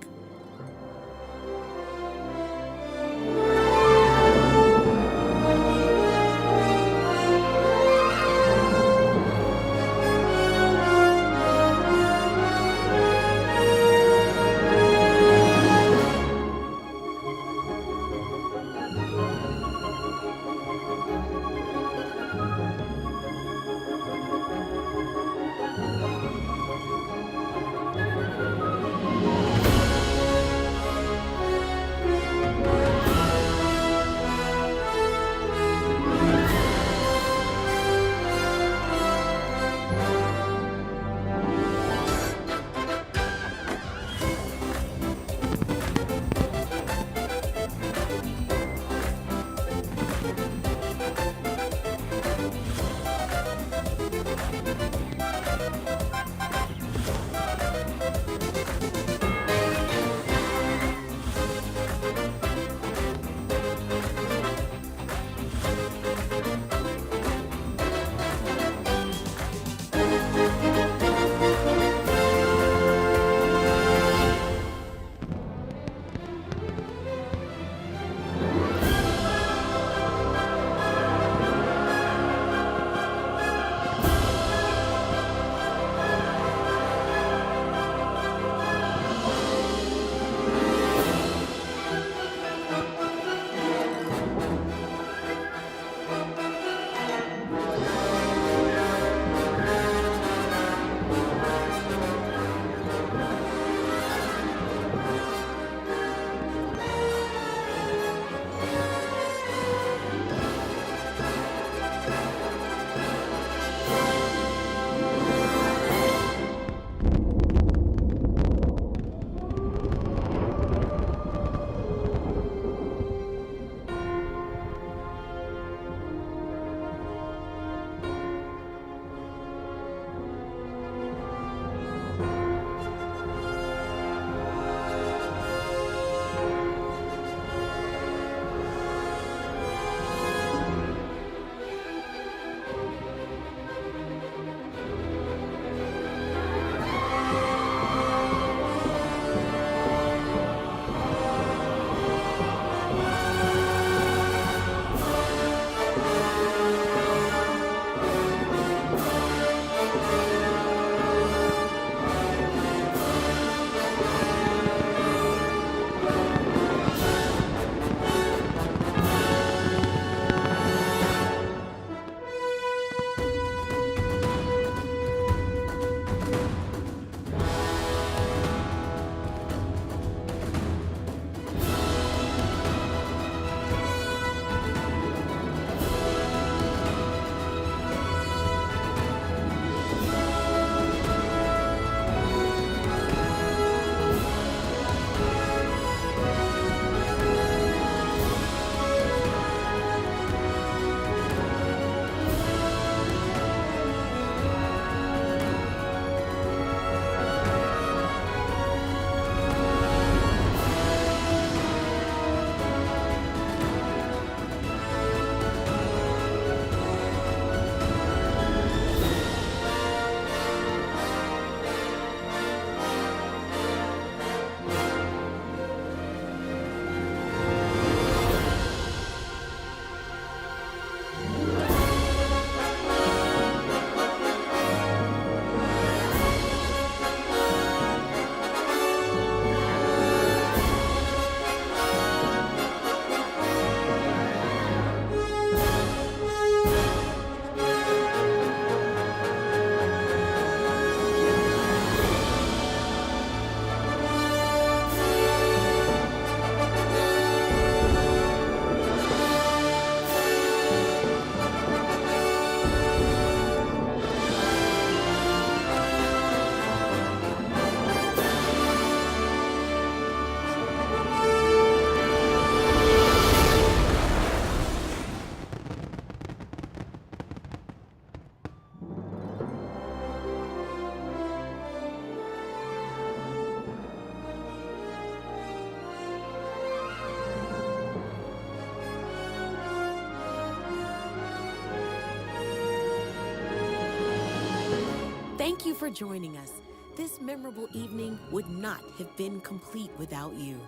Thank you for joining us. This memorable evening would not have been complete without you.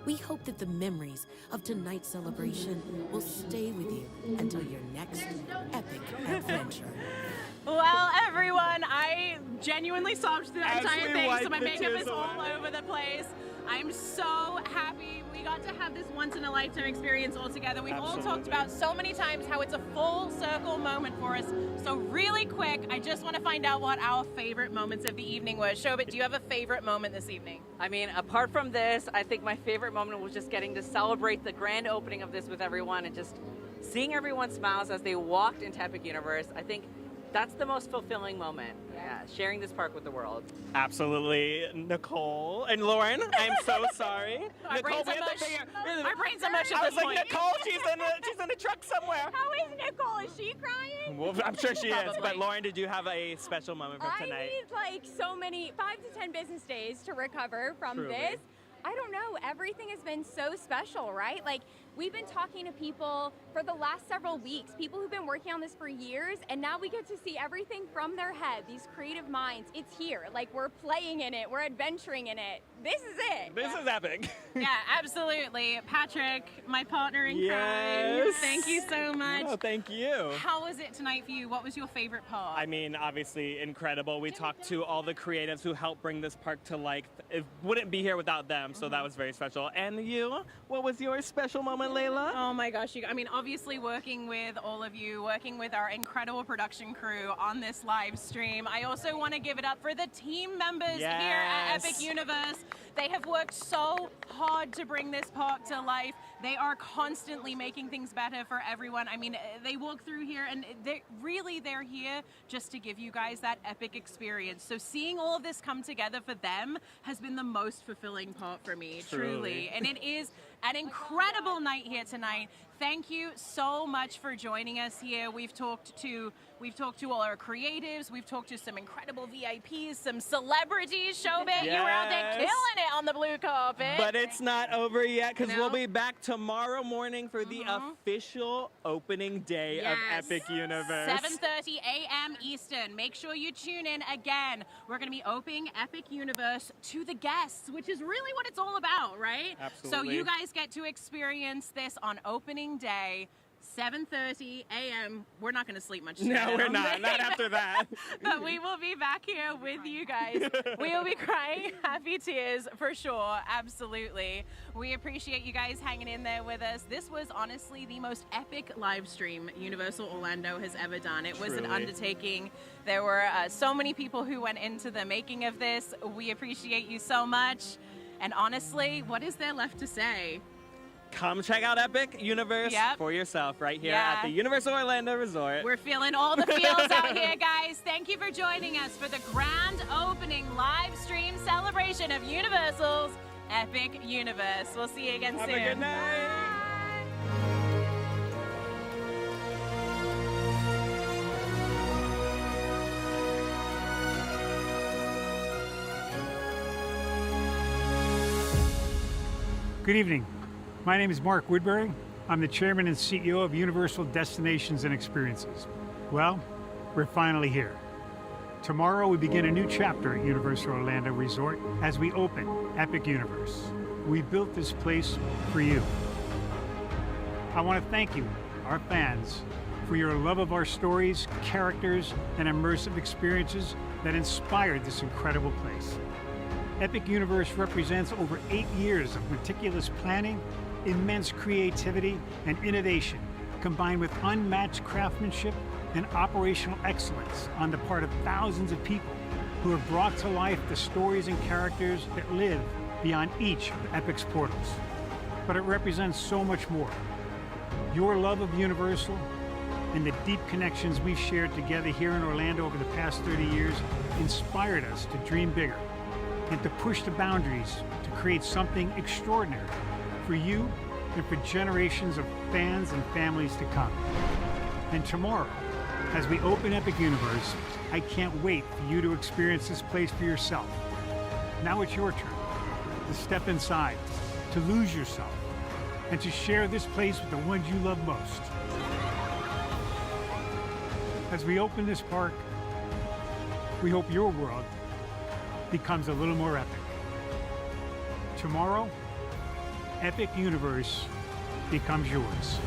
We hope that the memories of tonight's celebration will stay with you until your next epic adventure. Well, everyone, I genuinely sobbed through that entire thing, so my makeup is all over the place. I'm so happy we got to have this once-in-a-lifetime experience all together. We've all talked about so many times how it's a full circle moment for us. So really quick, I just want to find out what our favorite moments of the evening were. Showit, do you have a favorite moment this evening? I mean, apart from this, I think my favorite moment was just getting to celebrate the grand opening of this with everyone and just seeing everyone's smiles as they walked into Epic Universe. I think that's the most fulfilling moment. Yeah, sharing this park with the world. Absolutely, Nicole and Lauren. I'm so sorry. Our brains are mush at I this was like, point. Nicole, she's in a truck somewhere. How is Nicole? Is she crying? Well, I'm sure she is. Probably. But Lauren, did you have a special moment from tonight? I need like so many 5 to 10 business days to recover from Truly. this. I don't know, everything has been so special, right? Like, we've been talking to people for the last several weeks, people who've been working on this for years, and now we get to see everything from their head, these creative minds. It's here, like we're playing in it, we're adventuring in it. This is it. This is epic. Yeah, absolutely. Patrick, my partner in Yes. crime, thank you so much. Oh, thank you. How was it tonight for you? What was your favorite part? I mean, obviously incredible. We talked to all the creatives who helped bring this park to life. It wouldn't be here without them, so that was very special. And you, what was your special moment, Layla? Oh my gosh, I mean, obviously working with all of you, working with our incredible production crew on this live stream. I also want to give it up for the team members here at Yes. Epic Universe. They have worked so hard to bring this park to life. They are constantly making things better for everyone. I mean, they walk through here and they're here just to give you guys that epic experience. So seeing all of this come together for them has been the most fulfilling part for me, truly. And it is an incredible night here tonight. Thank you so much for joining us here. We've talked to all our creatives. We've talked to some incredible VIPs, some celebrities. Showit, you were out there killing it on the blue carpet. But it's not over yet because No. we'll be back tomorrow morning for the official opening day of Epic Universe. 7:30 a.m. Eastern. Make sure you tune in again. We're going to be opening Epic Universe to the guests, which is really what it's all about, right? Absolutely. So you guys get to experience this on opening day. 7:30 a.m. We're not going to sleep much tonight. No, I we're don't not. think. Not after that. But we will be back here with you guys. We will be crying happy tears for sure. Absolutely. We appreciate you guys hanging in there with us. This was honestly the most epic live stream Universal Orlando has ever done. It was an Truly. undertaking. There were so many people who went into the making of this. We appreciate you so much. And honestly, what is there left to say? Come check out Epic Universe for yourself right here at the Universal Orlando Resort. We're feeling all the feels out here, guys. Thank you for joining us for the grand opening live stream celebration of Universal's Epic Universe. We'll see you again soon. Have a good night. Good evening. My name is Mark Woodbury. I'm the chairman and CEO of Universal Destinations and Experiences. Well, we're finally here. Tomorrow we begin a new chapter at Universal Orlando Resort as we open Epic Universe. We built this place for you. I want to thank you, our fans, for your love of our stories, characters, and immersive experiences that inspired this incredible place. Epic Universe represents over 8 years of meticulous planning, immense creativity, and innovation, combined with unmatched craftsmanship and operational excellence on the part of thousands of people who have brought to life the stories and characters that live beyond each of Epic's portals. But it represents so much more. Your love of Universal and the deep connections we've shared together here in Orlando over the past 30 years inspired us to dream bigger and to push the boundaries to create something extraordinary for you and for generations of fans and families to come. And tomorrow, as we open Epic Universe, I can't wait for you to experience this place for yourself. Now it's your turn to step inside, to lose yourself, and to share this place with the ones you love most. As we open this park, We hope your world becomes a little more epic. Tomorrow, Epic Universe becomes yours.